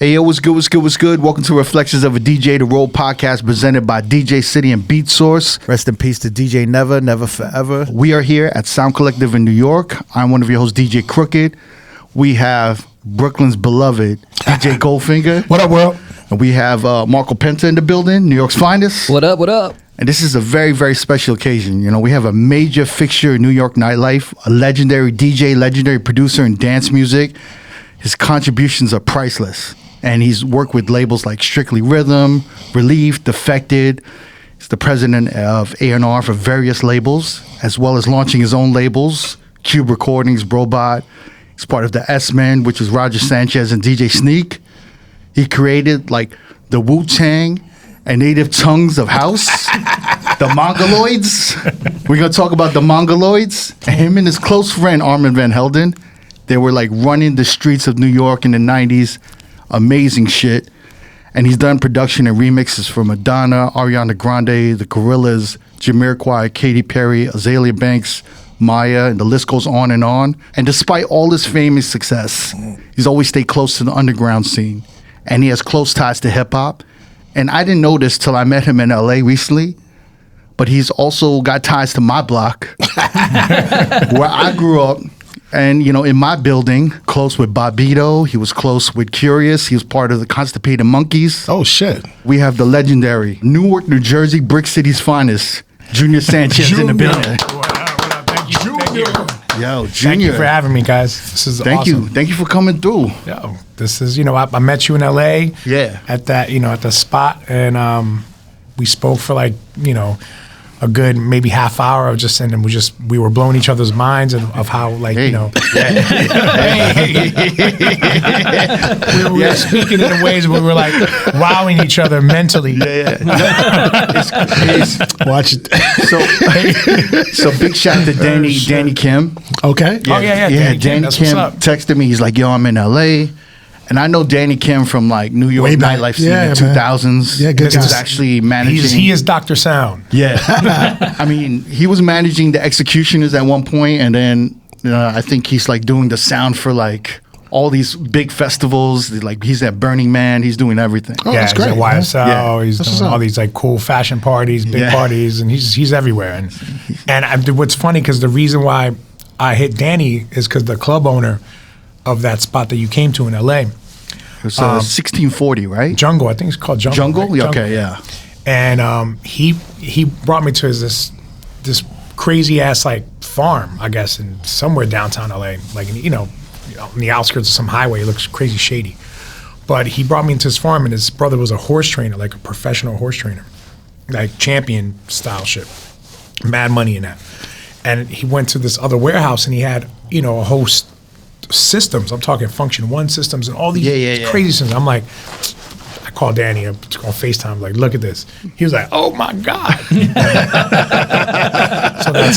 Hey, yo, what's good, what's good, what's good? Welcome to Reflections of a DJ, the R.O.A.D podcast presented by DJ City and Beat Source. Rest in peace to DJ Never, Never Forever. We are here at Sound Collective in New York. I'm one of your hosts, DJ Crooked. We have Brooklyn's beloved DJ Goldfinger. What up, world? And we have Marco Penta in the building, New York's finest. What up, what up? And this is a very, very special occasion. You know, we have a major fixture in New York nightlife, a legendary DJ, legendary producer in dance music. His contributions are priceless. And he's worked with labels like Strictly Rhythm, Relief, Defected. He's the president of A&R for various labels, as well as launching his own labels, Cube Recordings, Robot. He's part of the Smen, which is Roger Sanchez and DJ Sneak. He created like the Wu-Tang and native tongues of house, the Mongoloids. We're going to talk about the Mongaloids. Him and his close friend, Armand Van Helden, they were like running the streets of New York in the 90s. Amazing shit. And he's done production and remixes for Madonna, Ariana Grande, The Gorillaz, Jamiroquai, Katy Perry, Azalea Banks, Maya, and the list goes on. And despite all his fame and success, he's always stayed close to the underground scene. And he has close ties to hip-hop. And I didn't know this till I met him in LA recently, but he's also got ties to my block, where I grew up. And, you know, in my building, close with Bobito, he was close with Curious. He was part of the Constipated Monkeys. Oh, shit. We have the legendary Newark, New Jersey, Brick City's finest, Junior Sanchez in the building. What up? Thank you. Junior. Yo, Junior. Thank you for having me, guys. This is Thank awesome. you. Thank you for coming through. Yo, this is, I met you in LA. Yeah. At that, at the spot. And we spoke for like, a good maybe half hour of just, and then we were blowing each other's minds of how like, Hey. we were speaking in ways where we were like wowing each other mentally. Watch it. So big shout to Danny Kim. Okay. Yeah. Danny That's Kim what's up. texted me. He's like, yo, I'm in LA. And I know Danny Kim from like New York Way back. nightlife scene Yeah, in the man. 2000s. Yeah, good He was guy. actually managing. He is Dr. Sound. Yeah. I mean, he was managing the executioners at one point, and then I think he's like doing the sound for like all these big festivals. Like he's at Burning Man. He's doing everything. Oh, Yeah, that's he's great. at man. YSL. Yeah. He's That's what's doing all up. these like cool fashion parties, big Yeah. parties, and he's everywhere. And what's funny because the reason why I hit Danny is because the club owner of that spot that you came to in LA, It's 1640, right? Jungle, I think it's called Jungle. Jungle? right? Yeah, okay, yeah. And he brought me to this crazy ass like farm, I guess, in somewhere downtown LA, like on the outskirts of some highway. It looks crazy shady. But he brought me into his farm, and his brother was a horse trainer, like a professional horse trainer, like champion style shit, mad money in that. And he went to this other warehouse, and he had a host systems. I'm talking Function One systems and all these Yeah. crazy systems. I'm like, I called Danny on FaceTime, like, look at this. He was like, oh my God. So that's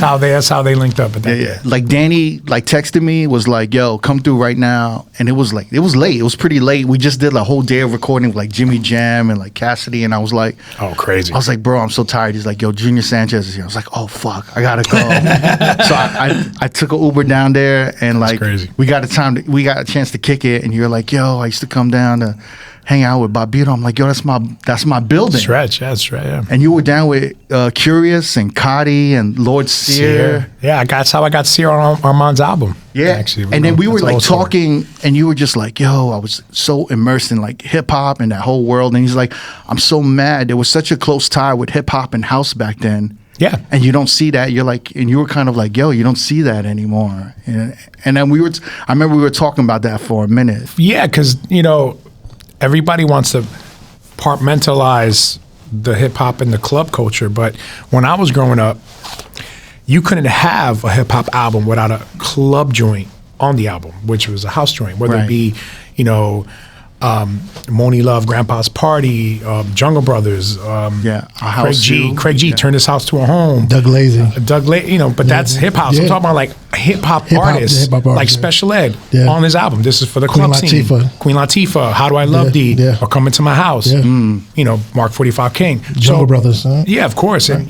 how they linked up. At that Yeah. Like Danny like texted me, was like, yo, come through right now. And it was late. It was pretty late. We just did a whole day of recording with like Jimmy Jam and like Cassidy. And I was like, Oh, crazy. I was like, bro, I'm so tired. He's like, yo, Junior Sanchez is here. I was like, oh, fuck, I gotta go. So I took an Uber down there, and like, crazy. we got a chance to kick it. And you're like, yo, I used to come down to hang out with Bobito. I'm like, yo, that's my building. Stretch, that's right. Yeah. And you were down with Curious and Cotty and Lord Sear. Yeah, that's how I got Sear on Armand's album. Yeah, actually. and then we were That's a like whole story. talking, and you were just like, yo, I was so immersed in like hip hop and that whole world. And he's like, I'm so mad. There was such a close tie with hip hop and house back then. Yeah. And you don't see that. You're like, and you were kind of like, yo, you don't see that anymore. And then I remember we were talking about that for a minute. Yeah, because, everybody wants to compartmentalize the hip hop and the club culture. But when I was growing up, you couldn't have a hip hop album without a club joint on the album, which was a house joint, whether Right. it be, Moni Love, Grandpa's Party, Jungle Brothers, A House Craig G. View. Craig G. Turned his house to a home. Doug Lazy. But that's hip hop. So I'm Yeah. talking about like hip hop Hip-hop, artists, hip-hop like artists, yeah. Special Ed Yeah. on his album. This is for the Queen club scene. Latifah. Queen Latifah, How Do I Love Yeah, Thee, yeah. or Come Into My House. Yeah. Mark 45 King. Jungle Brothers, huh? Yeah, of course. And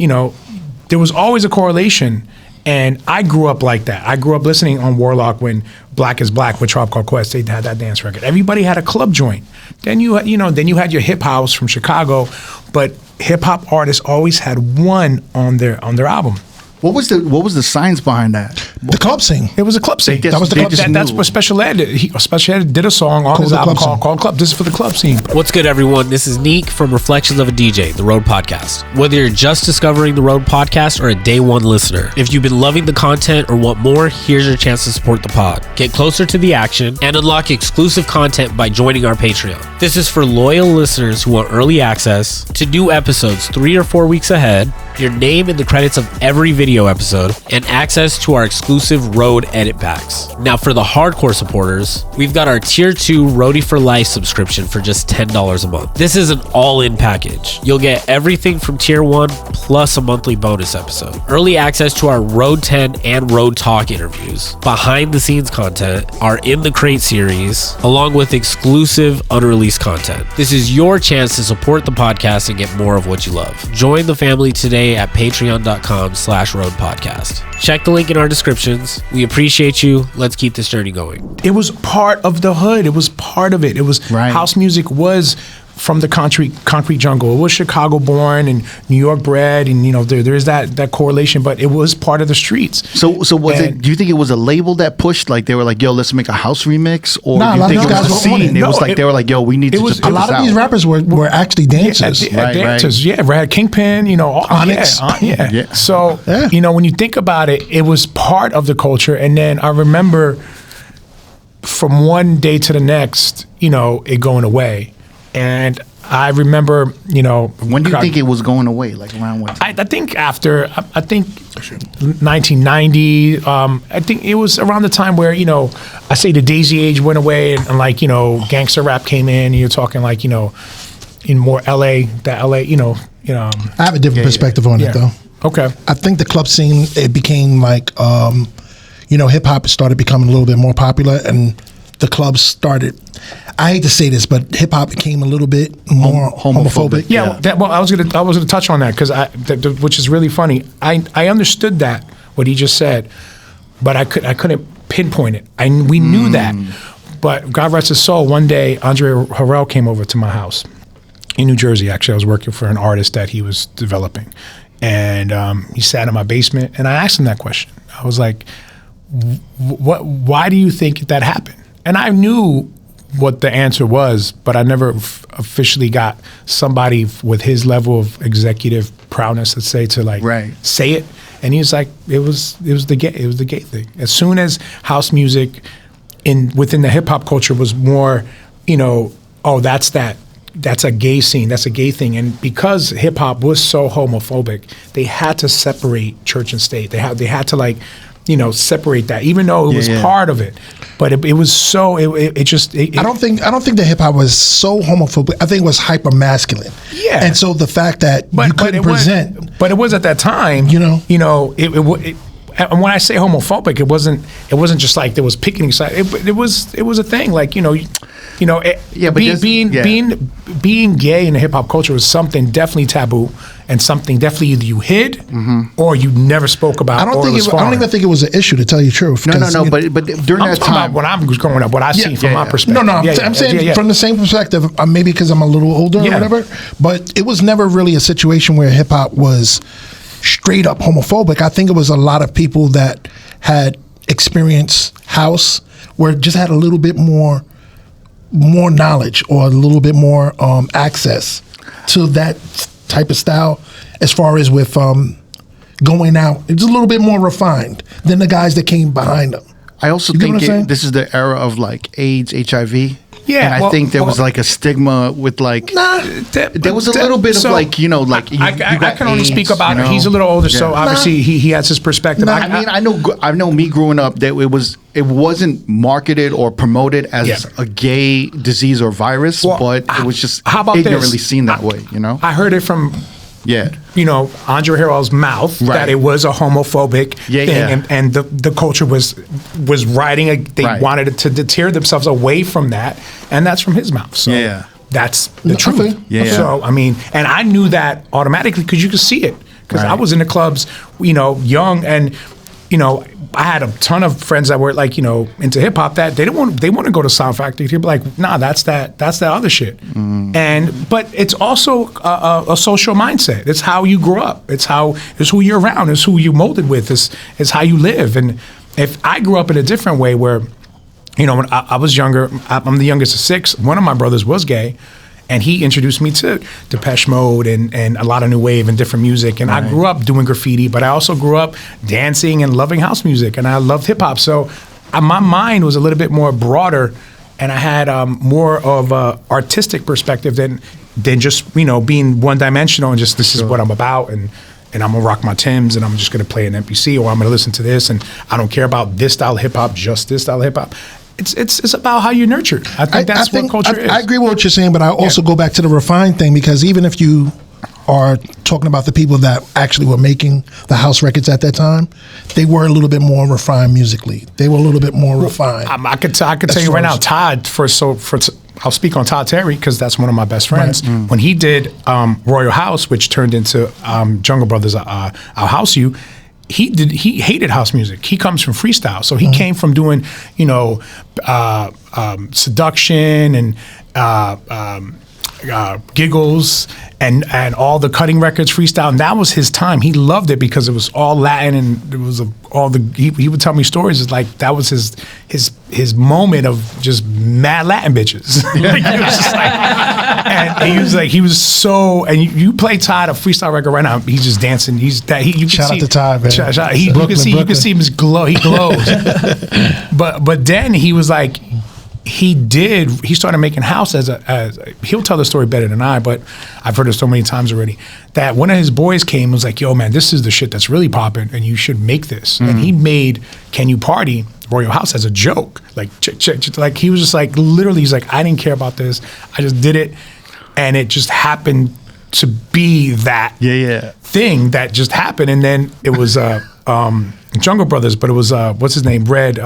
there was always a correlation And I grew up like that. I grew up listening on Warlock when Black is Black with Tribe Called Quest. They had that dance record. Everybody had a club joint. Then you had your hip house from Chicago, but hip hop artists always had one on their album. What was the science behind that? The club scene. It was a club scene. That was the club scene. That's what Special Ed did. Special Ed did a song on his album called Club. This is for the club scene. What's good, everyone? This is Neek from Reflections of a DJ, the R.O.A.D podcast. Whether you're just discovering the R.O.A.D podcast or a day one listener, if you've been loving the content or want more, here's your chance to support the pod. Get closer to the action and unlock exclusive content by joining our Patreon. This is for loyal listeners who want early access to new episodes 3 or 4 weeks ahead, your name in the credits of every video episode, and access to our exclusive R.O.A.D edit packs. Now, for the hardcore supporters, we've got our Tier 2 R.O.A.D for Life subscription for just $10 a month. This is an all-in package. You'll get everything from Tier 1 plus a monthly bonus episode, early access to our R.O.A.D 10 and R.O.A.D Talk interviews, behind-the-scenes content, our In the Crate series, along with exclusive unreleased content. This is your chance to support the podcast and get more of what you love. Join the family today at patreon.com/R.O.A.D podcast. Check the link in our descriptions. We appreciate you. Let's keep this journey going. It was part of the hood. It was part of it. It was house music was from the concrete jungle. It was Chicago born and New York bred, and there's that correlation, but it was part of the streets. So was it? Do you think it was a label that pushed? Like they were like, "Yo, let's make a house remix," or Nah, do you a lot think of it these was a guys were on scene? it. It was like they were like, "Yo, we need to just put a lot this of these out." rappers were actually dancers. Dancers. Yeah, we had Kingpin. Onyx. Yeah. So when you think about it, it was part of the culture. And then I remember from one day to the next, it going away, and I remember, When do you think it was going away? Like around what time? I think after, 1990, I think it was around the time where, I say the Daisy Age went away and like, gangster rap came in, and you're talking like, in more LA, I have a different perspective on it though. Okay. I think the club scene, it became like, hip hop started becoming a little bit more popular, and the clubs started. I hate to say this, but hip hop became a little bit more homophobic. Yeah. I was gonna touch on that because which is really funny. I understood that what he just said, but I couldn't pinpoint it. We knew that, but God rest his soul. One day, Andre Harrell came over to my house in New Jersey. Actually, I was working for an artist that he was developing, and he sat in my basement, and I asked him that question. I was like, why do you think that happened? And I knew what the answer was, but I never officially got somebody with his level of executive prowess, let's say, to say it. And he was like, it was the gay thing. As soon as house music within the hip hop culture was more, that's a gay scene, that's a gay thing. And because hip hop was so homophobic, they had to separate church and state. They had to separate that, even though it was part of it. But it was so it just. I don't think the hip hop was so homophobic. I think it was hyper masculine. Yeah. And so the fact that you couldn't present, but it was at that time. And when I say homophobic, it wasn't just like there was picketing side. It was a thing. Like being gay in the hip hop culture was something definitely taboo, and something definitely either you hid or you never spoke about. I don't even think it was an issue, to tell you the truth. No. But during that time, when I was growing up, what I seen from my perspective. I'm saying from the same perspective. Maybe because I'm a little older or whatever. But it was never really a situation where hip hop was straight up homophobic. I think it was a lot of people that had experienced house where just had a little bit more knowledge or a little bit more access to that type of style, as far as with going out. It's a little bit more refined than the guys that came behind them. I also think this is the era of like AIDS, HIV. Yeah, and I think there was like a stigma with like there was a little bit of like I can only speak about it. He's a little older, so obviously he has his perspective. I know me growing up that it wasn't marketed or promoted as a gay disease or virus, but it was just ignorantly seen that way. I heard it from Andre Harrell's mouth that it was a homophobic thing, and the culture was writing. They wanted it to deter themselves away from that, and that's from his mouth. So that's the truth. So and I knew that automatically because you could see it. Because I was in the clubs, young, and you know, I had a ton of friends that were like, you know, into hip hop that they want to go to Sound Factory. They'd be like, nah, that's that other shit. But it's also a social mindset. It's how you grew up. It's who you're around. It's who you molded with. It's how you live. And if I grew up in a different way where, you know, when I was younger, I'm the youngest of 6. One of my brothers was gay. And he introduced me to Depeche Mode and a lot of new wave and different music. And I grew up doing graffiti, but I also grew up dancing and loving house music. And I loved hip hop. So my mind was a little bit more broader, and I had more of a artistic perspective than just, you know, being one dimensional and just this is what I'm about. And I'm gonna rock my Timbs and I'm just gonna play an MPC, or I'm gonna listen to this and I don't care about this style of hip hop, just this style of hip hop. It's about how you're nurtured. I think that's what culture is. I agree with what you're saying, but I also go back to the refined thing, because even if you are talking about the people that actually were making the house records at that time, they were a little bit more refined musically. They were a little bit more refined. I could tell you right now, Todd, I'll speak on Todd Terry because that's one of my best friends. Right. When he did Royal House, which turned into Jungle Brothers, I'll House You, he hated house music. He comes from freestyle. So he came from doing, you know, seduction and giggles and all the cutting records, freestyle, and that was his time. He loved it because it was all Latin, and it was he would tell me stories. It's like that was his moment of just mad Latin bitches. Like, it was just like, and he was so. And you play Todd a freestyle record right now. He's just dancing. You can shout see, out to Todd, man. You can see him glow. He glows. but then he was like. He started making house as he'll tell the story better than I, but I've heard it so many times already, that one of his boys came and was like, yo man, this is the shit that's really popping and you should make this. And he made Can You Party Royal House as a joke. Like, like he was just like, literally, he's like, I didn't care about this. I just did it. And it just happened to be that thing that just happened. And then it was Jungle Brothers, but it was, what's his name? Red,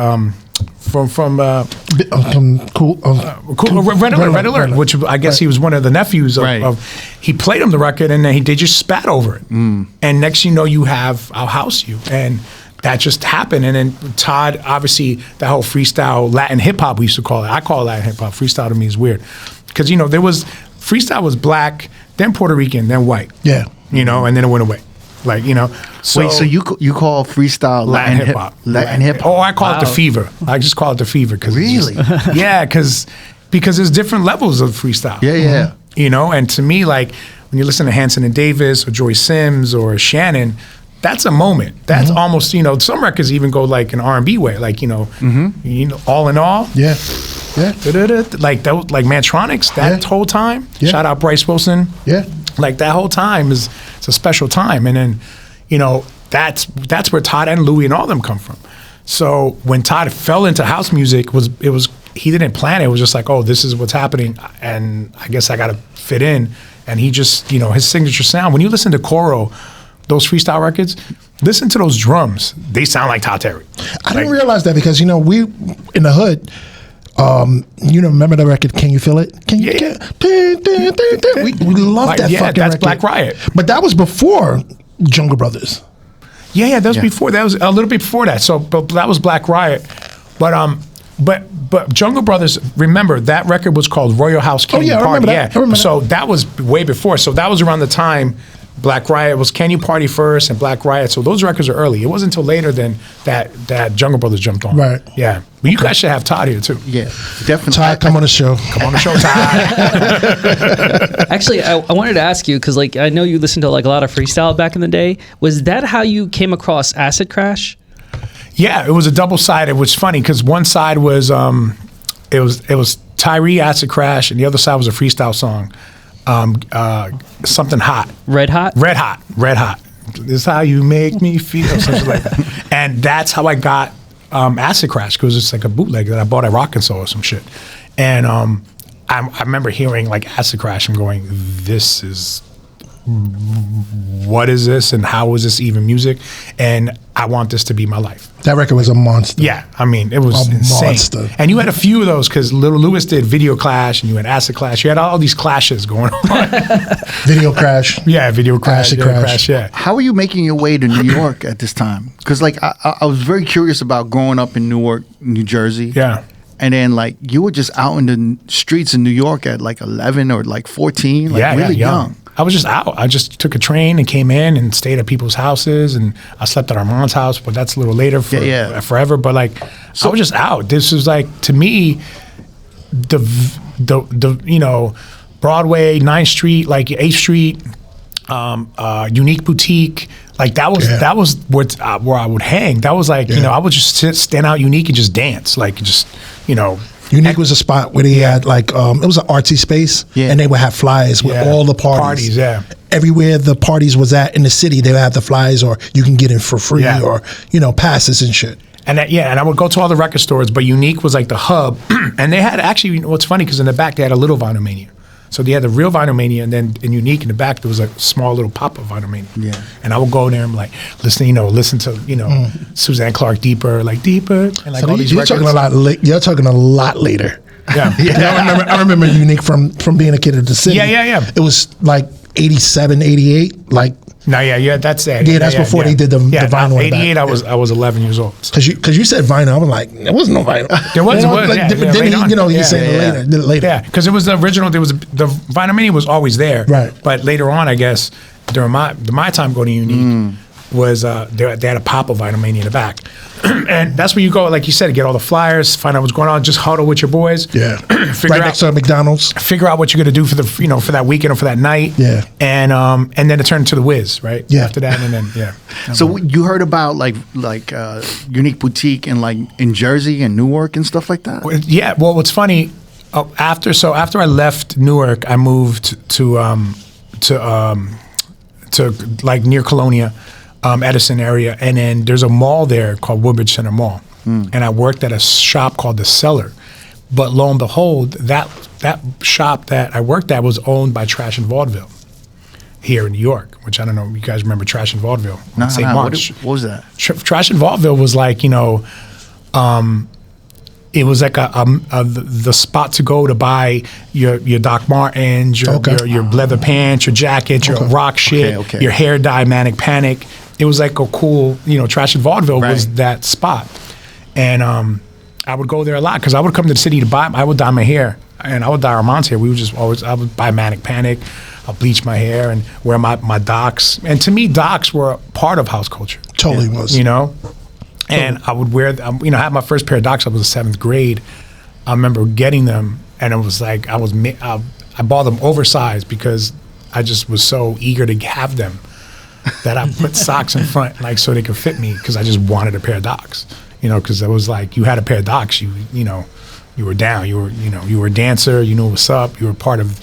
from Red Alert, which I guess he was one of the nephews of he played him the record, and then they just spat over it. And next you know, you have I'll House You, and that just happened. And then Todd, obviously, that whole freestyle Latin hip hop we used to call it. I call it Latin hip hop. Freestyle to me is weird because, you know, freestyle was black, then Puerto Rican, then white. Yeah, you know, and then it went away. Like, you know. So, wait, so you call freestyle Latin hip hop? Latin hip hop. Oh, I call it the fever. I just call it the fever really, because there's different levels of freestyle. Yeah. You know, and to me, like when you listen to Hanson and Davis or Joy Sims or Shannon, that's a moment. That's almost, you know, some records even go like an R&B way, like, you know, All in All. Yeah. Like that, like Mantronics. That whole time. Yeah. Shout out Bryce Wilson. Yeah. Like that whole time it's a special time. And then, you know, that's where Todd and Louie and all them come from. So when Todd fell into house music, he didn't plan it. It was just like, oh, this is what's happening, and I guess I got to fit in. And he just, you know, his signature sound. When you listen to Coro, those freestyle records, listen to those drums. They sound like Todd Terry. I didn't realize that because, you know, we in the hood. You know, remember the record "Can You Feel It"? Can you? Yeah. We love that fucking that's record. Black Riot. But that was before Jungle Brothers. Yeah, that was before. That was a little bit before that. So, but that was Black Riot. But Jungle Brothers. Remember that record was called Royal House Can You Party? I remember that. I remember so that was way before. So that was around the time Black Riot was Can You Party first and Black Riot. So those records are early. It wasn't until later than that Jungle Brothers jumped on. Right. Yeah. But you guys should have Todd here too. Yeah, definitely. Todd, come on the show. Come on the show, Todd. Actually, I wanted to ask you, because like I know you listened to like a lot of freestyle back in the day. Was that how you came across Acid Crash? Yeah, it was a double-sided. It was funny because one side was it was Tyree Acid Crash, and the other side was a freestyle song. Something hot. Red Hot? Red Hot. This is how you make me feel. Something like that. And that's how I got Acid Crash, because it's like a bootleg that I bought at Rockin' or some shit. And I remember hearing like Acid Crash and going, this is what is this and how is this even music? And I want this to be my life. That record was a monster. Yeah, I mean, it was insane. Monster. And you had a few of those because Little Lewis did Video Clash and you had Acid Clash. You had all these clashes going on. Video Crash. Yeah, Video Crash. Acid Crash. Yeah. How are you making your way to New York at this time? Because like I was very curious about growing up in Newark, New Jersey. Yeah. And then like you were just out in the streets in New York at like 11 or like 14, like really young. I was just out. I just took a train and came in and stayed at people's houses, and I slept at Armand's house, but that's a little later forever. But like, I was just out. This was like, to me, the you know, Broadway, 9th Street, like 8th Street, Unique Boutique, like that was where I would hang. That was like, you know, I would just stand out Unique and just dance, like just, you know. Unique was a spot where they had like it was an artsy space, and they would have flyers with all the parties. Everywhere the parties was at in the city, they would have the flyers, or you can get in for free, or you know, passes and shit. And and I would go to all the record stores, but Unique was like the hub, and they had actually, what's funny, because in the back they had a little Vinyl Mania. So they had the real Vinyl Mania, and then in Unique in the back there was a small little pop-up Vinyl Mania. Yeah. And I would go there and like listen to Suzanne Clark Deeper, and like so all these records. You're talking a lot later. Yeah. I remember Unique from being a kid at the city. Yeah. It was like 87, 88, like. No, that's it. Yeah, that's before they did the vinyl. 88, I was 11 years old. Because you said vinyl, I was like, there was no vinyl. There was, he said later. Yeah, because it was the original. There was the Vinyl Mania was always there. Right. But later on, I guess during my time going to Unique was they had a pop-up Vinyl Mania in the back, and that's where you go, like you said, get all the flyers, find out what's going on, just huddle with your boys. Yeah. Right next to McDonald's. Figure out what you're gonna do for for that weekend or for that night. Yeah. And then it turned to the Wiz, right? Yeah. After that, and then So you heard about like Unique Boutique in Jersey and Newark and stuff like that? Yeah. Well, what's funny, after I left Newark, I moved to like near Colonia, Edison area, and then there's a mall there called Woodbridge Center Mall, and I worked at a shop called The Cellar. But lo and behold, that shop that I worked at was owned by Trash and Vaudeville here in New York, which I don't know if you guys remember Trash and Vaudeville. St. March. What was that? Trash and Vaudeville was like, it was like the spot to go to buy your Doc Martens, your leather pants, your jackets, your rock shit, your hair dye, Manic Panic. It was like a cool, Trash and Vaudeville was that spot. And I would go there a lot because I would come to the city to buy, I would dye my hair, and I would dye Armand's hair. I would buy Manic Panic, I'll bleach my hair and wear my Docs. And to me, Docs were a part of house culture. Totally was. And I would wear, I had my first pair of Docs. I was in 7th grade. I remember getting them, and it was like I bought them oversized because I just was so eager to have them that I put socks in front, like so they could fit me, because I just wanted a pair of Docs. Because it was like you had a pair of Docs, you were down. You were a dancer. You knew what's up. You were part of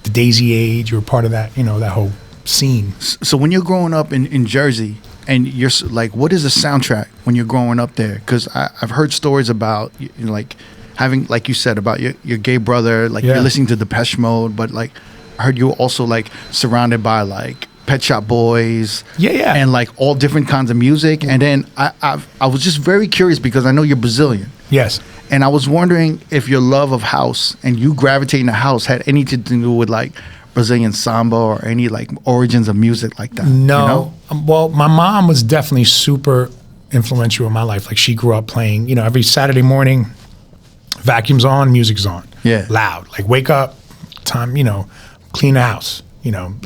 the Daisy Age. You were part of that, that whole scene. So when you're growing up in Jersey, and you're like, what is the soundtrack when you're growing up there? Because I've heard stories about like having, like you said, about your gay brother, like you're listening to Depeche Mode, but like I heard you were also like surrounded by like Pet Shop Boys, and like all different kinds of music. And then I was just very curious because I know you're Brazilian. Yes. And I was wondering if your love of house and you gravitating to house had anything to do with like Brazilian samba or any like origins of music like that. No. Well, my mom was definitely super influential in my life. Like she grew up playing, every Saturday morning, vacuum's on, music's on. Yeah. Loud. Like wake up, time, clean the house,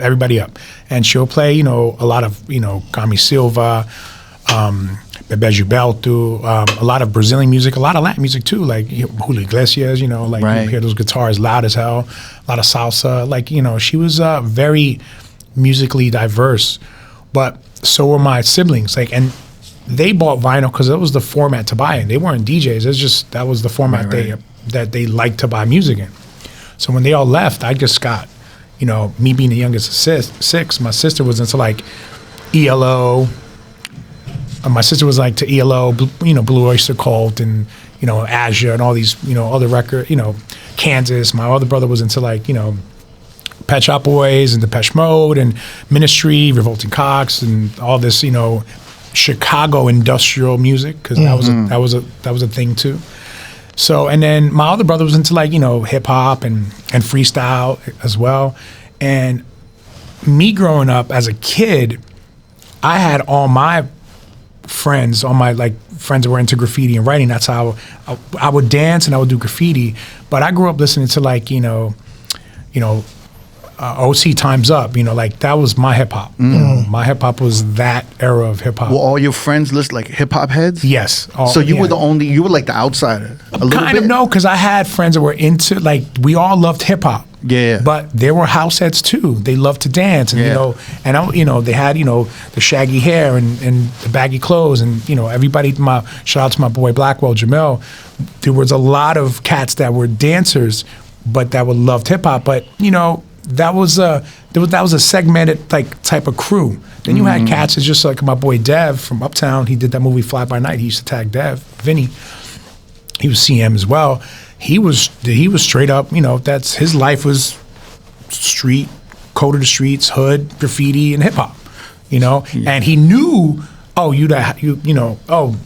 everybody up. And she'll play, a lot of, Cami Silva, Bebê Gilberto, a lot of Brazilian music, a lot of Latin music too, like Julio Iglesias, you hear those guitars loud as hell, a lot of salsa, like, she was very musically diverse, but so were my siblings, like, and they bought vinyl because that was the format to buy in. They weren't DJs, it's just, that was the format that they liked to buy music in. So when they all left, I just got, me being the youngest of six, my sister was into like ELO. My sister was like to ELO, Blue Oyster Cult, and Azure, and all these, other record, Kansas. My other brother was into like, Pet Shop Boys and Depeche Mode and Ministry, Revolting Cocks, and all this, Chicago industrial music, because that was a thing too. So, and then my other brother was into like, hip hop and freestyle as well. And me growing up as a kid, I had all my friends, friends that were into graffiti and writing. That's how I would dance and I would do graffiti. But I grew up listening to like, OC Time's Up, that was my hip hop. My hip hop was that era of hip hop. Were all your friends list like hip hop heads? Yes. So you were you were like the outsider. Kind of, no, because I had friends that were into, like, we all loved hip hop. Yeah. But there were house heads too. They loved to dance, and they had the shaggy hair and the baggy clothes, and everybody. Shout out to my boy Blackwell Jamel. There was a lot of cats that were dancers, but that would loved hip hop. But that was a segmented type of crew. Then you had cats. It's just like my boy Dev from Uptown. He did that movie Fly By Night. He used to tag Vinny. He was CM as well. He was straight up. That's his life was street, code of the streets, hood, graffiti, and hip hop. And he knew. Oh,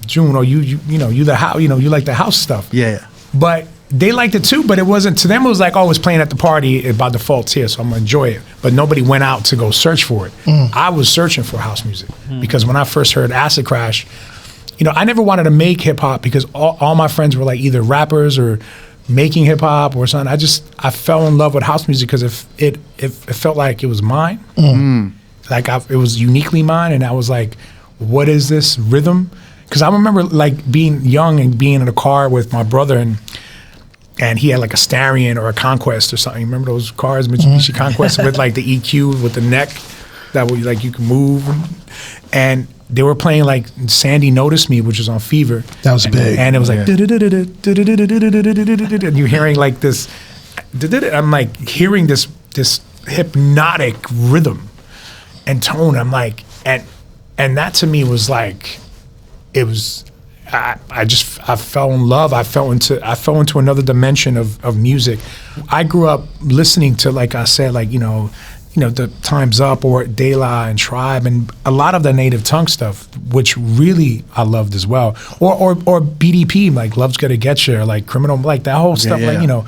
June. Oh, you the house. You like the house stuff. Yeah. But they liked it too, but it wasn't, to them it was like, oh, it's playing at the party by default, it's here, so I'm gonna enjoy it. But nobody went out to go search for it. I was searching for house music because when I first heard Acid Crash, I never wanted to make hip hop because all my friends were like either rappers or making hip hop or something. I fell in love with house music because it felt like it was mine. Like it was uniquely mine, and I was like, what is this rhythm? Because I remember like being young and being in a car with my brother, and he had like a Starion or a Conquest or something. Remember those cars, Mitsubishi Conquest with like the EQ with the neck that would like you can move, and they were playing like Sandy Noticed Me, which was on Fever. That was big. And it was like, and you're hearing like this, I'm like hearing this hypnotic rhythm and tone. I'm like, and that to me was like, it was, I fell in love. I fell into another dimension of music. I grew up listening to, like I said, like, the Time's Up or De La and Tribe and a lot of the native tongue stuff, which really I loved as well. Or BDP, like Love's Gonna Get You, or like Criminal, like that whole stuff. Yeah.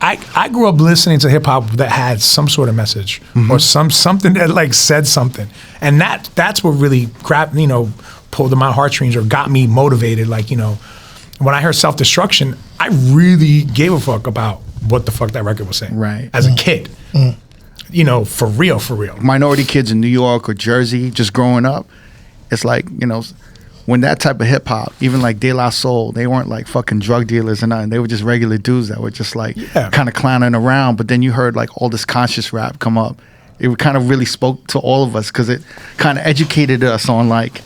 Like, I grew up listening to hip hop that had some sort of message or something that like said something. And that's what really pulled at my heartstrings or got me motivated. Like, when I heard Self-Destruction, I really gave a fuck about what the fuck that record was saying. Right. As a kid. For real. Minority kids in New York or Jersey, just growing up, it's like, when that type of hip hop, even like De La Soul, they weren't like fucking drug dealers or nothing. They were just regular dudes that were just like kind of clowning around. But then you heard like all this conscious rap come up. It kind of really spoke to all of us because it kind of educated us on like,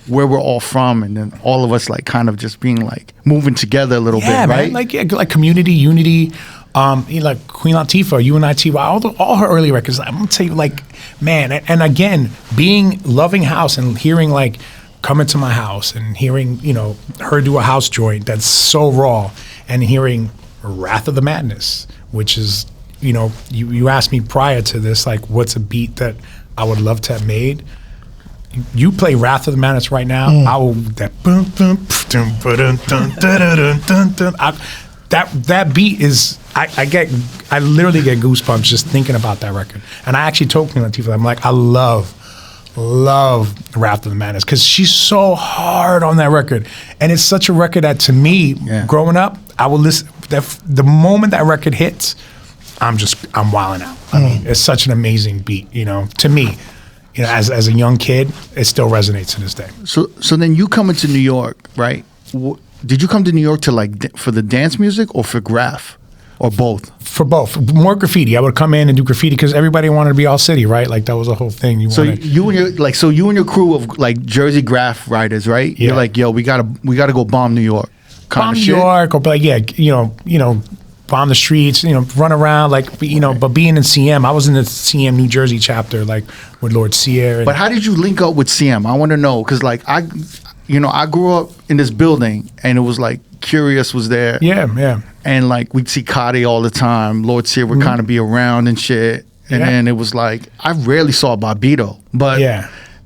where we're all from, and then all of us like kind of just being like moving together a little bit, right? Man, like community, unity. Like Queen Latifah, UNITY, all her early records. I'm gonna tell you, like, man, and again, loving house and hearing like Come Into My House and hearing her do a house joint that's so raw, and hearing Wrath of the Madness, which is you asked me prior to this like what's a beat that I would love to have made. You play Wrath of the Madness right now, I will that that beat is I literally get goosebumps just thinking about that record. And I actually told Queen Latifah, I'm like, I love Wrath of the Madness because she's so hard on that record, and it's such a record that to me, growing up, I would listen. The moment that record hits, I'm wilding out. I mean, it's such an amazing beat, to me. As a young kid, it still resonates to this day. So then you come into New York, right? Did you come to New York to like for the dance music or for graph, or both? For both. More graffiti. I would come in and do graffiti because everybody wanted to be all city, right? Like that was the whole thing. You and your crew of like Jersey graph writers, right? Yeah. You're like, yo, we gotta go bomb New York. Bomb New York, or like bomb the streets, run around, like, but being in CM, I was in the CM New Jersey chapter, like with Lord Sierra. But how did you link up with CM? I want to know, because like I grew up in this building, and it was like Curious was there. Yeah. And like we'd see Cotty all the time. Lord Sear would kind of be around and shit. And then it was like I rarely saw Bobito, but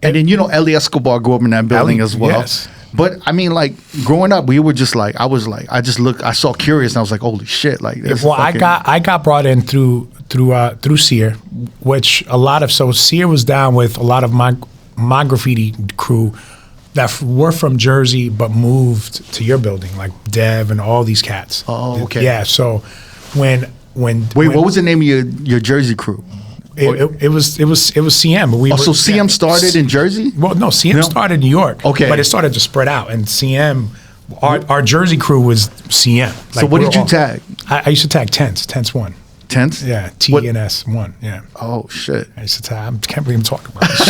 and then Ellie Escobar grew up in that building as well. Yes. But I mean, like growing up, we were just like I saw Curious and I was like, holy shit, like this. Well, I got brought in through Sear, which Sear was down with a lot of my graffiti crew that were from Jersey but moved to your building, like Dev and all these cats. Oh, okay. Yeah. So when what was the name of your Jersey crew? It was CM. So CM started in Jersey? Well, no, CM started in New York. Okay. But it started to spread out, and CM, our Jersey crew was CM. So Like, what did you tag? I used to tag Tense 1. Tense? Yeah, TNS 1. Yeah. Oh shit! I used to tag. I can't believe I'm talking about this.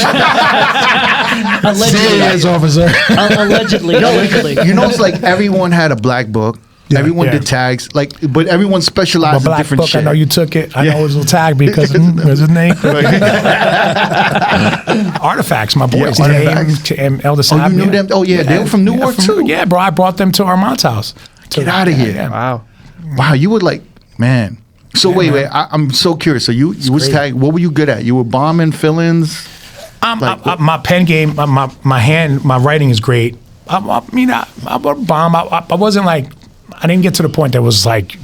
Yes, officer. Allegedly. It's like everyone had a black book. Everyone did tags, but everyone specialized in Black different book, shit. I know you took it. I know it was a tag because what's his name? Artifacts, my boys. Artifacts. And Elder Oh, you knew them? Oh yeah, they were from Newark too. Yeah, bro. I brought them to Armand's house. Get out of here! Yeah. Wow, you were like, man. So wait, I'm so curious. So you was tagged. What were you good at? You were bombing fill-ins. My pen game, my writing is great. I mean, I would bomb. I wasn't like, I didn't get to the point that was like,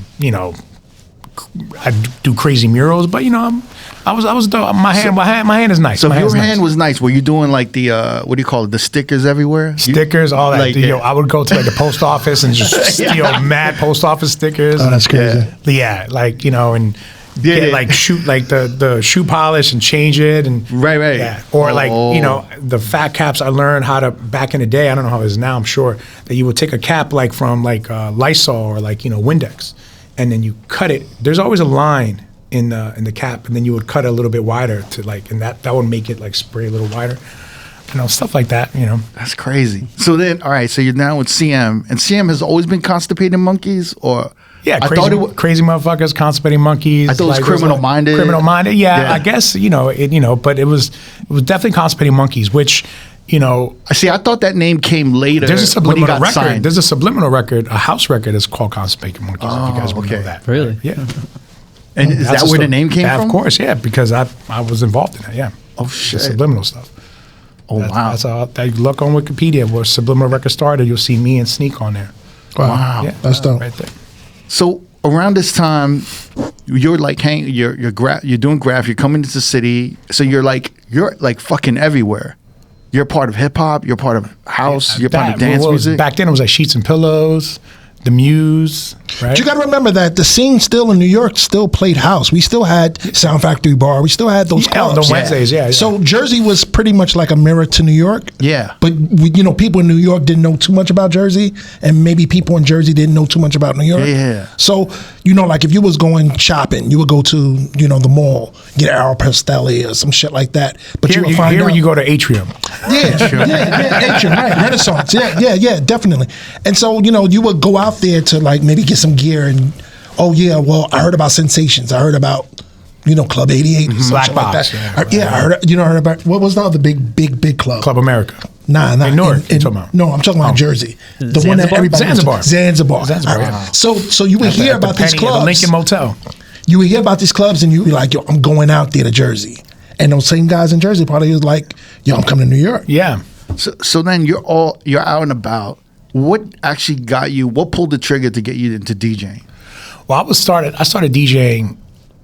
I do crazy murals, but I was dope. My hand is nice. So if your hand was nice, were you doing like the what do you call it? The stickers everywhere? Stickers, all that. I would go to like the post office and just steal mad post office stickers. Oh, that's crazy. Yeah, like and. Get like shoot like the shoe polish and change it and right yeah. Or the fat caps I learned how to back in the day. I don't know how it is now. I'm sure that you would take a cap like from Lysol or Windex, and then you cut it. There's always a line in the cap, and then you would cut it a little bit wider to and that would make it spray a little wider. Stuff like that. That's crazy. So then, all right. So you're now with CM, and CM has always been Constipated Monkeys, or. Yeah, crazy motherfuckers, Constipated Monkeys. I thought it was Criminal Minded. Criminal Minded, yeah. I guess but it was definitely Constipated Monkeys, which I see. I thought that name came later. There's a subliminal record. Signed. There's a subliminal record, a house record that's called Constipated Monkeys. If you guys would know that, really? Yeah. And is that where the name came from? Of course, yeah, because I was involved in that. Yeah. Oh shit. The subliminal stuff. Oh wow. That's all. You look on Wikipedia where subliminal record started. You'll see me and Sneak on there. Wow. Yeah, that's dope. Right there. So around this time, you're like you're doing graph. You're coming into the city, so you're like fucking everywhere. You're part of hip hop. You're part of house. You're part of dance music. Back then, it was like Sheets and Pillows, The Muse. Right? But you got to remember that the scene still in New York still played house. We still had Sound Factory Bar. We still had those clubs. On Wednesdays, yeah. So Jersey was pretty much like a mirror to New York. Yeah. But people in New York didn't know too much about Jersey, and maybe people in Jersey didn't know too much about New York. Yeah. So like if you was going shopping, you would go to the mall, get an Aeropastelli or some shit like that. But you would find out when you go to Atrium. Yeah, Atrium, right? Renaissance. Yeah, definitely. And so you would go out there to maybe get some gear and I heard about Sensations. I heard about Club 88 or something Black like Box, that. I heard about what was the other big club? Club America. Nah, not in Newark. No, I'm talking about Jersey. The one that everybody Zanzibar. Yeah. So you would hear about these clubs. The Lincoln Motel. You would hear about these clubs and you would be like, yo, I'm going out there to Jersey. And those same guys in Jersey probably was like, yo, I'm coming to New York. Yeah. So then you're out and about. What actually got you? What pulled the trigger to get you into DJing? Well, I started DJing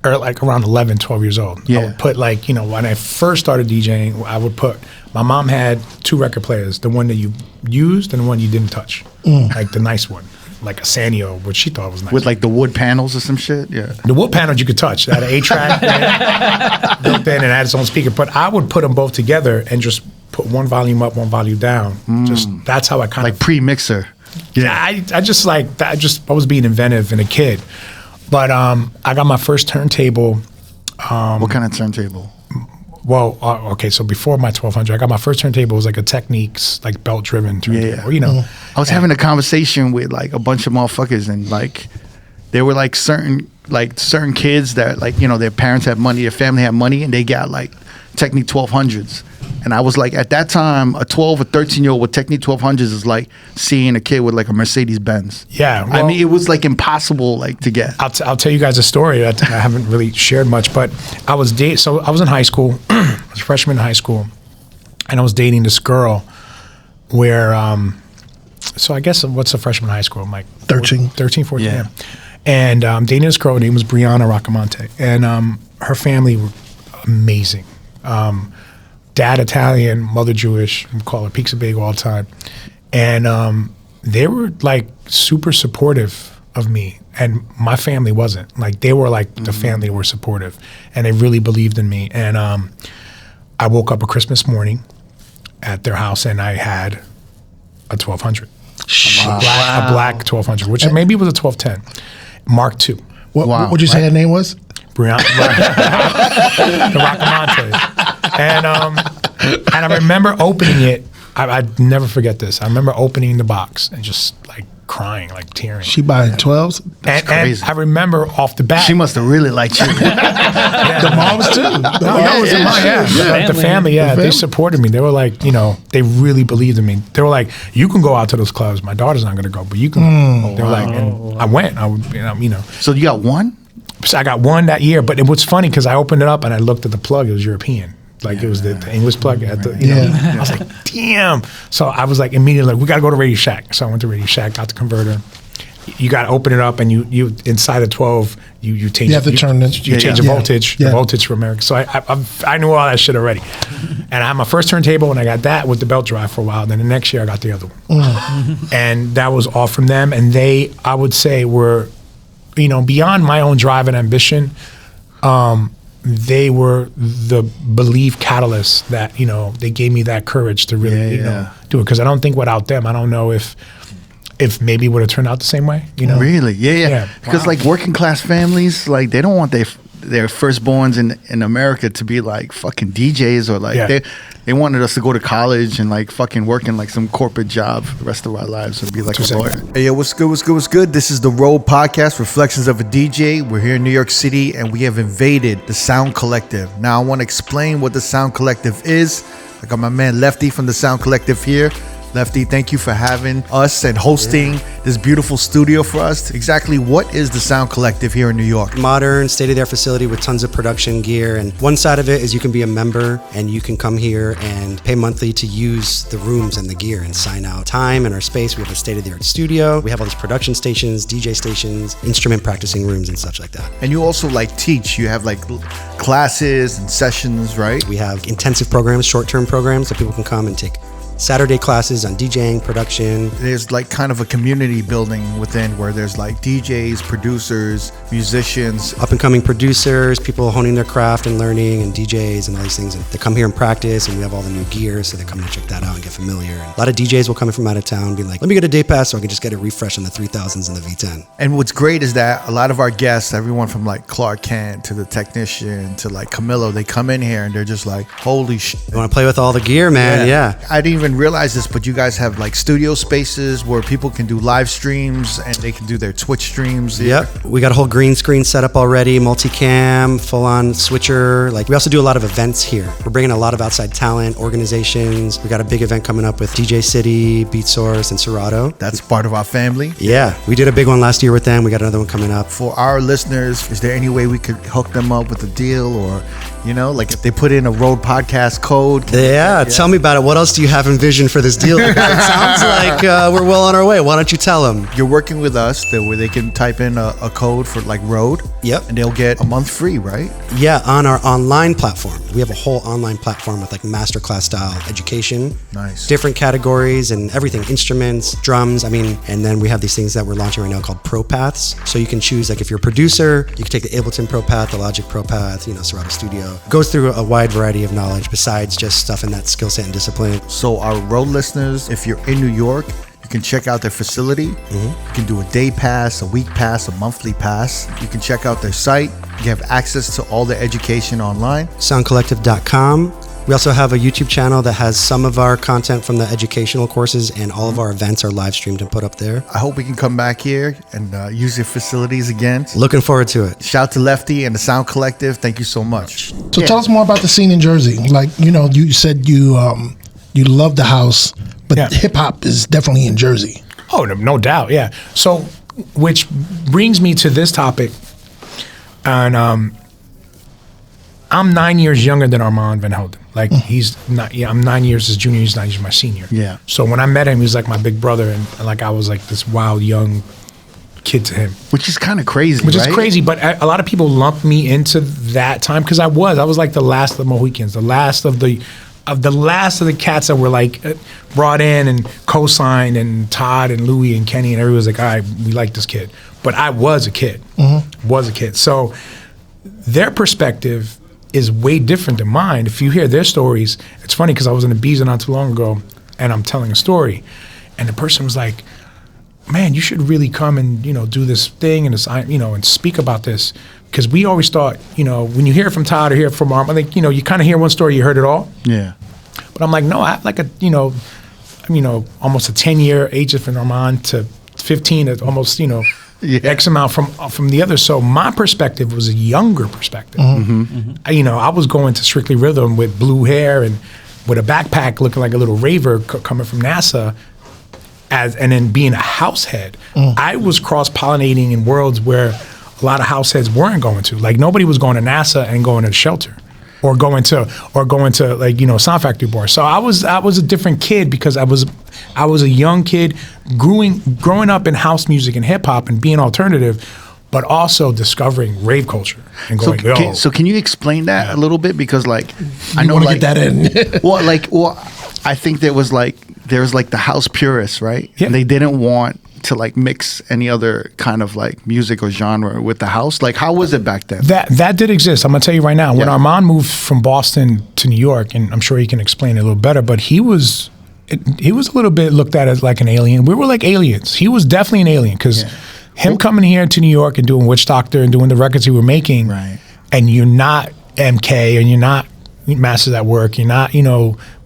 around 11, 12 years old. Yeah. I would put when I first started DJing, I would put, my mom had 2 record players, the one that you used and the one you didn't touch, like the nice one, like a Sanyo, which she thought was nice. With the wood panels or some shit? Yeah. The wood panels you could touch. That had an 8-track built in and had its own speaker. But I would put them both together and just put one volume up, one volume down. Just that's how I kind of pre-mixer. Yeah, I was being inventive and a kid. But I got my first turntable. What kind of turntable? Well, okay, so before my 1200, I got my first turntable. It was like a Techniques, belt-driven turntable. Yeah. I was having a conversation with a bunch of motherfuckers, and they were certain kids that their parents had money, their family had money, and they got Technique 1200s. And I was like, at that time, a 12 or 13-year-old with Technique 1200s is like seeing a kid with like a Mercedes Benz. Yeah, I mean, it was like impossible like to get. I'll tell you guys a story that I haven't really shared much, but I was so I was in high school, I was a freshman in high school, and I was dating this girl where, so I guess what's a freshman in high school? I'm like 13, 14, Yeah. yeah. And dating this girl, her name was Brianna Roccamonte, and her family were amazing. Dad Italian, mother Jewish. We call her pizza bagel all the time. And they were like super supportive of me, and my family wasn't. Like they were like the family were supportive, and they really believed in me. And I woke up a Christmas morning at their house, and I had a 1200, a black 1200, which maybe was a 1210, Mark II. What would you say her name was? Brianna, the Roccamonte. And I remember opening it. I'd never forget this. I remember opening the box and just like crying, like tearing. She buying 12s? That's crazy. And I remember off the bat. She must have really liked you. The moms too. No, it was the mom, yeah. The family, yeah. They supported me. They were like, they really believed in me. They were like, you can go out to those clubs. My daughter's not going to go, but you can. They were like, and I went. I would, So you got one? So I got one that year, but it was funny because I opened it up and I looked at the plug. It was European. Like it was the English plug at the, I was like, damn. So I was like immediately like, we got to go to Radio Shack. So I went to Radio Shack, got the converter. You got to open it up, and you inside the 12, you change. You have to turn it. You change the voltage, the voltage for America. So I knew all that shit already. And I had my first turntable, and I got that with the belt drive for a while. Then the next year I got the other one, and that was all from them. And they, I would say, were, beyond my own drive and ambition. They were the belief catalyst that, they gave me that courage to really, do it. Because I don't think without them, I don't know if maybe it would have turned out the same way, Really? Yeah. Because like working class families, like they don't want their firstborns in America to be like fucking DJs or like they wanted us to go to college and like fucking work in like some corporate job for the rest of our lives and be like a lawyer. Hey, yo, what's good? This is the R.O.A.D podcast, Reflections of a DJ. We're here in New York City and we have invaded the Sound Collective. Now I want to explain what the Sound Collective is. I got my man Lefty from the Sound Collective here. Lefty, thank you for having us and hosting this beautiful studio for us. Exactly what is the Sound Collective here in New York? Modern, state-of-the-art facility with tons of production gear. And one side of it is you can be a member and you can come here and pay monthly to use the rooms and the gear and sign out time and our space. We have a state-of-the-art studio. We have all these production stations, DJ stations, instrument practicing rooms and such like that. And you also like teach. You have like classes and sessions, right? We have intensive programs, short-term programs that people can come and take Saturday classes on DJing, production. There's like kind of a community building within where there's like DJs, producers, musicians. Up and coming producers, people honing their craft and learning, and DJs and all these things. And they come here and practice, and we have all the new gear, so they come to check that out and get familiar. And a lot of DJs will come in from out of town and be like, let me get a day pass so I can just get a refresh on the 3000s and the V10. And what's great is that a lot of our guests, everyone from like Clark Kent to the technician to like Camilo, they come in here and they're just like, holy shit. You want to play with all the gear, man? Yeah. I didn't even realize this, but you guys have like studio spaces where people can do live streams and they can do their Twitch streams. Yep. We got a whole green screen set up already, multicam, full on switcher. Like we also do a lot of events here. We're bringing a lot of outside talent, organizations. We got a big event coming up with DJ City, Beat Source, and Serato. That's part of our family. Yeah. We did a big one last year with them. We got another one coming up. For our listeners, is there any way we could hook them up with a deal, or like if they put in a R.O.A.D podcast code? Yeah, tell me about it. What else do you have in vision for this deal? It sounds like we're well on our way. Why don't you tell them? You're working with us where they can type in a code for like R.O.A.D. Yep. And they'll get a month free, right? Yeah, on our online platform. We have a whole online platform with like masterclass style education. Nice. Different categories and everything, instruments, drums. And then we have these things that we're launching right now called Pro Paths. So you can choose, like if you're a producer, you can take the Ableton Pro Path, the Logic Pro Path, Serato Studio. Goes through a wide variety of knowledge besides just stuff in that skill set and discipline. So our R.O.A.D listeners, if you're in New York, you can check out their facility. You can do a day pass, a week pass, a monthly pass. You can check out their site. You have access to all the education online. Soundcollective.com. We also have a YouTube channel that has some of our content from the educational courses, and all of our events are live streamed and put up there. I hope we can come back here and use your facilities again. Looking forward to it. Shout out to Lefty and the Sound Collective. Thank you so much. So tell us more about the scene in Jersey. Like, you said you love the house, but hip hop is definitely in Jersey. Oh, no doubt, yeah. So, which brings me to this topic, and I'm 9 years younger than Armand Van Helden. Like he's not. Yeah, I'm 9 years his junior. He's 9 years my senior. Yeah. So when I met him, he was like my big brother, and like I was like this wild young kid to him. Which is kind of crazy. Which is crazy, but a lot of people lump me into that time because I was like the last of the Mohicans, the last of the cats that were like brought in and co-signed, and Todd and Louie and Kenny and everybody was like, all right, we like this kid. But I was a kid, So their perspective is way different than mine. If you hear their stories, it's funny because I was in Ibiza not too long ago and I'm telling a story and the person was like, man, you should really come and, do this thing and this, and speak about this. Because we always thought, when you hear it from Todd or hear it from Armand, like, you kind of hear one story, you heard it all. Yeah. But I'm like, no, I have like almost a 10-year age from Armand to 15, at almost, X amount from the other. So my perspective was a younger perspective. I was going to Strictly Rhythm with blue hair and with a backpack looking like a little raver coming from NASA, and then being a house head. I was cross-pollinating in worlds where a lot of house heads weren't going to. Like nobody was going to NASA and going to the shelter, or going to like Sound Factory Bar. So I was a different kid because I was a young kid growing up in house music and hip hop and being alternative, but also discovering rave culture and going. So can you explain that a little bit? Because like I know want to get that in. I think there was like the house purists, right? Yeah. And they didn't want to like mix any other kind of like music or genre with the house. Like how was it back then? That did exist. I'm gonna tell you right now. When Armand moved from Boston to New York, and I'm sure he can explain it a little better, but he was a little bit looked at as like an alien. We were like aliens. He was definitely an alien because him coming here to New York and doing Witch Doctor and doing the records he were making, right. And you're not MK and you're not Masters at Work, you're not,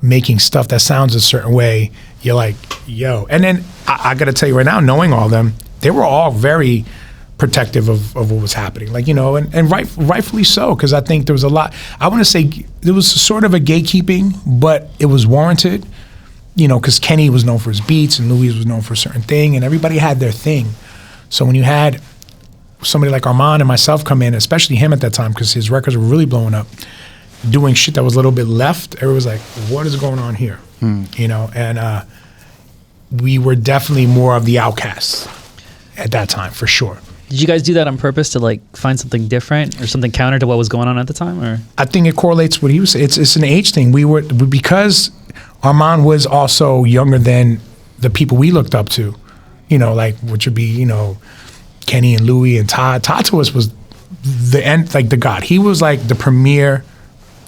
making stuff that sounds a certain way, you're like, yo. And then I got to tell you right now, knowing all of them, they were all very protective of what was happening. Like, and rightfully so, because I think there was a lot, I want to say there was sort of a gatekeeping, but it was warranted, because Kenny was known for his beats and Louis was known for a certain thing, and everybody had their thing. So when you had somebody like Armand and myself come in, especially him at that time, because his records were really blowing up, doing shit that was a little bit left, everyone was like, what is going on here? And we were definitely more of the outcasts at that time, for sure. Did you guys do that on purpose to like find something different or something counter to what was going on at the time? Or I think it correlates what he was saying. It's an age thing. Because Armand was also younger than the people we looked up to, like which would be, Kenny and Louie and Todd. Todd to us was the end, like the god. He was like the premier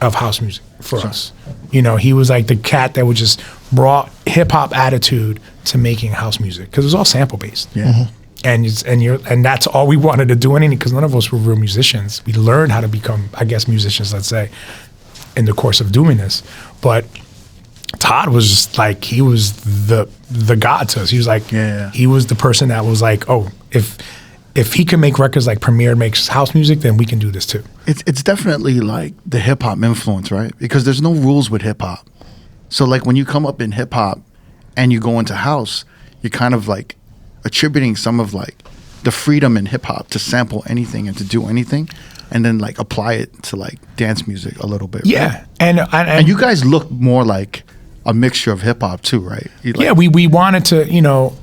of house music for us. He was like the cat that would just brought hip hop attitude to making house music because it was all sample based. Yeah. And that's all we wanted to do anything because none of us were real musicians. We learned how to become, I guess, musicians, let's say, in the course of doing this. But Todd was just like, he was the god to us. He was like, he was the person that was like, oh, if he can make records like Premier makes house music, then we can do this too. It's definitely like the hip hop influence, right? Because there's no rules with hip hop. So like when you come up in hip hop and you go into house, you're kind of like attributing some of like the freedom in hip hop to sample anything and to do anything, and then like apply it to like dance music a little bit. Yeah, right? And you guys look more like a mixture of hip hop too, right? We wanted to,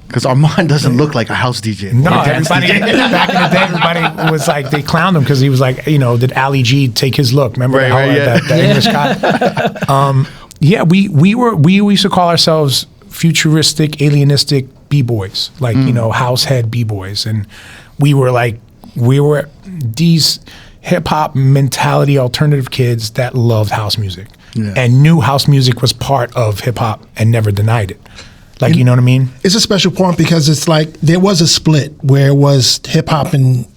because Armand doesn't look like a house DJ. No, everybody back in the day, everybody was like, they clowned him because he was like, did Ali G take his look? Remember that English guy? We used to call ourselves futuristic, alienistic b-boys, like house head b-boys, and we were these hip hop mentality alternative kids that loved house music. Yeah. And knew house music was part of hip hop and never denied it. Like, you know what I mean? It's a special point because it's like there was a split where it was hip hop and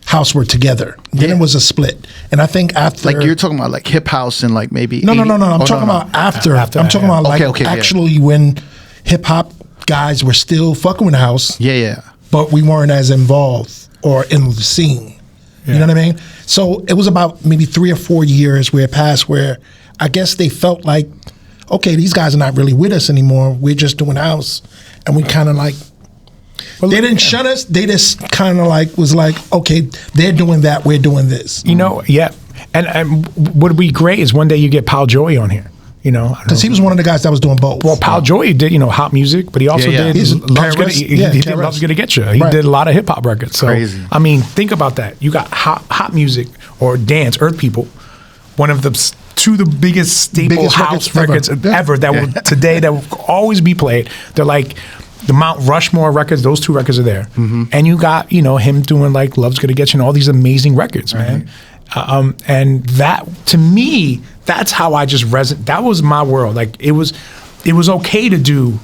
house were together. Then it was a split. And I think after... Like you're talking about like hip house and like maybe... No. I'm talking about after. I'm talking about like actually when hip hop guys were still fucking with the house. Yeah. But we weren't as involved or in the scene. You know what I mean? So it was about maybe 3 or 4 years where it passed where I guess they felt like, okay, these guys are not really with us anymore. We're just doing house. And we kind of like... They didn't shut us. They just kind of like was like, okay, they're doing that. We're doing this. You know, And what would be great is one day you get Pal Joey on here. You know, because he was one of the guys that was doing both. Well, Pal Joey did, hot music, but he also did Love's Gonna Get You. He did a lot of hip hop records. So, crazy. I mean, think about that. You got hot music or dance, Earth People, one of the two of the biggest house records ever that will today that will always be played. They're like the Mount Rushmore records. Those 2 records are there, and you got him doing like Love's Gonna Get You and all these amazing records, man. And that to me, that's how I just that was my world. Like it was okay to do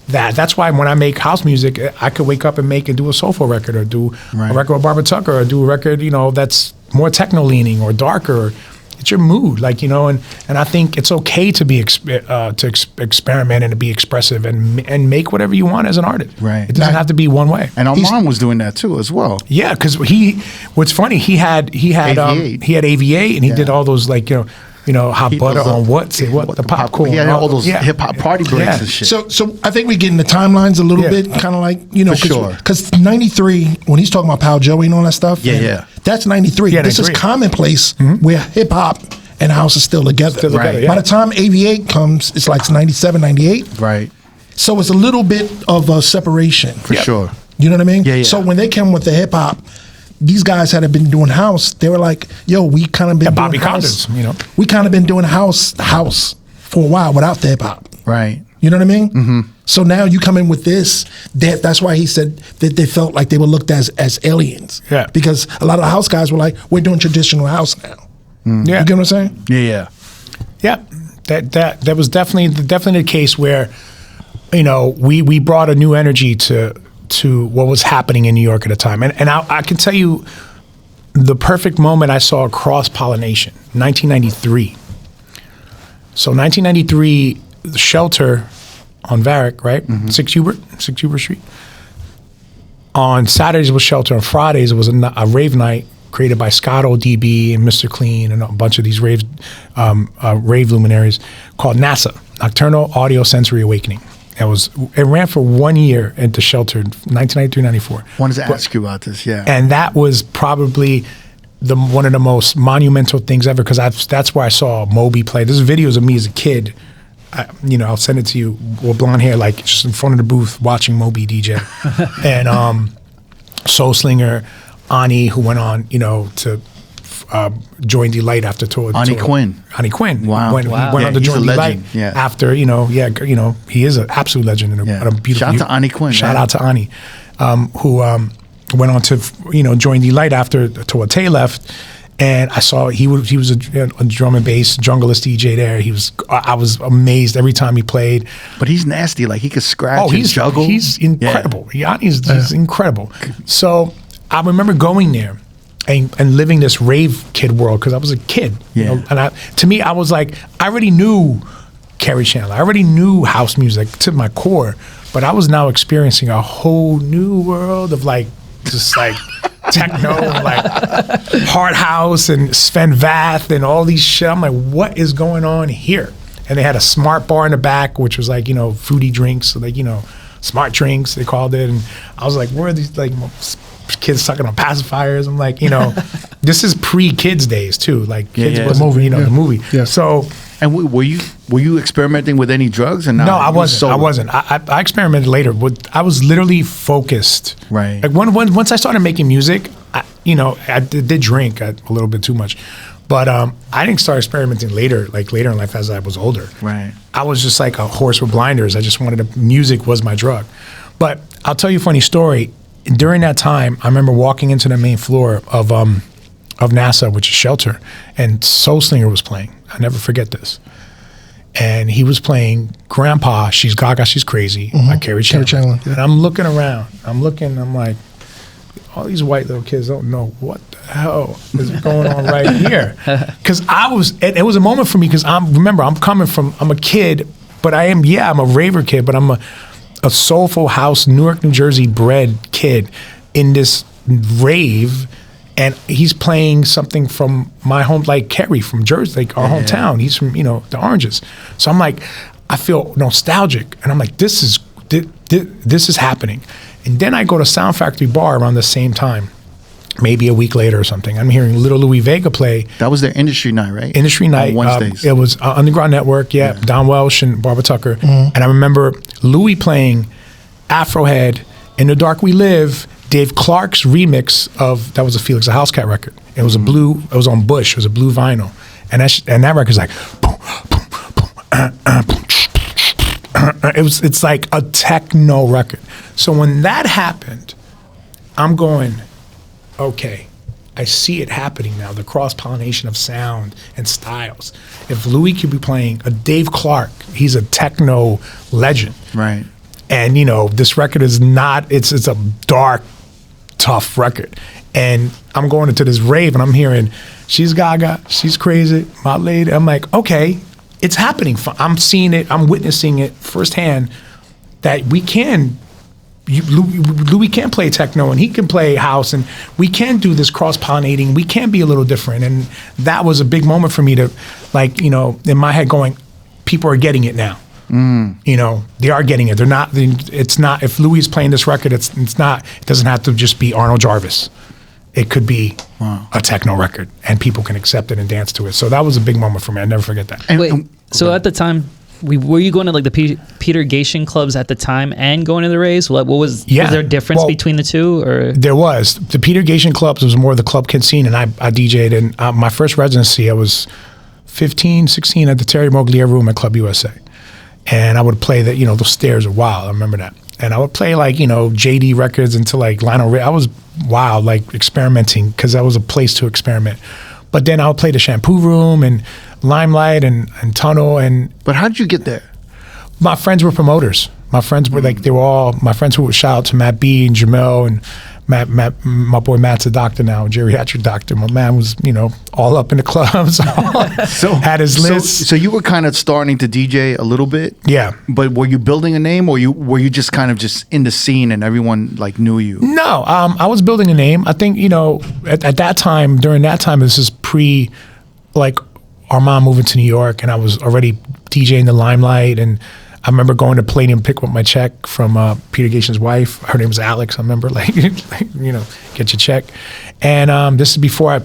that. That's why when I make house music, I could wake up and do a soulful record or do a record with Barbara Tucker or do a record, that's more techno leaning or darker. It's your mood, and I think it's okay to be experiment and to be expressive and make whatever you want as an artist. Right. It doesn't have to be one way. And Armand was doing that too as well. Yeah, because what's funny, he had AVA and he did all those hot butter on the popcorn. He had all those hip hop party breaks and shit. So I think we get in the timelines a little bit, kind of like because '93 when he's talking about Pal Joey and all that stuff. That's '93. This is commonplace where hip hop and house is still together. By the time AVA comes, it's like 97, 98. Right. So it's a little bit of a separation. For sure. You know what I mean? Yeah. So when they came with the hip hop, these guys had been doing house. They were like, "Yo, we kind of been doing Bobby house. Condons, We kind of been doing house for a while without the hip hop." Right. You know what I mean? Mm-hmm. So now you come in with this. That's why he said that they felt like they were looked as aliens. Yeah. Because a lot of the house guys were like, "We're doing traditional house now." Yeah. You get what I'm saying? Yeah. That was definitely the case where, we brought a new energy to what was happening in New York at the time. And I can tell you the perfect moment I saw cross-pollination, 1993. So 1993, the Shelter on Varick, right? 6 Hubert Street. On Saturdays was Shelter. On Fridays it was a rave night created by Scott ODB and Mr. Clean and a bunch of these rave luminaries called NASA, Nocturnal Audio Sensory Awakening. It ran for 1 year into Shelter, 1993-94. I wanted to ask you about this, And that was probably one of the most monumental things ever because that's where I saw Moby play. There's videos of me as a kid. I'll send it to you with blonde hair, like just in front of the booth watching Moby DJ. And Soul Slinger, Ani, who went on, to join Delight after tour. Ani Quinn. Wow. Went on to join Delight after, he is an absolute legend and a beautiful. Shout out to Ani Quinn. Shout out to Ani, who went on to, join Delight after Tay left. And I saw he was a drum and bass junglist DJ there. I was amazed every time he played. But he's nasty. Like he could scratch and juggle. He's incredible. He's incredible. So I remember going there and living this rave kid world because I was a kid. Yeah. And to me, I was like, I already knew Kerry Chandler. I already knew house music to my core, but I was now experiencing a whole new world of just techno, hard house and Sven Vath and all these shit. I'm like, what is going on here? And they had a smart bar in the back, which was fruity drinks, smart drinks, they called it. And I was like, where are these kids sucking on pacifiers? I'm like, this is pre-kids days too. Kids was the movie. Yeah. So, and were you experimenting with any drugs? And no, I wasn't. I experimented later. I was literally focused. Right. Once I started making music, I did drink a little bit too much, but I didn't start experimenting later in life as I was older. Right. I was just like a horse with blinders. I just wanted music was my drug. But I'll tell you a funny story. During that time, I remember walking into the main floor of NASA, which is Shelter, and Soul Slinger was playing. I never forget this. And he was playing Grandpa, She's Gaga, She's Crazy, by Kerry Chandler. And I'm looking around. I'm like, all these white little kids don't know what the hell is going on right here? Because it was a moment for me because I'm a kid, but I'm a raver kid, but I'm a soulful house, Newark, New Jersey bred kid in this rave, and he's playing something from my home, like Kerry from Jersey, like our hometown. He's from, the Oranges. So I'm like, I feel nostalgic, and I'm like, this is happening. And then I go to Sound Factory Bar around the same time, maybe a week later or something. I'm hearing Little Louis Vega play. That was their industry night, right? Industry night. On Wednesdays. It was Underground Network, Don Welsh and Barbara Tucker. And I remember Louis playing Afrohead, In the Dark We Live, Dave Clark's remix of, that was a Felix the Housecat record. It was it was on Bush, it was a blue vinyl. And that record's like, boom, boom, boom, it's like a techno record. So when that happened, I'm going, okay, I see it happening now, the cross-pollination of sound and styles. If Louis could be playing a Dave Clark, he's a techno legend. Right. And, this record is not, it's a dark, tough record. And I'm going into this rave and I'm hearing, she's gaga, she's crazy, my lady. I'm like, okay, it's happening. I'm seeing it, I'm witnessing it firsthand that we can, Louis can play techno and he can play house and we can do this cross-pollinating, we can be a little different. And that was a big moment for me to, in my head going, people are getting it now. They are getting it. It's not, if Louis is playing this record, it doesn't have to just be Arnold Jarvis. It could be a techno record and people can accept it and dance to it. So that was a big moment for me. I never forget that. Wait, so at the time, were you going to the Peter Gation clubs at the time and going to the raves? Was there a difference between the two? Or there was. The Peter Gation clubs was more of the club kid scene, and I DJ'd. And my first residency, I was 15, 16 at the Terry Mogliere room at Club USA. And I would play those stairs are wild. I remember that. And I would play JD records until Lionel Richie. I was wild, experimenting because that was a place to experiment. But then I would play the Shampoo Room and Limelight and Tunnel. But how did you get there? My friends were promoters. My friends were they were all my friends who would shout out to Matt B and Jamel and Matt, my boy Matt's a doctor now, geriatric doctor. My man was, all up in the clubs, had his list. So you were kind of starting to DJ a little bit? Yeah. But were you building a name or were you just kind of just in the scene and everyone knew you? No, I was building a name. I think, at that time, during that time, this is pre, Armand moving to New York and I was already DJing the Limelight and I remember going to Palladium, pick up my check from Peter Gation's wife. Her name was Alex. I remember, get your check. And this is before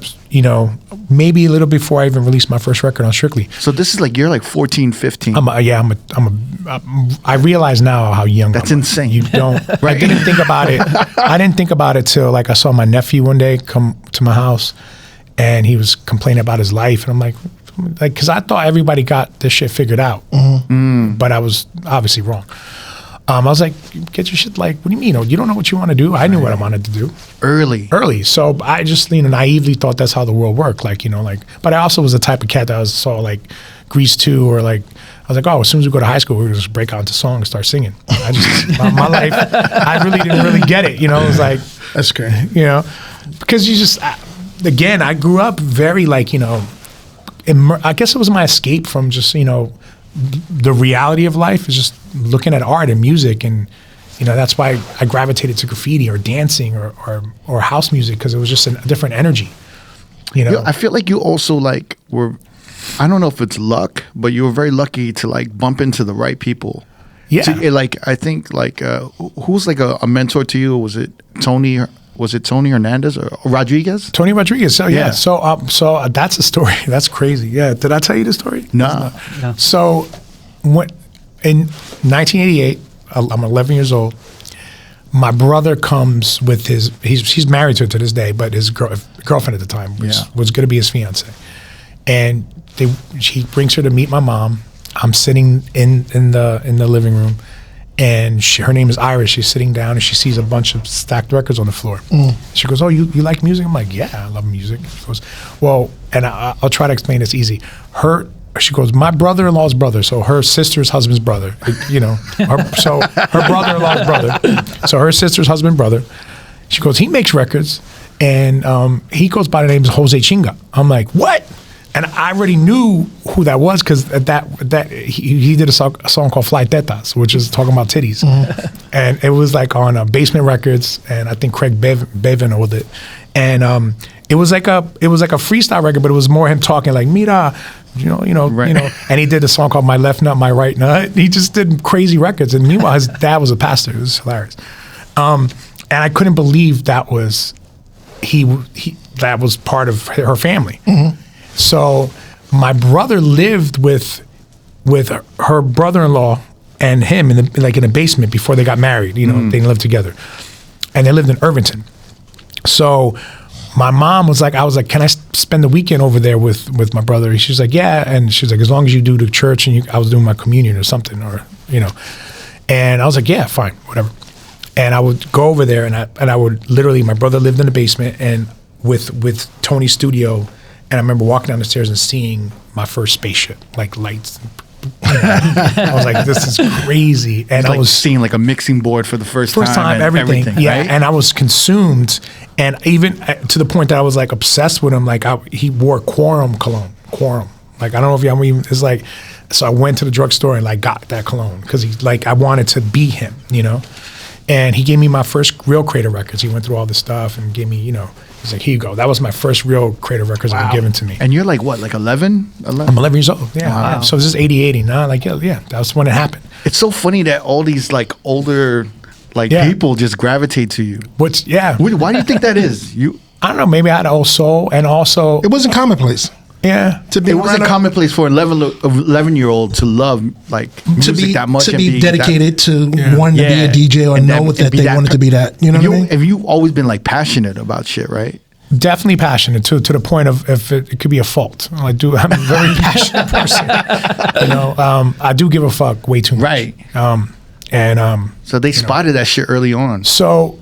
maybe a little before I even released my first record on Strictly. So this is you're 14, 15. I realize now how young That's insane. You don't. Right. I didn't think about it. I didn't think about it till I saw my nephew one day come to my house, and he was complaining about his life, and I'm like, because I thought everybody got this shit figured out, but I was obviously wrong. I was like, get your shit. What do you mean? You don't know what you want to do? I knew what I wanted to do early. So I just naively thought that's how the world worked. But I also was the type of cat that saw Grease 2 or I was like, oh, as soon as we go to high school, we're gonna just break out into song and start singing. I just my life, I really didn't really get it. It was like, that's great. Because you just again, I grew up very I guess it was my escape from just, the reality of life is just looking at art and music. And, that's why I gravitated to graffiti or dancing or house music because it was just a different energy, I feel like you also were, I don't know if it's luck, but you were very lucky to bump into the right people. Yeah. So, I think who's a mentor to you? Was it Tony? Was it Tony Hernandez or Rodriguez? Tony Rodriguez. So yeah. So that's a story. That's crazy. Yeah. Did I tell you the story? No. So in 1988, I'm 11 years old. My brother comes with he's married to her to this day, but his girlfriend at the time was going to be his fiance. And he brings her to meet my mom. I'm sitting in the living room. And her name is Iris. She's sitting down and she sees a bunch of stacked records on the floor. She goes, oh, you like music? I'm like, yeah, I love music. She goes, well, and I'll try to explain this easy. She goes, my brother-in-law's brother, so her sister's husband's brother, so her brother-in-law's brother, so her sister's husband brother. She goes, he makes records And he goes by the name of Jose Chinga. I'm like, what? And I already knew who that was because he did a song called Fly Tetas, which is talking about titties. And it was like on Basement Records, and I think Craig Bevan with it. And it was like a freestyle record, but it was more him talking like, mira, right. And he did a song called My Left Nut, My Right Nut. He just did crazy records. And meanwhile, his dad was a pastor. It was hilarious. And I couldn't believe that was that was part of her family. So my brother lived with her brother-in-law and him in the basement before they got married. They didn't live together, and they lived in Irvington. So my mom was like, can I spend the weekend over there with my brother? She's like, yeah, and she's like, as long as you do the church, and I was doing my communion or something, and I was like, yeah, fine, whatever. And I would go over there, and I would literally, my brother lived in the basement, and with Tony's studio. And I remember walking down the stairs and seeing my first spaceship, like lights. I was like, this is crazy. And I was seeing like a mixing board for the first time. Everything. Yeah. Right? And I was consumed. And even to the point that I was like obsessed with him. Like he wore Quorum cologne. Quorum. Like, I don't know if y'all even, it's like, so I went to the drugstore and like got that cologne because I wanted to be him, And he gave me my first real Creator records. He went through all this stuff and gave me, he's like, here you go. That was my first real Creator records that were given to me. And you're like, what, like 11? I'm 11 years old. Yeah. Wow. So this is 80, nah, like, yeah, that's when it happened. It's so funny that all these like older people just gravitate to you. Why do you think that is? I don't know. Maybe I had an old soul, and also it wasn't commonplace. Yeah, it wasn't commonplace for an 11-year-old to love music that much, to be dedicated to wanting to be a DJ or and know that they wanted to be that. You know what I mean? Have you always been like passionate about shit, right? Definitely passionate to the point of if it could be a fault. I'm a very passionate person. I do give a fuck way too much. Right. So they spotted that shit early on. So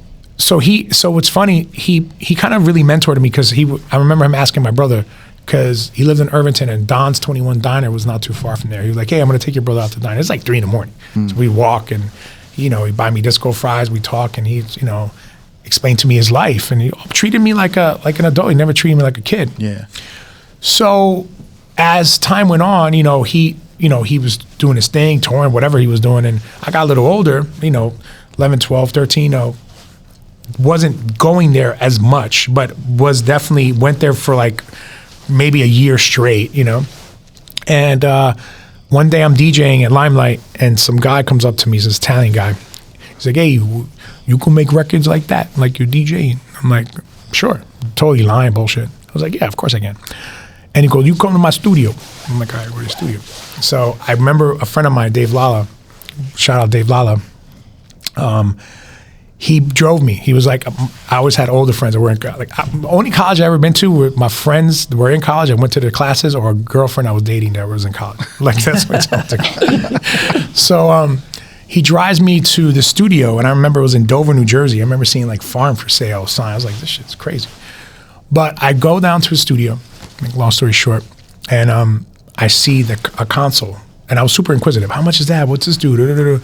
what's funny, he kind of really mentored me because I remember him asking my brother, because he lived in Irvington and Don's 21 Diner was not too far from there. He was like, hey, I'm going to take your brother out to diner. It's like 3 a.m. So we walk and, he'd buy me disco fries. We talk and he, explained to me his life. And he treated me like an adult. He never treated me like a kid. Yeah. So as time went on, he was doing his thing, touring, whatever he was doing. And I got a little older, 11, 12, 13, wasn't going there as much, but went there for like maybe a year straight, And one day I'm DJing at Limelight and some guy comes up to me, he's this Italian guy. He's like, hey, you can make records like that, like you're DJing. I'm like, sure. Totally lying bullshit. I was like, yeah, of course I can. And he goes, you come to my studio. I'm like, all right, where's the studio? So I remember a friend of mine, Dave Lala, shout out Dave Lala, he drove me. He was like, I always had older friends that were in college. Only college I ever been to were my friends that were in college. I went to their classes, or a girlfriend I was dating that was in college. Like that's what I took. So he drives me to the studio, and I remember it was in Dover, New Jersey. I remember seeing like farm for sale sign. I was like, this shit's crazy. But I go down to his studio, make long story short, and I see a console, and I was super inquisitive. How much is that? What's this do?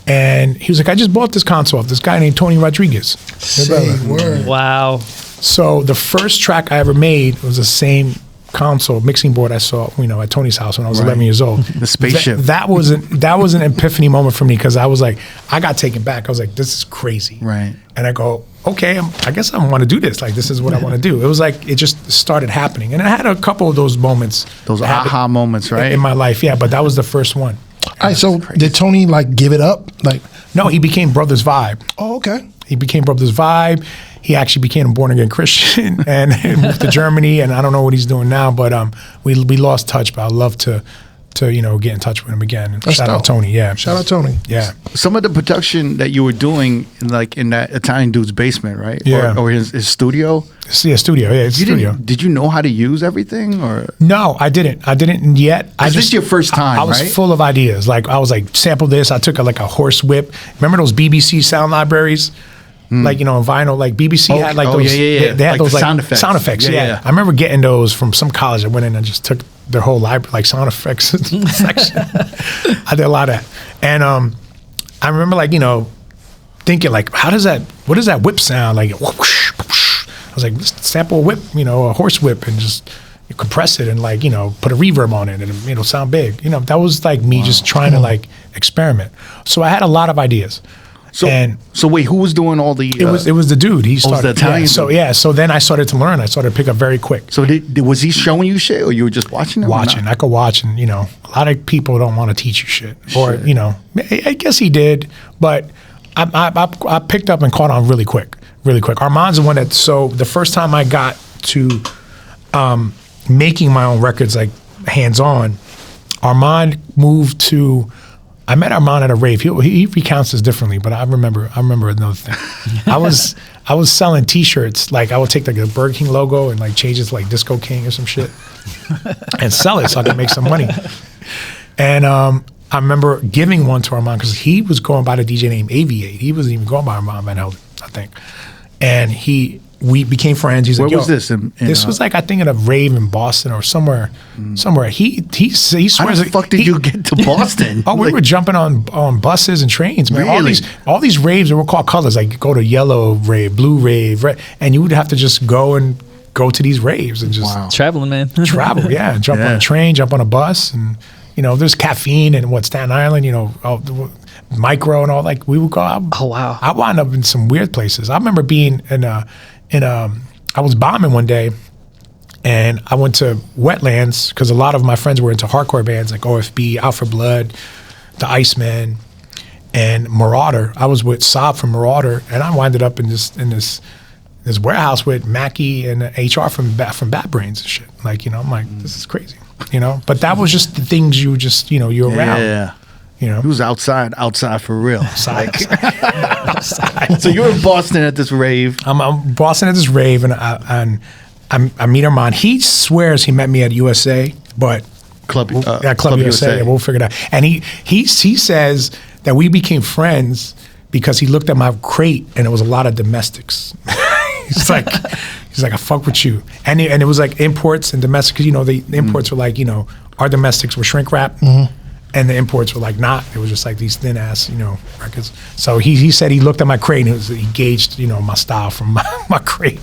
And he was like, I just bought this console off this guy named Tony Rodriguez. Say word. Wow. So the first track I ever made was the same console mixing board I saw, at Tony's house when I was 11 years old. The spaceship. That was an epiphany moment for me because I was like, I got taken back. I was like, this is crazy. Right. And I go, okay, I guess I want to do this. Like, this is what I want to do. It was like, it just started happening. And I had a couple of those moments. Those aha moments, right? In my life, yeah. But that was the first one. All right, so did Tony give it up? No, he became Brothers Vibe. Oh, okay. He became Brothers Vibe. He actually became a born again Christian and moved to Germany. And I don't know what he's doing now, but we lost touch. But I'd love to get in touch with him again. And shout out Tony. Yeah. Shout out Tony. Yeah. Some of the production that you were doing in that Italian dude's basement, right? Yeah. Or his studio. Yeah, studio. Yeah, it's studio. Did you know how to use everything, or? No, I didn't. I didn't yet. This is your first time, I was right? full of ideas. I was like, sample this. I took a horse whip. Remember those BBC sound libraries? In vinyl, BBC had those. Yeah. They had those sound effects. Sound effects, yeah. I remember getting those from some college. I went in and just took their whole library, sound effects section. I did a lot of that. And I remember thinking what does that whip sound like? Whoosh, whoosh. I was like, let's sample a whip, a horse whip, and just compress it and like, put a reverb on it and it'll sound big. That was like me just trying to like experiment. So I had a lot of ideas. So wait, who was doing all the? It was the dude. He started. The Italian. So then I started to learn. I started to pick up very quick. So was he showing you shit, or you were just watching him? Watching. I could watch, and a lot of people don't want to teach you shit, or I guess he did, but I picked up and caught on really quick. Armand's the one that. So the first time I got to making my own records, like hands on, Armand moved to. I met Armand at a rave. He recounts this differently, but I remember another thing. I was selling T-shirts. Like I would take like a Burger King logo and like change it to like Disco King or some shit, and sell it so I could make some money. And I remember giving one to Armand because he was going by the DJ named AV8. He wasn't even going by Armand Van Helden, I think. And we became friends. He's Where like, was this? This was like, I think, at a rave in Boston or somewhere. He swears. How the fuck did you get to Boston? We were jumping on buses and trains, man. Really? All these raves, they were called colors. Like, go to yellow rave, blue rave, red, and you would have to just go to these raves and just traveling, man. Travel, yeah. Jump on a train, jump on a bus, and there's caffeine and Staten Island, micro and all. Like we would go. I wound up in some weird places. I remember being I was bombing one day, and I went to Wetlands because a lot of my friends were into hardcore bands like OFB, Out for Blood, the Iceman, and Marauder. I was with Saab from Marauder, and I winded up in this warehouse with Mackie and HR from Bad Brains and shit. Like, I'm like, this is crazy, But that was just the things you just, you're around. Yeah. He was outside for real. Outside. So you're in Boston at this rave. I'm in Boston at this rave, and I meet Armand. He swears he met me at USA, but Club USA. And we'll figure it out. And he says that we became friends because he looked at my crate and it was a lot of domestics. He's like, I fuck with you. And it was like imports and domestics. Because the imports were like, our domestics were shrink wrap. Mm-hmm. And the imports were like not. It was just like these thin ass, records. So he said he looked at my crate and he gauged, my style from my crate.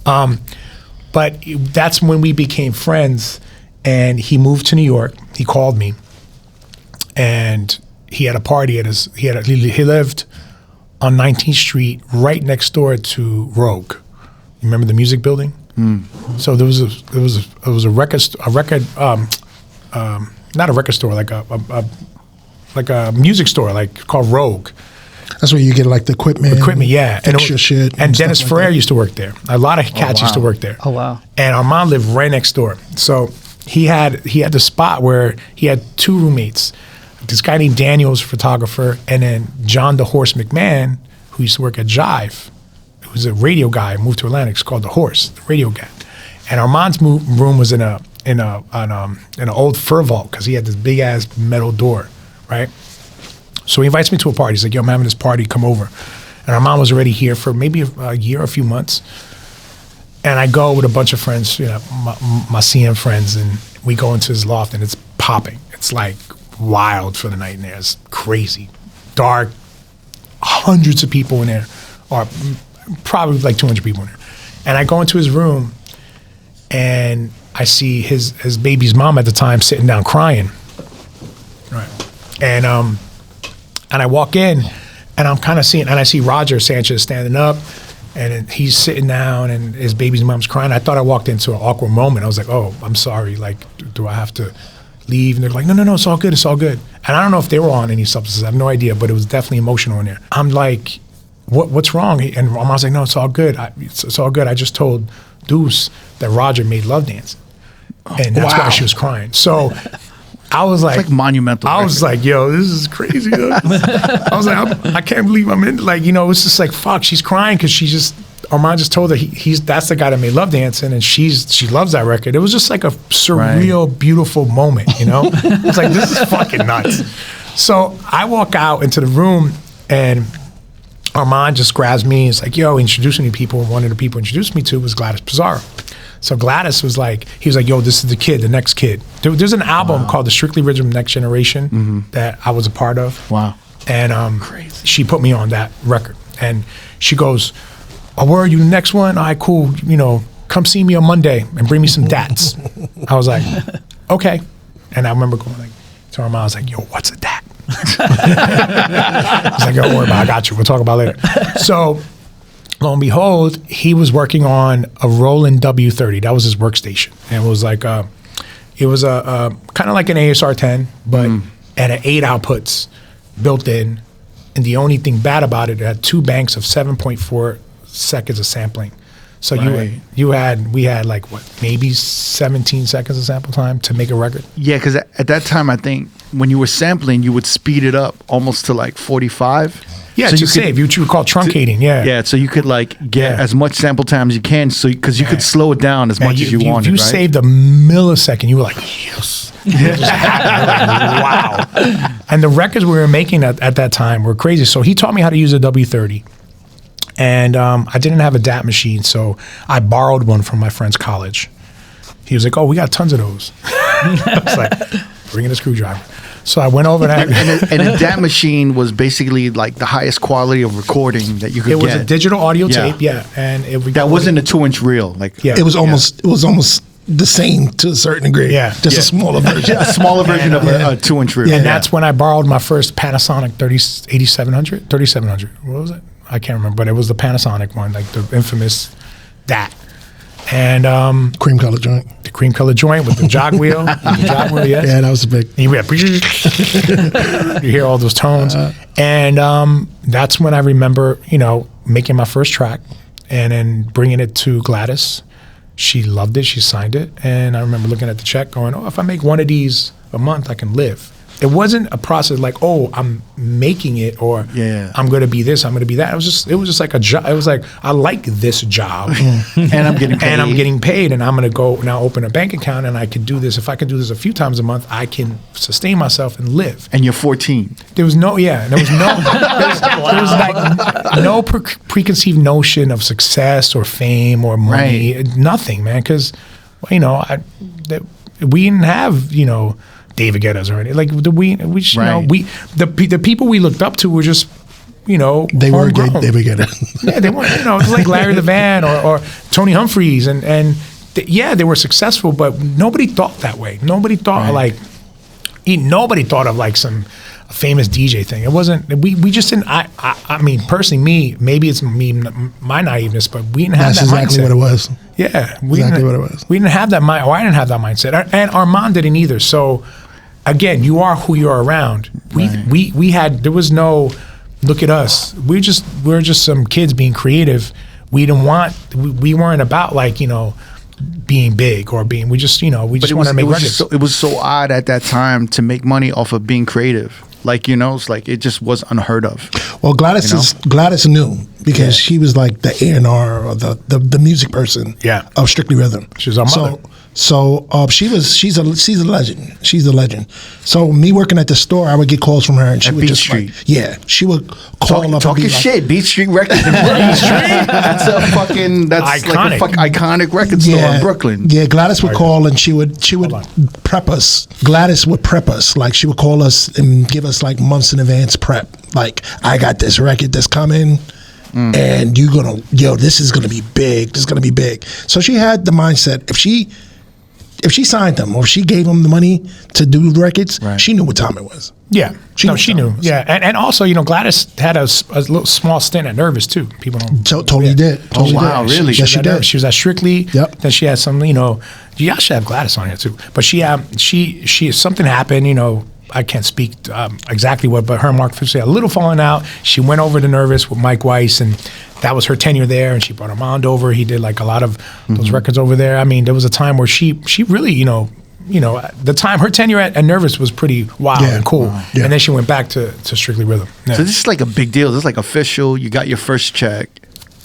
But that's when we became friends. And he moved to New York. He called me, and he had a party at his. He lived on 19th Street, right next door to R.O.A.D. You remember the music building? Mm. So there was a record. Not a record store, like a music store, like called R.O.A.D. That's where you get like the equipment. Yeah. Extra shit. And Dennis Ferrer used to work there. A lot of cats used to work there. Oh, wow. And Armand lived right next door. So he had the spot where he had two roommates. This guy named Daniel was a photographer, and then John the Horse McMahon, who used to work at Jive, who was a radio guy, moved to Atlantic. It's called The Horse, the radio guy. And Armand's room was in an old fur vault because he had this big ass metal door, right? So he invites me to a party. He's like, yo, I'm having this party, come over. And Armand was already here for maybe a year, a few months. And I go with a bunch of friends, my CM friends, and we go into his loft and it's popping. It's like wild for the night in there. It's crazy, dark, hundreds of people in there, or probably like 200 people in there. And I go into his room and I see his baby's mom at the time sitting down crying. Right. And I walk in and I'm kind of seeing, and I see Roger Sanchez standing up and he's sitting down and his baby's mom's crying. I thought I walked into an awkward moment. I was like, oh, I'm sorry. Like, do I have to leave? And they're like, no, it's all good. It's all good. And I don't know if they were on any substances. I have no idea, but it was definitely emotional in there. I'm like, what's wrong? And I was like, no, it's all good. It's all good. I just told Deuce that Roger made Love Dance. And that's why she was crying. So I was like, it's like monumental. I was like, yo, this is crazy. I was like, I can't believe I'm in. Like, it's just like, fuck. She's crying because Armand just told her that's the guy that made Love Dancing, and she loves that record. It was just like a surreal, beautiful moment. I was like, this is fucking nuts. So I walk out into the room, and Armand just grabs me. It's like, yo, introducing me to people. One of the people introduced me to was Gladys Pizarro. So Gladys was like, he was like, yo, this is the next kid. There's an album called The Strictly Rhythm Next Generation that I was a part of. Wow. And she put me on that record. And she goes, oh, where are you? Next one? All right, cool. Come see me on Monday and bring me some dats. I was like, okay. And I remember going like to Armand, I was like, yo, what's a dat? He's like, don't worry about it, I got you. We'll talk about it later. So lo and behold, he was working on a Roland W30. That was his workstation. And it was like, kind of like an ASR 10, but at an 8 outputs built in. And the only thing bad about it had 2 banks of 7.4 seconds of sampling. So we had like maybe 17 seconds of sample time to make a record. Yeah, because at that time, I think when you were sampling, you would speed it up almost to like 45. Yeah, so to save, you would call truncating. Yeah, so you could like get as much sample time as you can, so because you could slow it down as much as you wanted. If you right? saved a millisecond, you were like, yes. It just happened. Wow. And the records we were making at that time were crazy. So he taught me how to use a W30. And I didn't have a DAT machine, so I borrowed one from my friend's college. He was like, oh, we got tons of those. I was like, bring in a screwdriver. So I went over and a DAT machine was basically like the highest quality of recording that you could get. It was a digital audio tape, and that wasn't a 2-inch reel. It was almost the same to a certain degree. Yeah. Just a smaller version. A smaller version of a 2-inch reel. And that's when I borrowed my first Panasonic 3700. What was it? I can't remember, but it was the Panasonic one, like the infamous DAT. And cream color joint. The cream color joint with the jog wheel. Yes. Yeah, that was a big. You hear all those tones. And that's when I remember, making my first track and then bringing it to Gladys. She loved it. She signed it. And I remember looking at the check going, oh, if I make one of these a month, I can live. It wasn't a process like, oh, I'm making it, or I'm going to be this, I'm going to be that. It was just like a job. It was like, I like this job, and I'm getting paid, and I'm going to go now open a bank account, and I can do this. If I can do this a few times a month, I can sustain myself and live. And you're 14. There was no preconceived notion of success or fame or money. Right. Nothing, man, because we didn't have David Guetta's or anything. Like the people we looked up to were just they were David Guetta. Yeah, they weren't. It was like Larry Levan or Tony Humphries, and they were successful, but nobody thought that way. Nobody thought nobody thought of like some famous DJ thing. It wasn't. We just didn't. I mean, personally, maybe it's my naiveness, but we didn't have that mindset. That's exactly what it was. Yeah, what it was. We didn't have that mind. Or I didn't have that mindset, and Armand didn't either. So. Again, you are who you're around. We had, there was no, look at us. We're just some kids being creative. We weren't about like, being big or being, we just want to make records. It was so odd at that time to make money off of being creative. Like, it's like, it just was unheard of. Well, Gladys knew because she was like the A&R or the music person of Strictly Rhythm. She was our mother. So she's a legend. She's a legend. So me working at the store, I would get calls from her, and she would just Street. She would call up talking shit. Beat Street Records in Brooklyn. That's iconic. Like a iconic record store in Brooklyn. Yeah, Gladys would call and she would prep us. Gladys would prep us. Like she would call us and give us like months in advance prep. Like, I got this record that's coming. And this is gonna be big. This is gonna be big. So she had the mindset, if she signed them or if she gave them the money to do the records, she knew what time it was. Yeah, she knew. Yeah, and also, Gladys had a little small stint at Nervous too. People don't totally did. Totally wow, did. Really? Yes, she did. She was at Strictly. Yep. Then she had some. You should have Gladys on here too. But she something happened. I can't speak exactly what, but her and Mark Fisher had a little falling out. She went over to Nervous with Mike Weiss, and that was her tenure there. And she brought Armand over. He did like a lot of those records over there. I mean, there was a time where she really, the time her tenure at Nervous was pretty wild and cool. Yeah. And then she went back to Strictly Rhythm. Yeah. So this is like a big deal. This is like official. You got your first check.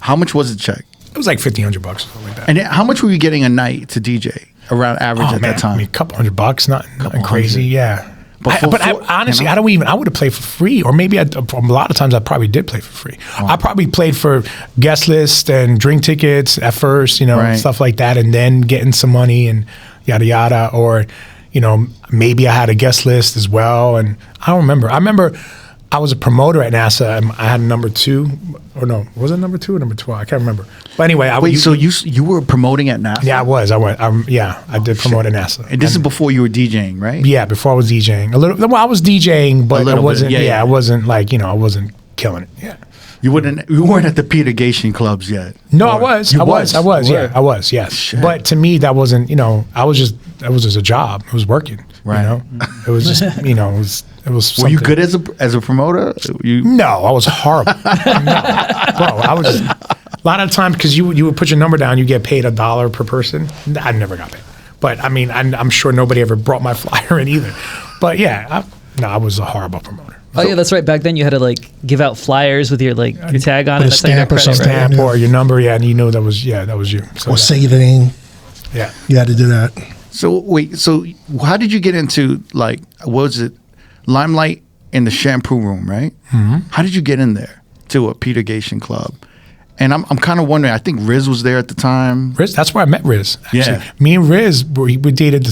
How much was the check? It was like $1,500 or something like that. And how much were you getting a night to DJ around average at that time? I mean, a couple $100, nothing crazy. Yeah. But honestly, I would have played for free, or maybe a lot of times I probably did play for free. Wow. I probably played for guest list and drink tickets at first, stuff like that, and then getting some money and yada yada, or maybe I had a guest list as well. And I don't remember. I remember I was a promoter at NASA, and I had number 2, or no, was it number 2 or number 12? I can't remember. But anyway, so you were promoting at NASA? Yeah, I was. I did promote at NASA. And this is before you were DJing, right? Yeah, before I was DJing. Well, I was DJing, but I wasn't. Bit. I wasn't like I wasn't killing it. Yeah. You weren't at the Petergation clubs yet. No, I was. I was. Yeah, I was. Yes. Shit. But to me, that wasn't. It was just a job. It was working. Right. It was just. It was. Were you good as a promoter? No, I was horrible. No. Bro, I was just, a lot of times because you would put your number down, you get paid $1 per person. I never got paid. But I mean, I'm sure nobody ever brought my flyer in either. But yeah, I was a horrible promoter. Oh yeah, that's right. Back then you had to like give out flyers with your your tag on it. A stamp or something. Stamp or your number, and you knew that was you. So, or say your name. Yeah. You had to do that. So wait, so how did you get into like, what was it, Limelight in the shampoo room, right? Mm-hmm. How did you get in there to a Petergation club? And I'm kind of wondering, I think Riz was there at the time. Riz, that's where I met Riz. Actually. Yeah. Me and Riz, we dated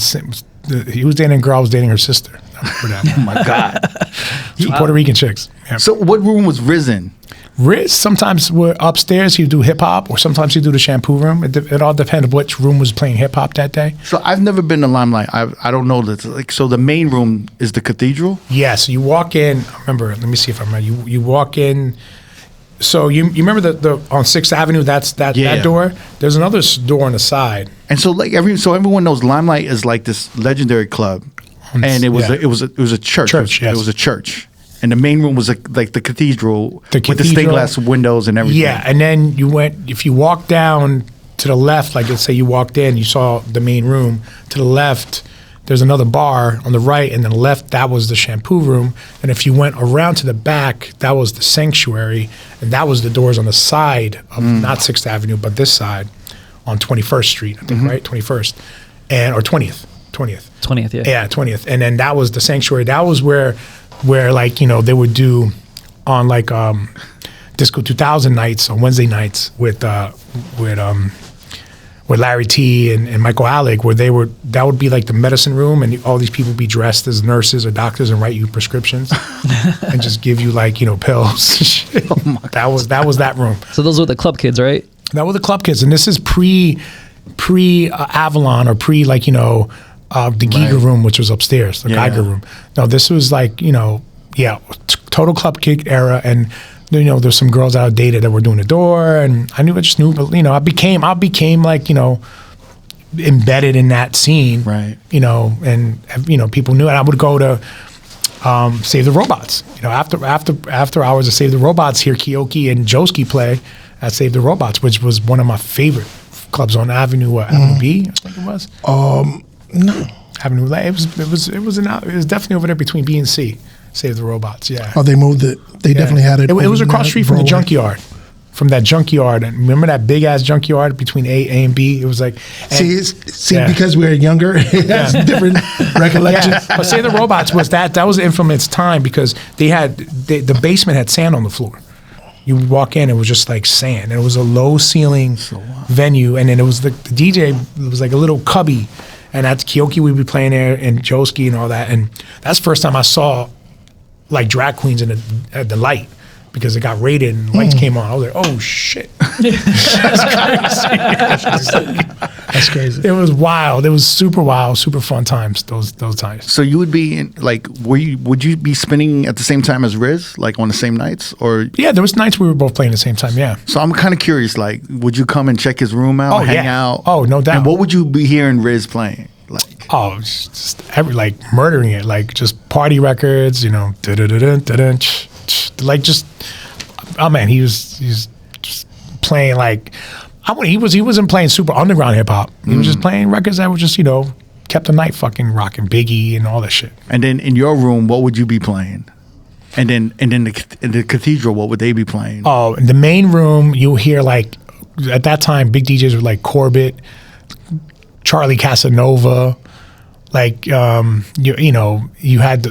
he was dating a girl, I was dating her sister. Oh my God. 2 Puerto Rican chicks. Yeah. So what room was Riz in? Riz, sometimes we're upstairs, he'd do hip hop, or sometimes he'd do the shampoo room. It all depended which room was playing hip hop that day. So I've never been to Limelight. I don't know that. Like, so the main room is the cathedral? Yeah, so you walk in, remember, let me see if I remember. You walk in, so you remember the on 6th Avenue, that door? There's another door on the side. And so like everyone knows Limelight is like this legendary club. And it was a church. Yes. It was a church. And the main room was like the cathedral with the stained glass windows and everything. Yeah, and then if you walk down to the left, like let's say you walked in, you saw the main room. To the left, there's another bar on the right, and then left, that was the shampoo room. And if you went around to the back, that was the sanctuary, and that was the doors on the side of not 6th Avenue, but this side on 21st Street, I think, right? 21st, or 20th. 20th, yeah. Yeah, 20th. And then that was the sanctuary. That was where like, they would do on like Disco 2000 nights on Wednesday nights with Larry T and Michael Alec, where that would be like the medicine room, and all these people would be dressed as nurses or doctors and write you prescriptions and just give you like, pills. That was that room. So those were the club kids, right? That were the club kids, and this is pre Avalon or pre like, the Giger room, which was upstairs, the Geiger room. No, this was like, total club kid era, and there's some girls that I dated that were doing the door, and I just knew, but I became like, embedded in that scene, right? And people knew, and I would go to Save the Robots. After hours of Save the Robots, hear Kioki and Joski play at Save the Robots, which was one of my favorite clubs on Avenue Avenue B, I think it was. No. Avenue A. It was definitely over there between B and C. Save the Robots, yeah. Oh, they moved it. They definitely had it. It was across the street from the junkyard. From that junkyard, and remember that big ass junkyard between A and B? It was like because we're younger, it has different recollections. But Save the Robots was that was the infamous time because the basement had sand on the floor. You would walk in, it was just like sand. And it was a low ceiling venue, and then it was the DJ. It was like a little cubby, and at Kioki we'd be playing there, and Joski and all that. And that's the first time I saw like drag queens at the light. Because it got rated and lights came on. I was like, oh shit. That's crazy. It was wild. It was super wild, super fun times, those times. So you would be in, like, would you be spinning at the same time as Riz, like on the same nights? Or yeah, there was nights we were both playing at the same time, yeah. So I'm kind of curious, like, would you come and check his room out, hang out? Oh, no doubt. And what would you be hearing Riz playing? Like, oh, just like murdering it, like just party records, like just, oh man, he's just playing like, he wasn't playing super underground hip hop. He was just playing records that were just, kept the night fucking rocking, Biggie and all that shit. And then in your room, what would you be playing? And then in the cathedral, what would they be playing? Oh, in the main room, you hear like, at that time, big DJs were like Corbett, Charlie Casanova, like you had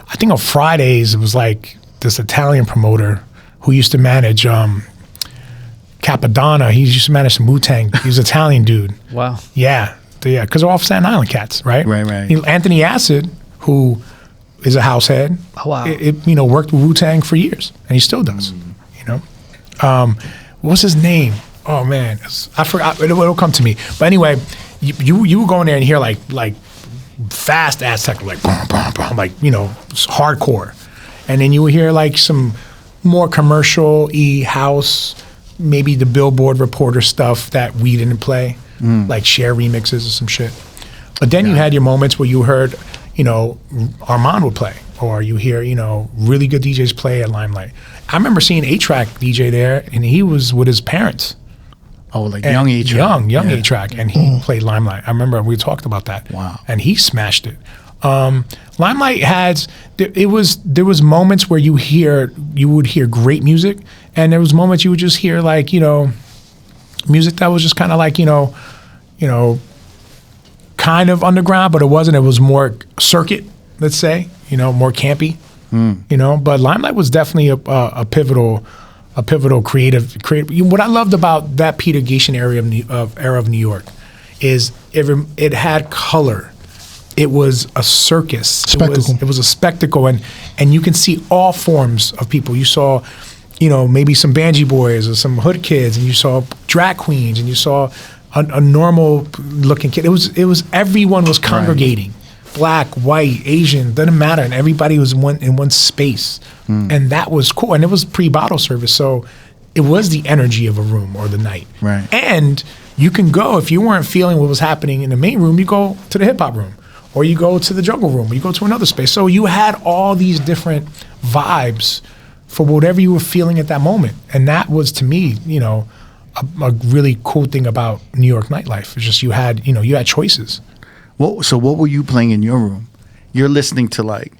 I think on Fridays it was like this Italian promoter who used to manage Capadonna. He used to manage some Wu-Tang. He was an Italian dude. Wow. Yeah, because they're all Staten Island cats, right? Right. Anthony Acid, who is a house head. Oh, wow. It worked with Wu-Tang for years, and he still does. What's his name? Oh man, I forgot. It'll come to me. But anyway, you would go in there and hear like fast ass techno, like boom, boom, boom, like hardcore, and then you would hear like some more commercial-y house, maybe the Billboard Reporter stuff that we didn't play, like Cher remixes or some shit. But then you had your moments where you heard, Armand would play, or you hear, really good DJs play at Limelight. I remember seeing A-Track DJ there, and he was with his parents. Oh, like young A-Track. Young A-Track, and he played Limelight. I remember we talked about that. Wow. And he smashed it. Limelight there was moments where you would hear great music, and there was moments you would just hear like, music that was just kind of like, kind of underground, but it wasn't. It was more circuit, let's say, more campy, But Limelight was definitely a pivotal creative. What I loved about that Peter Gatien era of New York is it had color. It was a circus. Spectacle. It was a spectacle, and you can see all forms of people. You saw, maybe some Banji boys or some hood kids, and you saw drag queens, and you saw a normal looking kid. It was everyone was congregating, black, white, Asian, doesn't matter, and everybody was in one space, and that was cool. And it was pre-bottle service, so it was the energy of a room or the night. Right. And you can go, if you weren't feeling what was happening in the main room, you go to the hip hop room, or you go to the jungle room, or you go to another space. So you had all these different vibes for whatever you were feeling at that moment. And that was, to me, a really cool thing about New York nightlife. It's just you had choices. So what were you playing in your room? You're listening to like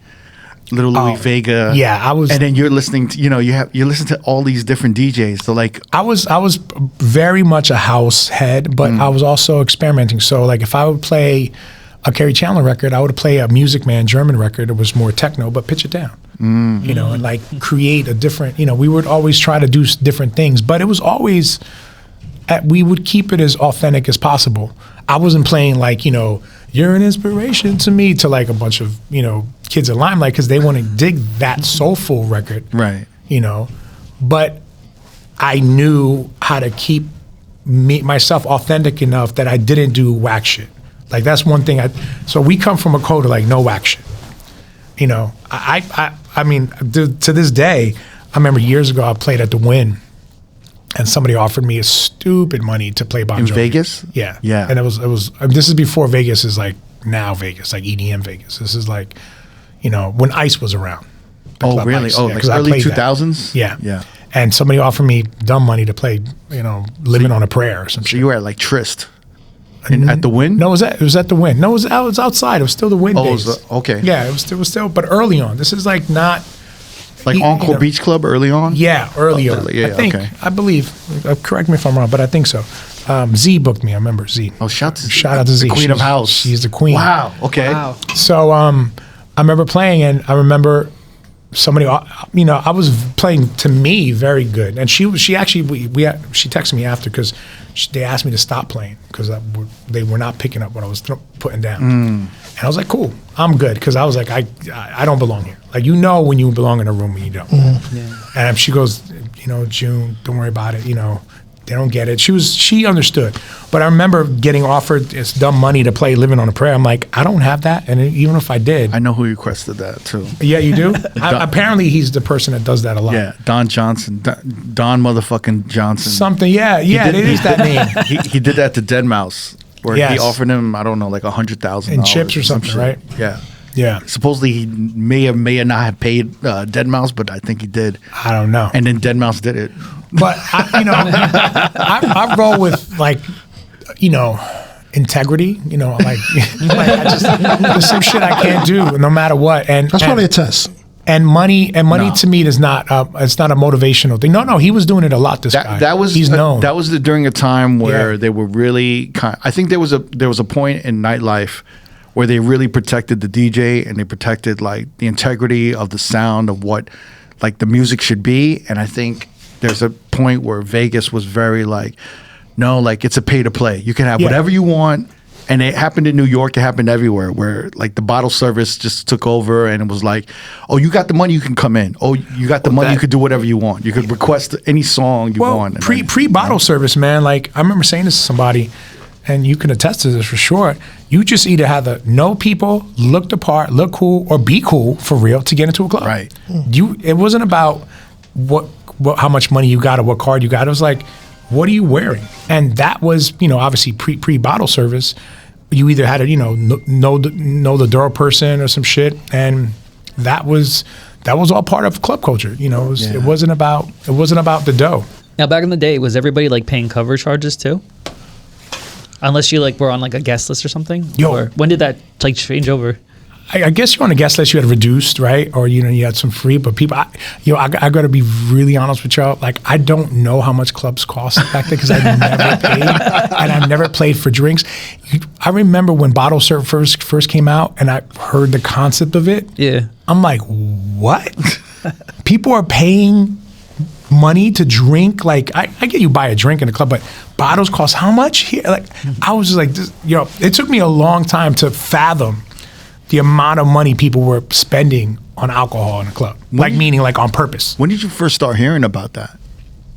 Little Louis Vega. Yeah, I was. And then you're listening to, you're listening to all these different DJs. So like, I was very much a house head, but I was also experimenting. So like, if I would play a Kerry Chandler record, I would play a Music Man German record. It was more techno, but pitch it down. And like create a different. We would always try to do different things, but it was always. We would keep it as authentic as possible. I wasn't playing like, you're an inspiration to me, to like a bunch of, kids at Limelight, because they want to dig that soulful record. Right. But I knew how to keep myself authentic enough that I didn't do whack shit. Like that's one thing. So we come from a code of like no whack shit. I mean, to this day, I remember years ago I played at the Wynn. And somebody offered me a stupid money to play Bon Jovi. In Vegas? Yeah. Yeah. And it was this is before Vegas is like now Vegas, like EDM Vegas. This is like, when ICE was around. Oh, really? ICE. Oh, Yeah, like 'cause I early played that. 2000s? Yeah. Yeah. And somebody offered me dumb money to play, Living on a Prayer or some So shit. you were at like Trist at the Wynn? No, it was at the Wynn. No, it was outside. It was still the Wynn Oh, it days. was okay. Yeah, it was still, but early on. This is like not. Like Encore Beach Club early on? Yeah, early on. Yeah, okay. I believe. Correct me if I'm wrong, but I think so. Z booked me. I remember Z. Oh, shout out to Z. The Queen of House. She's the queen. Wow. Okay. Wow. So I remember playing, and I remember somebody. I was playing, to me, very good, and she actually she texted me after because they asked me to stop playing because they were not picking up what I was putting down. And I was like, cool, I'm good, because I was like, I don't belong here. Like, when you belong in a room when you don't. And she goes, June, don't worry about it. They don't get it. She understood. But I remember getting offered this dumb money to play Living on a Prayer. I'm like, I don't have that. And even if I did. I know who requested that too. Yeah, you do? Apparently he's the person that does that a lot. Yeah, Don Johnson. Don motherfucking Johnson. Something, yeah, it is that name. He did that to Deadmau5, where Yes. he offered him, I don't know, like $100,000 In chips or something, shit. right? Yeah. Yeah. Supposedly he may or not have paid Deadmau5, but I think he did. I don't know. And then Deadmau5 did it. But I roll with like, integrity. Like there's some shit I can't do no matter what. And That's probably a test. And money to me is not it's not a motivational thing. No, he was doing it a lot. This guy. He's known. That was during a time where Yeah. they were really I think there was a point in nightlife where they really protected the DJ and they protected like the integrity of the sound of what like the music should be. And I think there's a point where Vegas was very like, no, like it's a pay to play. You can have whatever you want. And it happened in New York. It happened everywhere where like the bottle service just took over and it was like, oh, you got the money, you can come in. Oh, you got the money, you could do whatever you want. You could request any song you want. Pre bottle service, man. Like I remember saying this to somebody, and you can attest to this for sure. You just either had to know people, look the part, look cool, or be cool for real to get into a club. Right. It wasn't about what how much money you got or what card you got. It was like, what are you wearing? And that was, obviously pre bottle service. You either had to, know the door person or some shit, and that was all part of club culture. It wasn't about the dough. Now, back in the day, was everybody like paying cover charges too? Unless you like were on like a guest list or something. Or when did that like change over? I guess you're on a guest list, you had reduced, right? Or, you had some free, but people, I got to be really honest with y'all. Like, I don't know how much clubs cost back then because I never paid and I never played for drinks. I remember when bottle service first came out and I heard the concept of it. Yeah. I'm like, what? People are paying money to drink? Like, I get you buy a drink in a club, but bottles cost how much here? Like, I was just like, it took me a long time to fathom the amount of money people were spending on alcohol in a club, meaning on purpose. When did you first start hearing about that?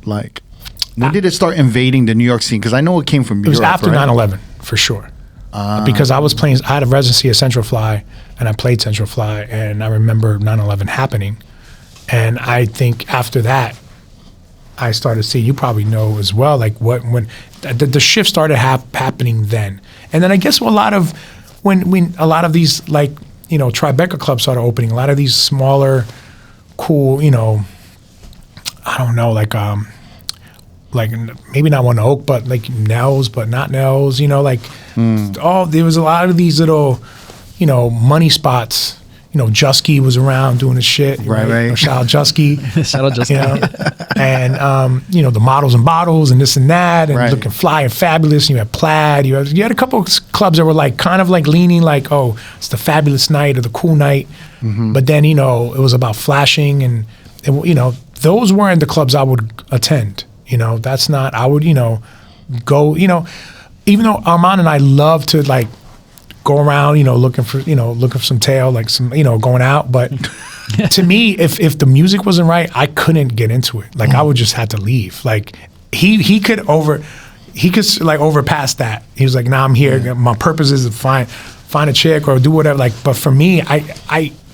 Like, when did it start invading the New York scene? Because I know it came from Europe. It was after right? 9/11, for sure. Because I had a residency at Central Fly, and I played Central Fly, and I remember 9/11 happening. And I think after that, I started seeing, you probably know as well, like when the shift started happening then. And then I guess when a lot of these Tribeca clubs started opening, a lot of these smaller, cool, I don't know, like maybe not One Oak, but like Nels, but not Nels, there was a lot of these little, money spots. Jusky was around doing his shit. Right. Shout out Jusky. Shout out Jusky. And, the models and bottles and this and that and looking fly and fabulous. And you had Plaid. You had a couple of clubs that were kind of leaning oh, it's the fabulous night or the cool night. Mm-hmm. But then, it was about flashing and those weren't the clubs I would attend. That's not, I would, go, even though Armand and I love to go around, looking for some tail, going out. But to me, if the music wasn't right, I couldn't get into it. I would just have to leave. He could overpass that. He was like, nah, I'm here. Yeah. My purpose is to find a chick or do whatever. But for me,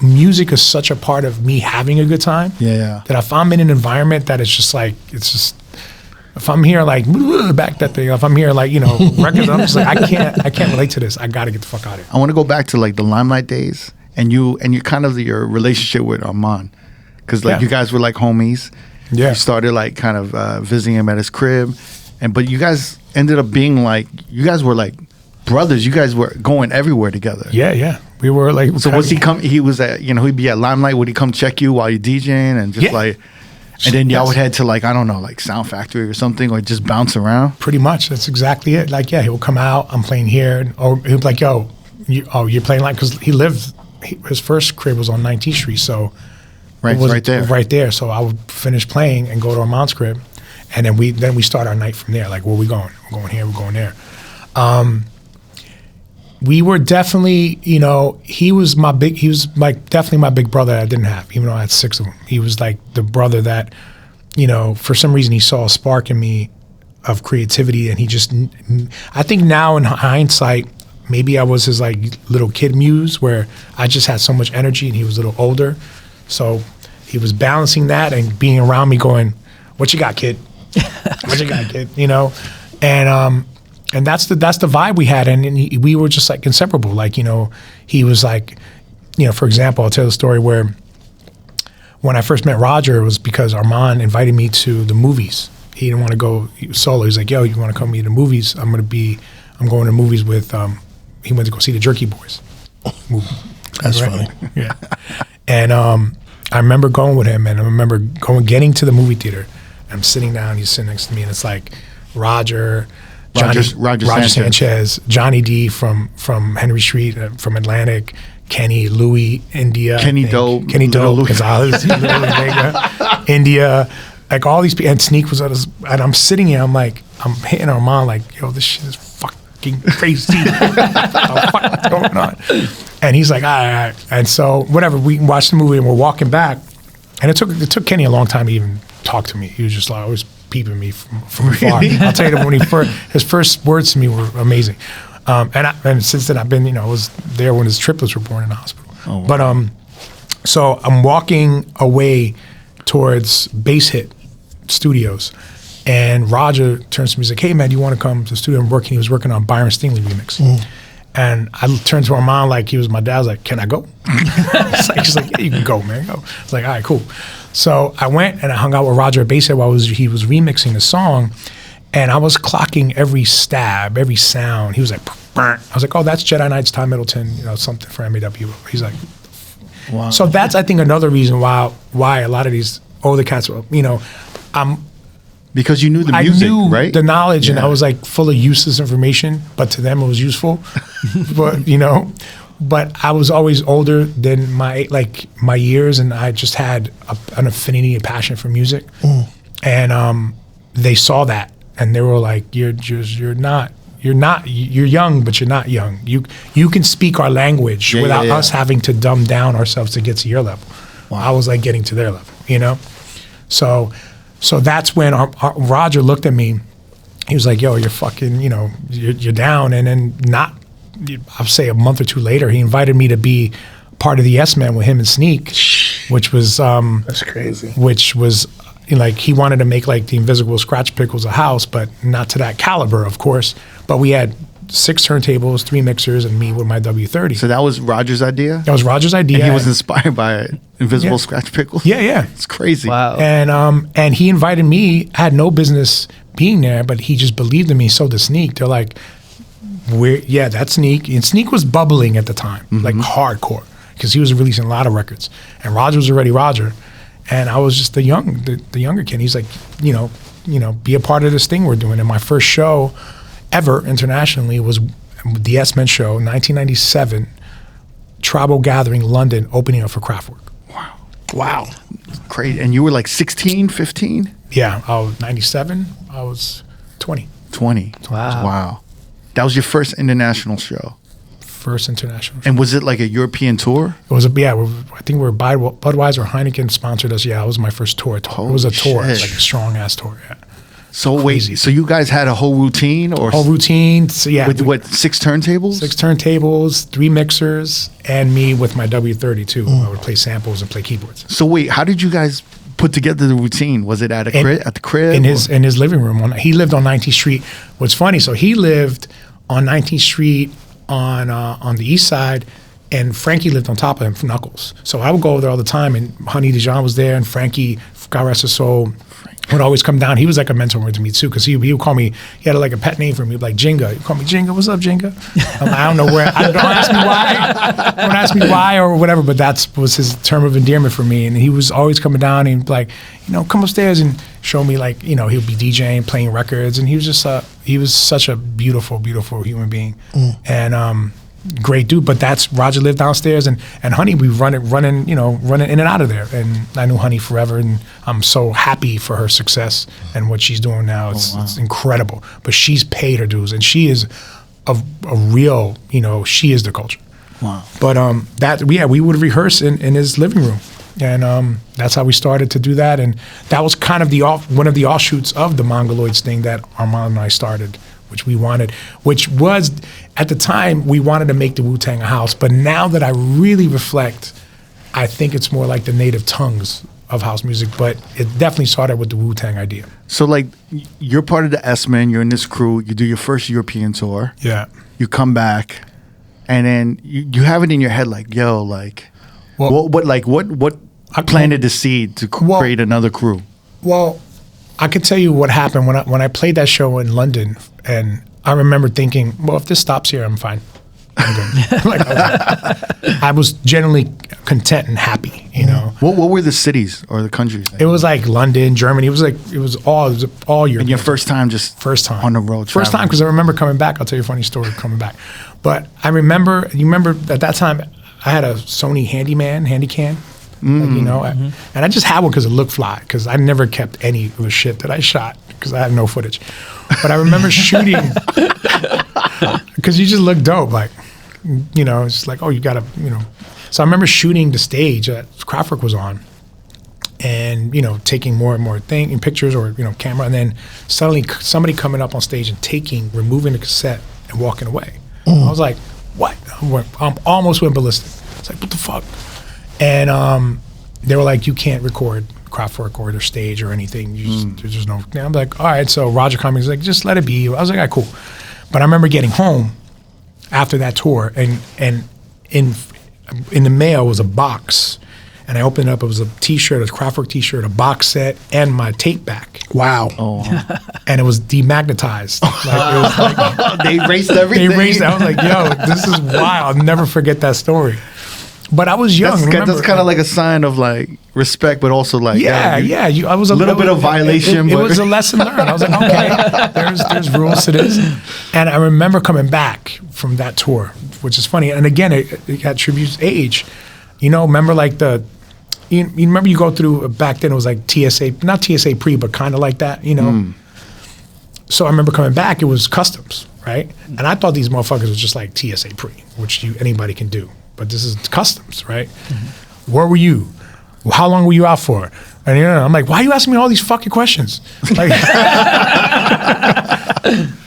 music is such a part of me having a good time. Yeah. That if I'm in an environment that is just if I'm here back that thing, if I'm here records, I'm just I can't relate to this. I gotta get the fuck out of here. I want to go back to the Limelight days and you kind of your relationship with Armand, because you guys were homies. Yeah, you started kind of visiting him at his crib, but you guys ended up being you guys were brothers. You guys were going everywhere together. Yeah. We were So was he come? He was at he'd be at Limelight. Would he come check you while you're DJing and just And then y'all would head to I don't know, Sound Factory or something, or just bounce around? Pretty much. That's exactly it. He will come out, I'm playing here. Or he'll be like, yo, you're playing because his first crib was on 19th Street. So right there. Right there. So I would finish playing and go to Armand's crib. And then we start our night from there. Where we going? We're going here, we're going there. We were definitely, he was definitely my big brother that I didn't have, even though I had 6 of them. He was the brother that, for some reason he saw a spark in me of creativity, and I think now in hindsight, maybe I was his little kid muse where I just had so much energy and he was a little older. So he was balancing that and being around me going, what you got, kid? What you got, kid? And that's the vibe we had, and we were just inseparable. He was for example, I'll tell the story where when I first met Roger, it was because Armand invited me to the movies. He didn't want to go solo. He was like, yo, you want to come to the movies? I'm going to movies with, he went to go see the Jerky Boys movie. That's funny. Yeah. And I remember going with him, and I remember getting to the movie theater. I'm sitting down, he's sitting next to me, and it's Roger Sanchez, Johnny D from Henry Street, from Atlantic, Kenny, Louis, India. Kenny Dope, Gonzalez, India, all these people, and Sneak was and I'm sitting here, I'm hitting Armand yo, this shit is fucking fucking crazy. What the fuck is going on? And he's like, all right. And so whatever, we watched the movie and we're walking back. And it took Kenny a long time to even talk to me. He was just like always peeping me from afar. I'll tell you that when his first words to me were amazing. And since then I've been, I was there when his triplets were born in the hospital. Oh, wow. But so I'm walking away towards Bass Hit Studios, and Roger turns to me, he's like, hey man, do you want to come to the studio? He was working on Byron Stingley remix. And I turned to Armand like he was my dad. I was like, can I go? She's like, yeah, you can go, man. Go. I was like, all right, cool. So I went and I hung out with Roger at Bass Hit while he was remixing the song, and I was clocking every stab, every sound. He was like, I was like, oh, that's Jedi Knight's Tom Middleton, something for MAW. He's like, wow. So that's, I think, another reason why a lot of these older cats, because you knew the music, right? The knowledge, and I was like full of useless information, but to them it was useful. But I was always older than my years, and I just had an affinity and passion for music. And they saw that, and they were like, "You're young, but you're not young. You can speak our language without us having to dumb down ourselves to get to your level." Wow. I was like getting to their level, So that's when Roger looked at me. He was like, yo, you're fucking, you're down. And then I'll say a month or two later, he invited me to be part of the Smen with him and Sneak, which was... that's crazy. Which was, he wanted to make like the Invisible Scratch Pickles a house, but not to that caliber, of course. But we had 6 turntables, 3 mixers, and me with my W30. So that was Roger's idea? That was Roger's idea. And he was inspired by Invisible Scratch Pickles? Yeah. It's crazy. Wow. And he invited me. I had no business being there, but he just believed in me. So did Sneak. They're like, that's Sneak. And Sneak was bubbling at the time, like hardcore, because he was releasing a lot of records. And Roger was already Roger. And I was just the younger kid. He's like, be a part of this thing we're doing. And my first show ever internationally was the Smen show, 1997, Tribal Gathering, London, opening up for Kraftwerk. Wow. Great. And you were like 16, 15? Yeah, I was 97. I was 20. 20. Wow. That was your first international show? First international show. And was it like a European tour? It was I think we were Budweiser or Heineken sponsored us. Yeah, it was my first tour. It was a tour, like a strong ass tour. Yeah. So crazy. Wait, so you guys had a whole routine, or So yeah, with what, 6 turntables? 6 turntables, 3 mixers, and me with my W30 too. I would play samples and play keyboards. So wait, how did you guys put together the routine? Was it at the crib? In his living room. He lived on 19th Street. What's funny? So he lived on 19th Street on the east side, and Frankie lived on top of him from Knuckles. So I would go over there all the time, and Honey Dijon was there, and Frankie, God rest his soul, would always come down. He was like a mentor to me too, because he would call me, he had like a pet name for me, like Jenga. He'd call me Jenga. What's up, Jenga? I don't know where. Don't ask me why. Don't ask me why or whatever. But that was his term of endearment for me. And he was always coming down and like, come upstairs and show me like, he would be DJing, playing records, and he was just he was such a beautiful, beautiful human being, and great dude. But that's Roger lived downstairs, and Honey, we running in and out of there. And I knew Honey forever, and I'm so happy for her success and what she's doing now. It's incredible. But she's paid her dues, and she is a real, she is the culture. Wow. But we would rehearse in his living room, and that's how we started to do that. And that was kind of one of the offshoots of the Mongoloids thing that Armand and I started, which was, at the time, we wanted to make the Wu-Tang a house. But now that I really reflect, I think it's more like the native tongues of house music. But it definitely started with the Wu-Tang idea. So, like, you're part of the Smen, you're in this crew, you do your first European tour. Yeah. You come back, and then you have it in your head, like, yo, like, what planted the seed to create another crew? Well, I could tell you what happened when I played that show in London, and I remember thinking, well, if this stops here, I'm fine. I'm good. I was generally content and happy, What were the cities or the countries? It was like London, Germany. It was all Europe. And your first time on the road? First time, because I remember coming back. I'll tell you a funny story coming back. But you remember at that time, I had a Sony Handycam. And I just had one because it looked fly, because I never kept any of the shit that I shot because I had no footage. But I remember shooting. because you just look dope. Like, it's like, oh, you gotta, So I remember shooting the stage that Kraftwerk was on, and taking more and more pictures or camera, and then suddenly somebody coming up on stage and removing the cassette and walking away. I was like, what? I almost went ballistic. It's like, what the fuck? And they were like, you can't record Kraftwerk or their stage or anything. There's just no. I'm like, all right. So Roger Cummings was like, just let it be. I was like, all right, cool. But I remember getting home after that tour, and in the mail was a box. And I opened it up. It was a T-shirt, a Kraftwerk T-shirt, a box set, and my tape back. Wow. Oh. And it was demagnetized. Like, it was like, They erased everything. they erased it. I was like, yo, this is wild. I'll never forget that story. But I was young. That's kind of like a sign of like respect, but also like I was a little bit of violation. It was a lesson learned. I was like, okay, there's rules to this. And I remember coming back from that tour, which is funny. And again, it attributes age. Remember like you remember you go through back then it was like TSA, not TSA pre, but kind of like that, So I remember coming back, it was customs, right? And I thought these motherfuckers was just like TSA pre, which anybody can do. But this is customs, right? Mm-hmm. Where were you? How long were you out for? And I'm like, why are you asking me all these fucking questions? Like,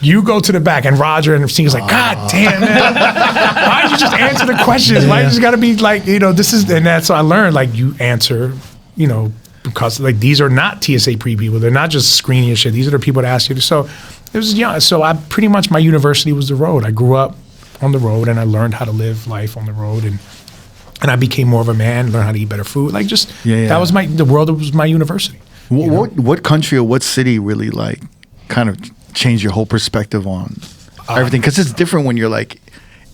you go to the back, and Roger and Steve's like, God damn, man. Why did you just answer the questions? Why you just got to be like, this is, and that's what I learned. Like, you answer, because like these are not TSA pre people. They're not just screening your shit. These are the people that ask you. So it was, so I pretty much, my university was the road. I grew up on the road, and I learned how to live life on the road, and I became more of a man, learned how to eat better food. Like that was the world was my university. What country or what city really like kind of changed your whole perspective on everything? Because it's different when you're like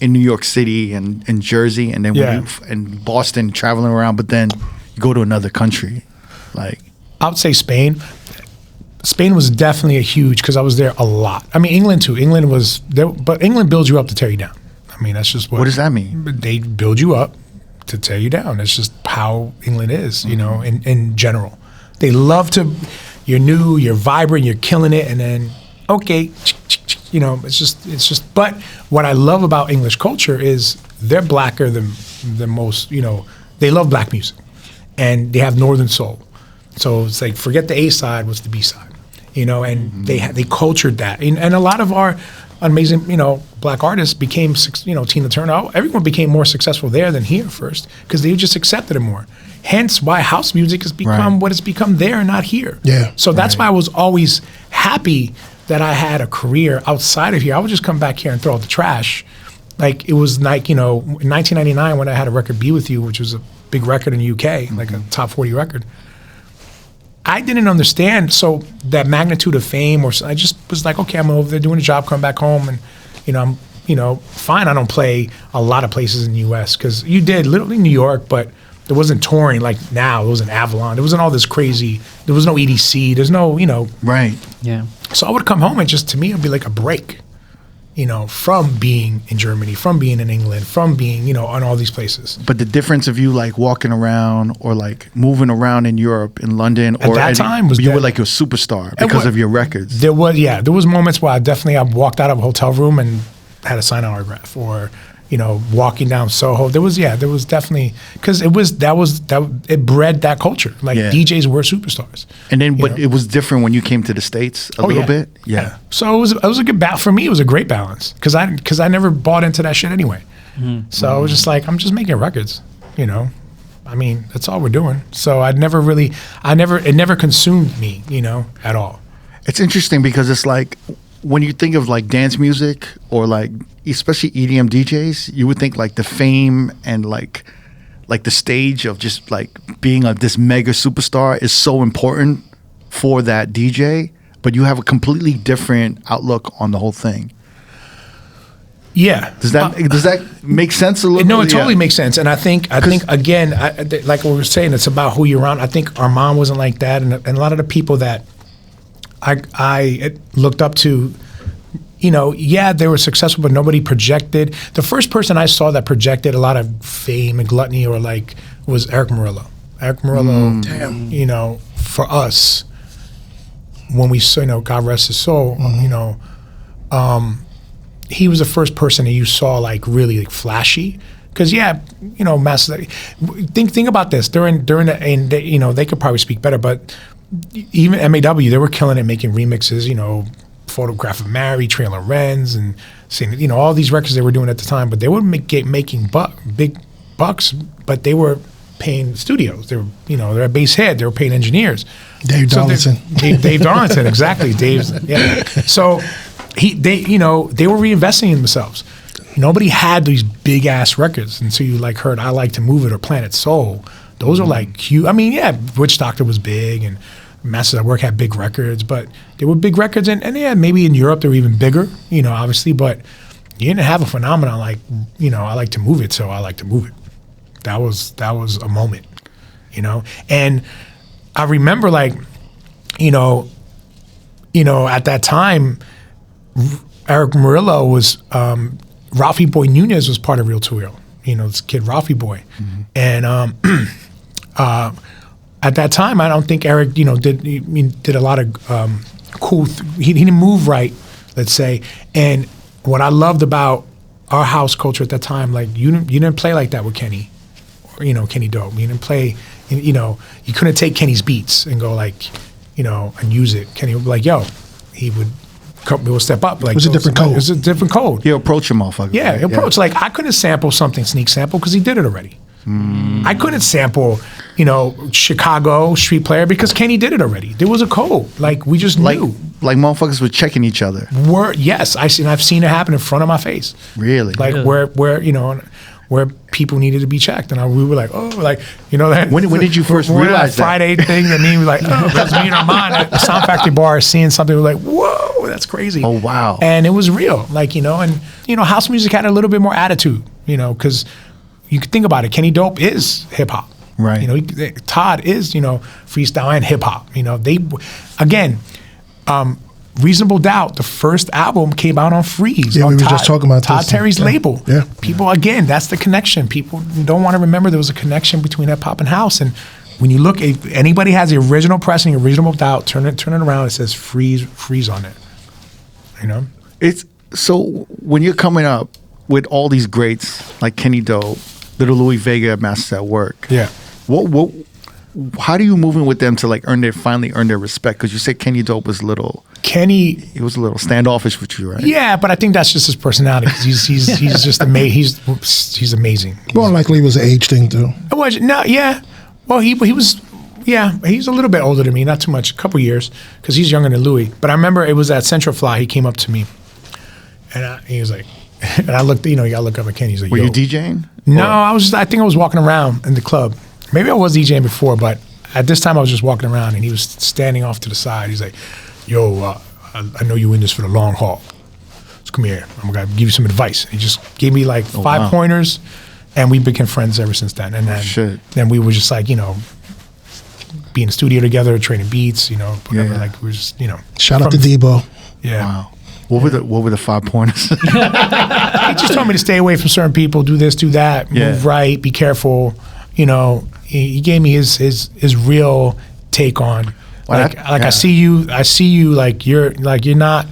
in New York City and in Jersey, and then in Boston traveling around, but then you go to another country. Like, I would say Spain. Spain was definitely a huge, because I was there a lot. I mean, England too. England was there, but England builds you up to tear you down. I mean, that's just what does that mean? They build you up to tear you down. That's just how England is, in general. They love to, you're new, you're vibrant, you're killing it, and then, okay, it's just, but what I love about English culture is they're blacker than most, they love black music, and they have Northern soul. So it's like, forget the A side, what's the B side? And they cultured that. And a lot of our amazing, black artists became, Tina Turner, everyone became more successful there than here first, because they just accepted it more. Hence why house music has become what it's become there and not here. Yeah. So that's why I was always happy that I had a career outside of here. I would just come back here and throw out the trash. Like, it was like, in 1999 when I had a record, Be With You, which was a big record in the UK, like a top 40 record. I didn't understand that magnitude of fame, or I just was like, okay, I'm over there doing a job, come back home, and I'm fine. I don't play a lot of places in the U.S. because you did literally New York, but there wasn't touring like now. It wasn't Avalon. There wasn't all this crazy. There was no EDC. There's no Right. Yeah. So I would come home and just, to me, it'd be like a break, from being in Germany, from being in England, from being on all these places. But the difference of you like walking around or like moving around in Europe, in London, at that time was you were like a superstar because of your records. There was moments where I walked out of a hotel room and had a signed autograph, or walking down Soho. There was definitely, because it bred that culture. Like, DJs were superstars. And then, but it was different when you came to the States a little bit. Yeah. So it was a good balance for me. It was a great balance because I never bought into that shit anyway. Mm-hmm. So I was just like, I'm just making records. I mean, that's all we're doing. So it never consumed me, at all. It's interesting because it's like, when you think of like dance music or like especially EDM DJs, you would think like the fame and like the stage of just like being this mega superstar is so important for that DJ, but you have a completely different outlook on the whole thing. Yeah. Does that make sense a little? No, it totally makes sense. And I think again, like what we were saying, it's about who you're around. I think Armand wasn't like that, and a lot of the people that I looked up to, they were successful, but nobody projected. The first person I saw that projected a lot of fame and gluttony was Eric Murillo. Eric Murillo, for us, when we saw, God rest his soul, he was the first person that you saw like really like flashy. Because think about this during the, and they, they could probably speak better, but even MAW, they were killing it, making remixes, Photograph of Mary, Trailer Wrens, and seeing, all these records they were doing at the time, but they were making big bucks, but they were paying studios. They were, they're a bass head, they were paying engineers. Dave Darlington. Dave Darlington, exactly. So they were reinvesting in themselves. Nobody had these big ass records until you like heard I Like to Move It or Planet Soul. Those are like huge. I mean, yeah, Witch Doctor was big and Masters at Work had big records, but they were big records, and yeah, maybe in Europe they were even bigger, obviously, but you didn't have a phenomenon like, I like to move it, so I like to move it. That was a moment, and I remember like, at that time, Eric Murillo was, Ralphie Boy Nunez was part of Real Tuyo, this kid Ralphie Boy, and at that time, I don't think Eric, did a lot of cool. He didn't move right, let's say. And what I loved about our house culture at that time, like you didn't play like that with Kenny, or Kenny Dope. You didn't play, you couldn't take Kenny's beats and go like, and use it. Kenny would be like, he would step up. Like it was a different code. It was a different code. He'll approach him, motherfucker. Yeah, right? Approach. Like I couldn't sample something, sneak sample, because he did it already. I couldn't sample, Chicago Street Player because Kenny did it already. There was a code. Like we just knew. Like motherfuckers were checking each other. Yes, I've seen it happen in front of my face. Really? Like where people needed to be checked, and we were like, that. When did you first realize that? Friday thing that me was like, that's me and Armand at the Sound Factory bar seeing something. We're like, whoa, that's crazy. Oh wow. And it was real, like house music had a little bit more attitude, because. You could think about it. Kenny Dope is hip hop, right? Todd is freestyle and hip hop. They again, Reasonable Doubt. The first album came out on Freeze. Yeah, we were just talking about Todd Terry's label. Yeah, people again. That's the connection. People don't want to remember there was a connection between hip hop and house. And when you look, if anybody has the original pressing of Reasonable Doubt, turn it around. It says Freeze on it. It's so when you're coming up with all these greats like Kenny Dope, Little Louis Vega, Masters at Work. Yeah. What? How do you move in with them to like finally earn their respect? Because you said Kenny Dope was he was a little standoffish with you, right? Yeah, but I think that's just his personality. He's just amazing. He's amazing. More likely it was an age thing too. It was yeah. Well, he was. Yeah, he's a little bit older than me, not too much, a couple years, because he's younger than Louis. But I remember it was at Central Fly. He came up to me, and he was like. And I looked, you gotta look up at Kenny. He's like, were you DJing? No, I think I was walking around in the club. Maybe I was DJing before, but at this time I was just walking around, and he was standing off to the side. He's like, I know you in this for the long haul. So come here. I'm gonna give you some advice. He just gave me like 5 pointers, and we became friends ever since then. And then we were just like, be in the studio together, trading beats, whatever. Yeah. Like we were just, Shout out to Debo. Yeah. Wow. What were the 5 pointers? He just told me to stay away from certain people, do this, do that, move right, be careful. He gave me his real take on I see you like you're not.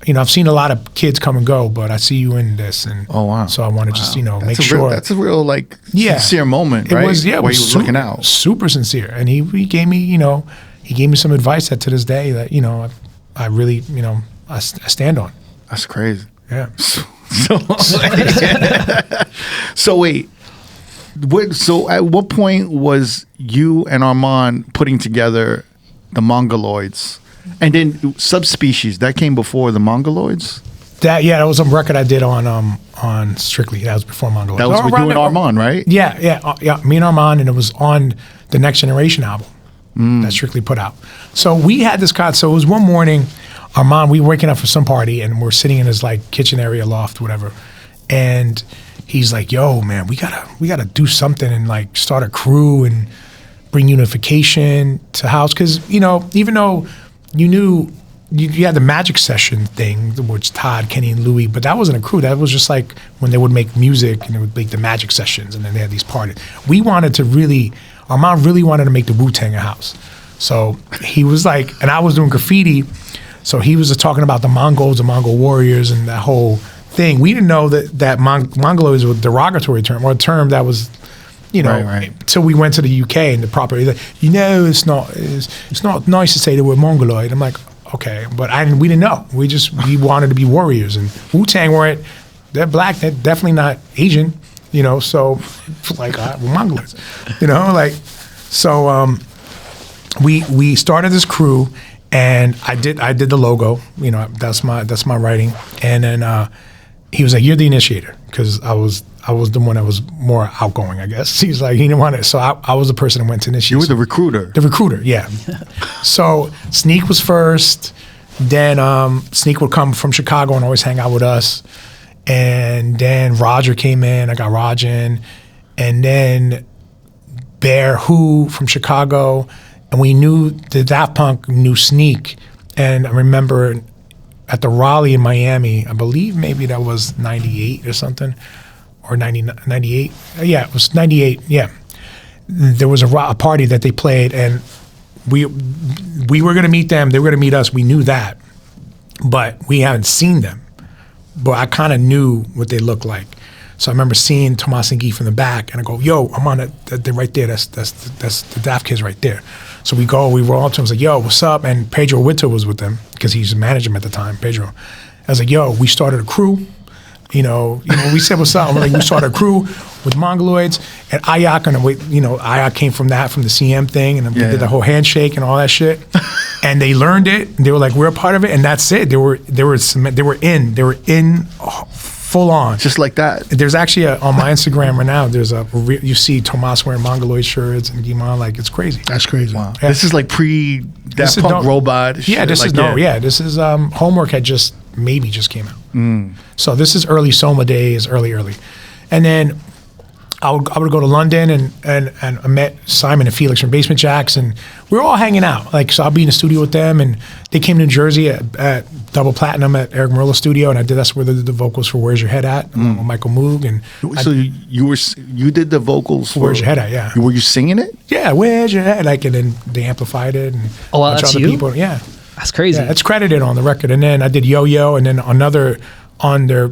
I've seen a lot of kids come and go, but I see you in this, and oh wow. So I want to just make sure that's a real sincere moment, right? It was where he was looking out, super sincere, and he gave me he gave me some advice that to this day that I really I stand on. That's crazy. Yeah. So wait. So at what point was you and Armand putting together the Mongoloids? And then Subspecies, that came before the Mongoloids? That was a record I did on Strictly. That was before Mongoloids. That was with you and Armand, right? Yeah. Me and Armand, and it was on the Next Generation album that Strictly put out. So we had this concert. So it was one morning, Armand, we were waking up for some party, and we're sitting in his kitchen area, loft, whatever. And he's like, "Yo, man, we gotta do something and start a crew and bring unification to house." Because even though you knew you had the Magic Session thing, which Todd, Kenny, and Louis, but that wasn't a crew. That was just when they would make music and they would make the Magic Sessions, and then they had these parties. Armand really wanted to make the Wu-Tang a house. So he was and I was doing graffiti, so he was talking about the Mongols, the Mongol warriors, and that whole thing. We didn't know that Mongoloids was a derogatory term or a term that was, right. Till we went to the UK and the proper, it's not nice to say the word Mongoloid. I'm like, okay, but we didn't know. We wanted to be warriors, and Wu-Tang they're black, they're definitely not Asian, so like we're Mongoloids, so we started this crew, and I did the logo, that's my writing, and then he was like, you're the initiator, because I was the one that was more outgoing, I guess. He's like, he didn't want it, so I was the person that went to initiate. You were the recruiter. The recruiter, yeah. So Sneak was first, then Sneak would come from Chicago and always hang out with us, and then Roger came in, I got Roger in, and then Bear Who from Chicago, and we knew the Daft Punk knew Sneak, and I remember at the Raleigh in Miami, I believe maybe that was 98 or something, or 98. Yeah, it was 98, yeah. There was a party that they played, and we were going to meet them, they were going to meet us, we knew that, but we hadn't seen them. But I kind of knew what they looked like. So I remember seeing Tomas and Guy from the back, and I go, yo, I'm on it, they're right there, that's the Daft kids right there. So we roll up to him, I was like, yo, what's up? And Pedro Witter was with them, because he's a manager at the time, Pedro. I was like, yo, we started a crew. We said what's up. We started a crew with Mongoloids, and Ayak, and Ayak came from the CM thing, and we did the whole handshake and all that shit. And they learned it. They were like, we're a part of it, and that's it. They were in full on. Just like that. There's actually on my Instagram right now, you see Tomas wearing Mongoloid shirts and Guimon, like, it's crazy. That's crazy. Wow. Yeah. This is like Daft Punk robot shit. Yeah, this is Homework had just came out. So this is early Soma days, early. And then I would go to London and I met Simon and Felix from Basement Jacks, and we were all hanging out. So I'll be in the studio with them, and they came to New Jersey at Double Platinum at Eric Murillo's studio, and that's where they did the vocals for Where's Your Head At, with Michael Moog. And so you did the vocals for Where's Your Head At, yeah. Were you singing it? Yeah, Where's Your Head? And then they amplified it, and a bunch of other people. Yeah. That's crazy. Yeah, it's credited on the record. And then I did Yo-Yo, and then another on their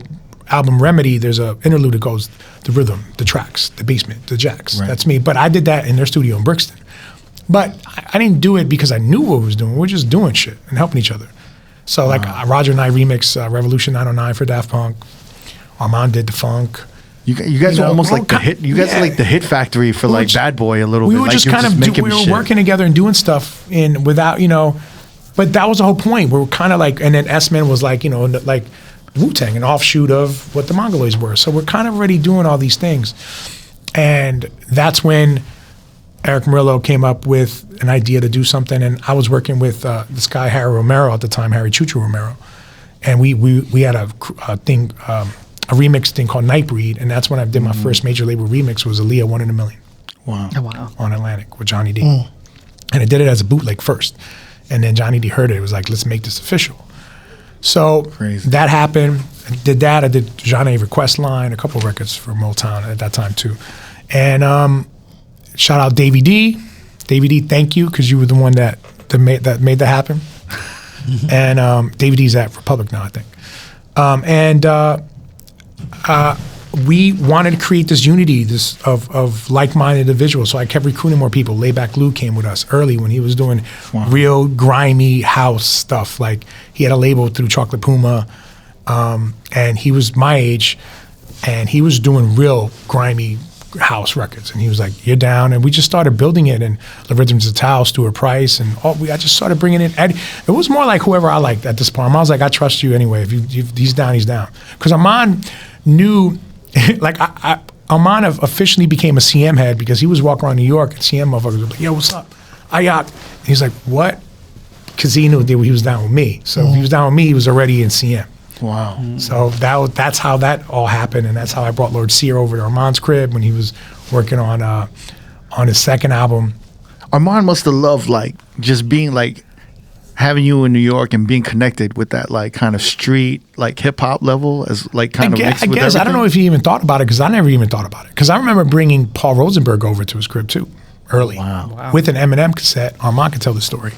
album Remedy, there's a interlude that goes the rhythm, the tracks, the basement, the jacks. Right. That's me. But I did that in their studio in Brixton. But I didn't do it because I knew what we was doing. We're just doing shit and helping each other. So Roger and I remix Revolution 909 for Daft Punk. Armand did the funk. You guys are almost like the hit. You guys are like the hit factory for Bad Boy a little bit. We were just kind of we were working together and doing stuff without. But that was the whole point. We were kind of like, and then Smen was like, like Wu-Tang, an offshoot of what the Mongoloids were. So we're kind of already doing all these things. And that's when Eric Murillo came up with an idea to do something. And I was working with this guy, Harry Romero at the time, Harry Chuchu Romero. And we had a remix thing called Nightbreed. And that's when I did my first major label remix, was Aaliyah 1 in a Million. Wow. On Atlantic with Johnny D. And I did it as a bootleg first. And then Johnny D heard it. It was like, let's make this official. So that happened. I did that. I did Jean A. Request Line, a couple of records for Motown at that time too. And shout out Davey D. Davey D, thank you, because you were the one that made that happen. And Davey D's at Republic now, I think. We wanted to create this unity, of like-minded individuals. So I kept recruiting more people. Layback Lou came with us early when he was doing real grimy house stuff. Like, he had a label through Chocolate Puma, and he was my age, and he was doing real grimy house records. And he was like, "You're down," and we just started building it. And the Rhythms of Tao, Stuart Price, and I just started bringing in Eddie. It was more like whoever I liked at this point. Armand was like, "I trust you anyway. If he's down, he's down." Because Armand knew. Like, Armand officially became a CM head because he was walking around New York and CM motherfuckers were like, "Yo, what's up? Ayak." And he's like, "What?" Because he knew that he was down with me. So if he was down with me, he was already in CM. Wow. So that's how that all happened, and that's how I brought Lord Sear over to Armand's crib when he was working on his second album. Armand must have loved just being having you in New York and being connected with that kind of street hip hop level as kind of mixed with everything. I don't know if he even thought about it, because I never even thought about it. Because I remember bringing Paul Rosenberg over to his crib too, early. Wow. With an Eminem cassette. Armand could tell the story.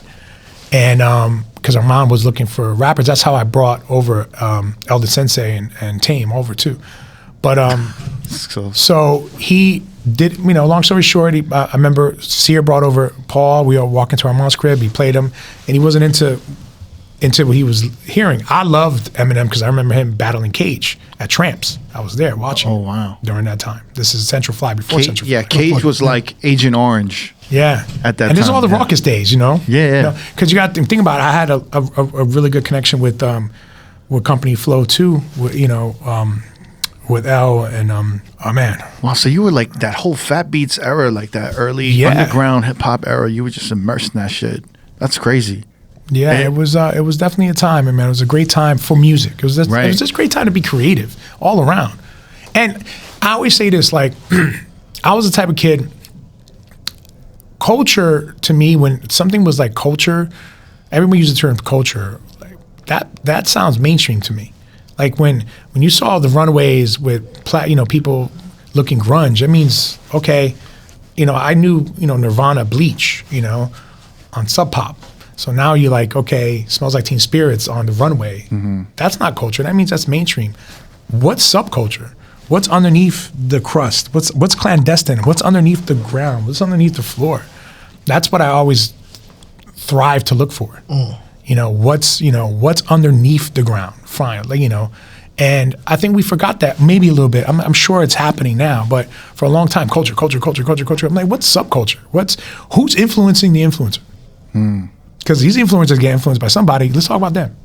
And because Armand was looking for rappers. That's how I brought over Elder Sensei and Tame over too. But so he did, long story short, I remember Sear brought over Paul. We all walked into Armand's crib. He played him, and he wasn't into what he was hearing. I loved Eminem because I remember him battling Cage at Tramps. I was there watching. Oh, wow. During that time. This is Central Fly, before Central Fly. Yeah, Cage was like Agent Orange. Yeah. At that time. And this is all the raucous days, Yeah. Because you got to think about it. I had a really good connection with Company Flow too, with L and Armand. Wow, so you were like that whole Fat Beats era, like that early underground hip hop era. You were just immersed in that shit. That's crazy. Yeah, it was definitely a time, man. It was a great time for music. It was just a great time to be creative all around. And I always say this, like, I was the type of kid. Culture to me, when something was like culture, everyone uses the term culture. Like that sounds mainstream to me. Like when you saw the Runaways with people looking grunge, it means okay. I knew Nirvana, Bleach, on Sub Pop. So now you're like, okay, Smells Like Teen Spirit's on the Runway. Mm-hmm. That's not culture. That means that's mainstream. What's subculture? What's underneath the crust? What's clandestine? What's underneath the ground? What's underneath the floor? That's what I always thrive to look for. What's underneath the ground? Fine, and I think we forgot that maybe a little bit. I'm sure it's happening now, but for a long time, culture. I'm like, what's subculture? Who's influencing the influencer? Because these influencers get influenced by somebody. Let's talk about them.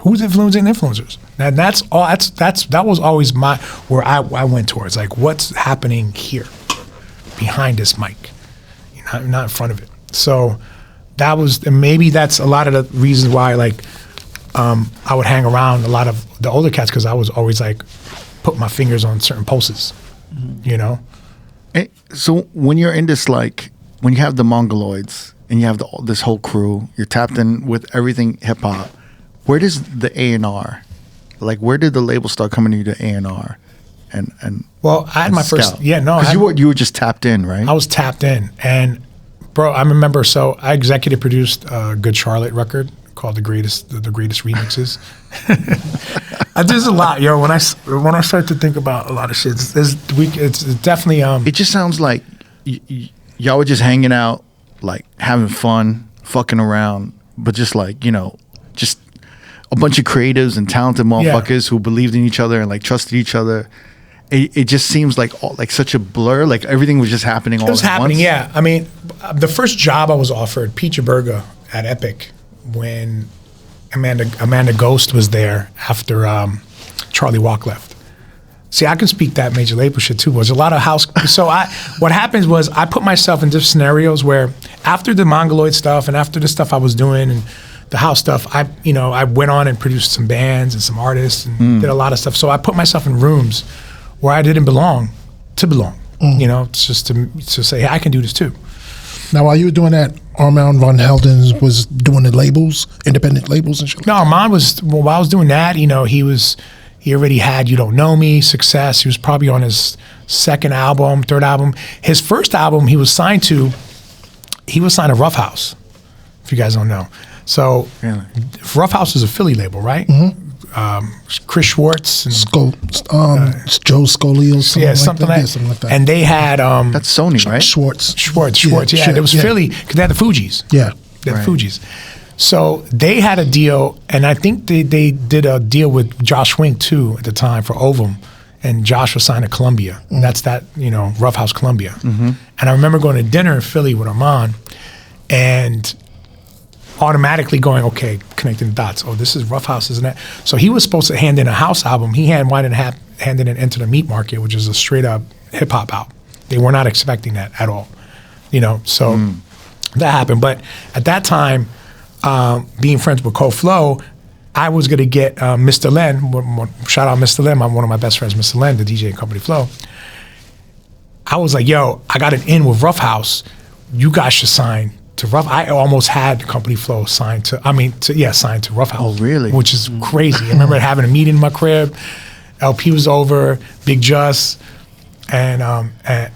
Who's influencing influencers? And that was always where I went towards. Like, what's happening here, behind this mic, not in front of it. So maybe that's a lot of the reasons why, like, I would hang around a lot of the older cats because I was always like, put my fingers on certain pulses, And so when you're in this, like, when you have the Mongoloids and you have this whole crew, you're tapped in with everything hip hop. Where does the A&R, like, where did the label start coming to you, the A&R? And well, I had my first, because you were just tapped in, right? I was tapped in, and bro, I remember. So I executive produced a Good Charlotte record called the greatest remixes. There's a lot, when I start to think about a lot of shit, it's definitely It just sounds like y'all were just hanging out, like having fun, fucking around, but just like just a bunch of creatives and talented motherfuckers who believed in each other and like trusted each other. It just seems like such a blur. Like everything was just happening all at once. It was happening, yeah. I mean, the first job I was offered, Pizza Burger at Epic, when Amanda Ghost was there after Charlie Walk left. See, I can speak that major label shit too. There's a lot of house. So what happens was I put myself in different scenarios where after the Mongoloid stuff and after the stuff I was doing and the house stuff, I went on and produced some bands and some artists and did a lot of stuff. So I put myself in rooms where I didn't belong to belong. It's just to say, hey, I can do this too. Now, while you were doing that, Armand Van Helden was doing the labels, independent labels and shit? No, Armand while I was doing that, he already had You Don't Know Me, Success. He was probably on his third album. His first album he was signed to Rough House, if you guys don't know. So Rough House is a Philly label, right? Mm-hmm. Chris Schwartz and Joe Scully or something, something like that. And they had that's Sony, right? Schwartz. Yeah, it was Philly because they had the Fugees. Yeah, the Fugees. So they had a deal, and I think they did a deal with Josh Wink too at the time for Ovum, and Josh was signed to Columbia. Mm-hmm. And that's that Rough House Columbia. Mm-hmm. And I remember going to dinner in Philly with Armand, and automatically going, okay, connecting the dots. Oh, this is Rough House, isn't it? So he was supposed to hand in a house album. He handed it Enter the Meat Market, which is a straight up hip hop album. They were not expecting that at all, So that happened. But at that time, being friends with Cole Flo, I was gonna get Mr. Len. Shout out Mr. Len. I'm one of my best friends, Mr. Len, the DJ company Flo. I was like, yo, I got an in with Rough House. You guys should sign to Rough. I almost had the company Flow signed to Rough House. Oh, really? Which is crazy. I remember having a meeting in my crib. LP was over, Big Just, and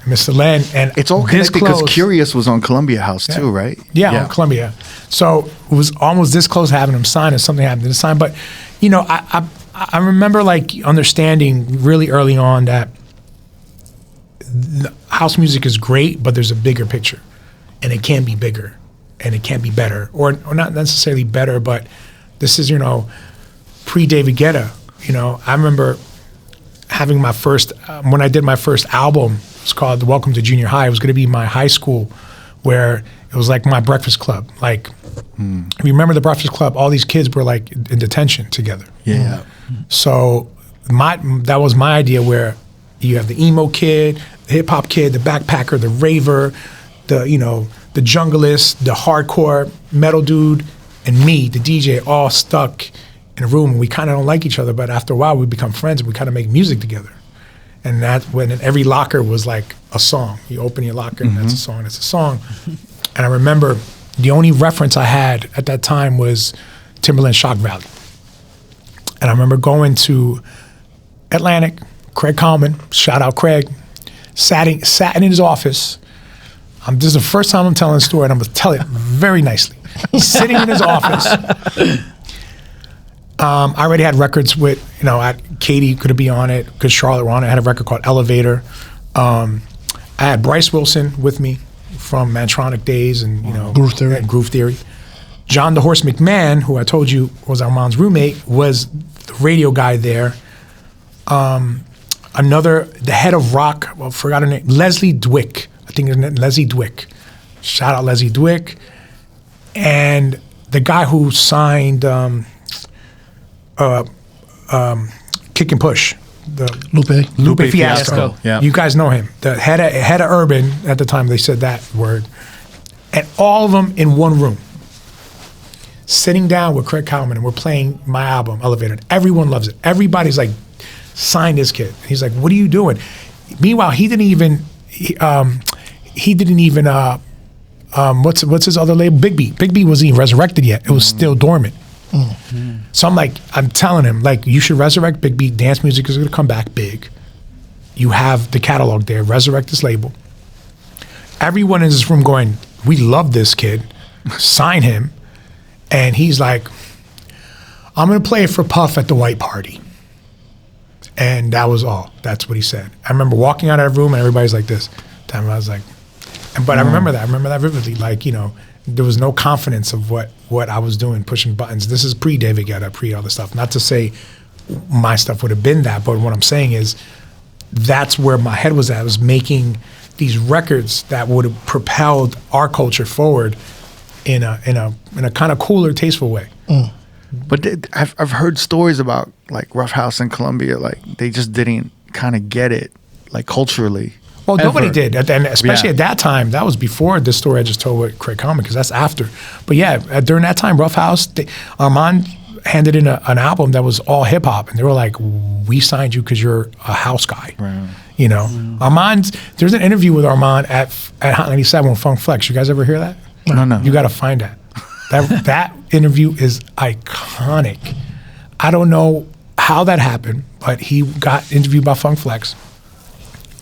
Mr. Len, and It's all this connected because close. Curious was on Columbia House too, right? Yeah, on Columbia. So it was almost this close to having him sign, and something happened to the sign. But you know, I remember like understanding really early on that house music is great, but there's a bigger picture, and it can be bigger, and it can be better, or not necessarily better, but this is, you know, pre-David Guetta. You know, I remember having my first, when I did my first album, it's called Welcome to Junior High. It was going to be my high school, where it was like my breakfast club. Like, if you remember the breakfast club, all these kids were like in detention together. Yeah. So that was my idea, where you have the emo kid, the hip hop kid, the backpacker, the raver, the junglist, the hardcore metal dude, and me, the DJ, all stuck in a room. And we kind of don't like each other, but after a while we become friends and we kind of make music together. And that's when every locker was like a song. You open your locker and that's a song, that's a song. And I remember the only reference I had at that time was Timberland Shock Valley. And I remember going to Atlantic, Craig Coleman, shout out Craig, sat in his office. This is the first time I'm telling the story, and I'm gonna tell it very nicely. Sitting in his office. I already had records with, Katie could be on it, because Charlotte were on it. I had a record called Elevator. I had Bryce Wilson with me from Mantronic days and, Groove Theory. John the Horse McMahon, who I told you was Armand's roommate, was the radio guy there. The head of rock, I forgot her name, Leslie Dwick. I think her name, Leslie Dwick. Shout out Leslie Dwick. And the guy who signed Kick and Push, Lupe Fiasco. Yeah. You guys know him. The head of Urban, at the time they said that word. And all of them in one room, sitting down with Craig Coleman, and we're playing my album, Elevator. Everyone loves it. Everybody's like, sign this kid. He's like, what are you doing? Meanwhile, he didn't even what's his other label? Big B. Big B wasn't even resurrected yet. It was still dormant. So I'm telling him, like, you should resurrect Big B. Dance music is going to come back big. You have the catalog there. Resurrect this label. Everyone in this room going, we love this kid. Sign him. And he's like, I'm going to play it for Puff at the white party. And that was all. That's what he said. I remember walking out of that room and everybody's like this. I was like, but I remember that. I remember that vividly. Like, there was no confidence of what I was doing, pushing buttons. This is pre-David Guetta, pre all this stuff. Not to say my stuff would have been that, but what I'm saying is that's where my head was at. I was making these records that would have propelled our culture forward in a kind of cooler, tasteful way. But I've heard stories about like Rough House in Columbia, like they just didn't kind of get it, like culturally. Well, nobody did, and especially at that time. That was before this story I just told with Craig Coleman, because that's after. But yeah, during that time, Rough House, Armand handed in an album that was all hip hop, and they were like, "We signed you because you're a house guy." Right. Armand. There's an interview with Armand at Hot 97 with Funk Flex. You guys ever hear that? No. You got to find that. That interview is iconic. I don't know how that happened, but he got interviewed by Funk Flex.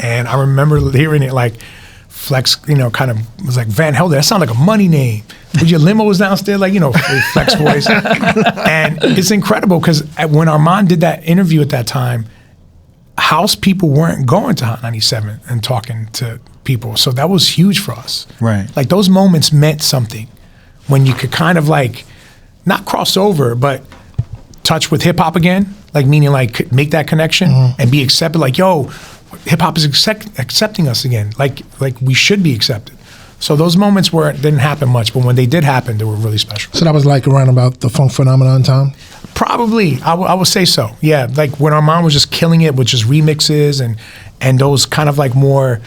And I remember hearing it like, Flex, kind of was like, Van Helder, that sounded like a money name. With your limo was downstairs, like, Flex voice. And it's incredible because when Armand did that interview at that time, house people weren't going to Hot 97 and talking to people. So that was huge for us. Right. Like those moments meant something when you could kind of like, not cross over, but touch with hip hop again, like meaning like make that connection and be accepted. Like, yo, hip hop is accepting us again. Like we should be accepted. So those moments didn't happen much, but when they did happen, they were really special. So that was like around about the funk phenomenon time? Probably, I would say so. Yeah, like when Armand was just killing it with just remixes and those kind of like more,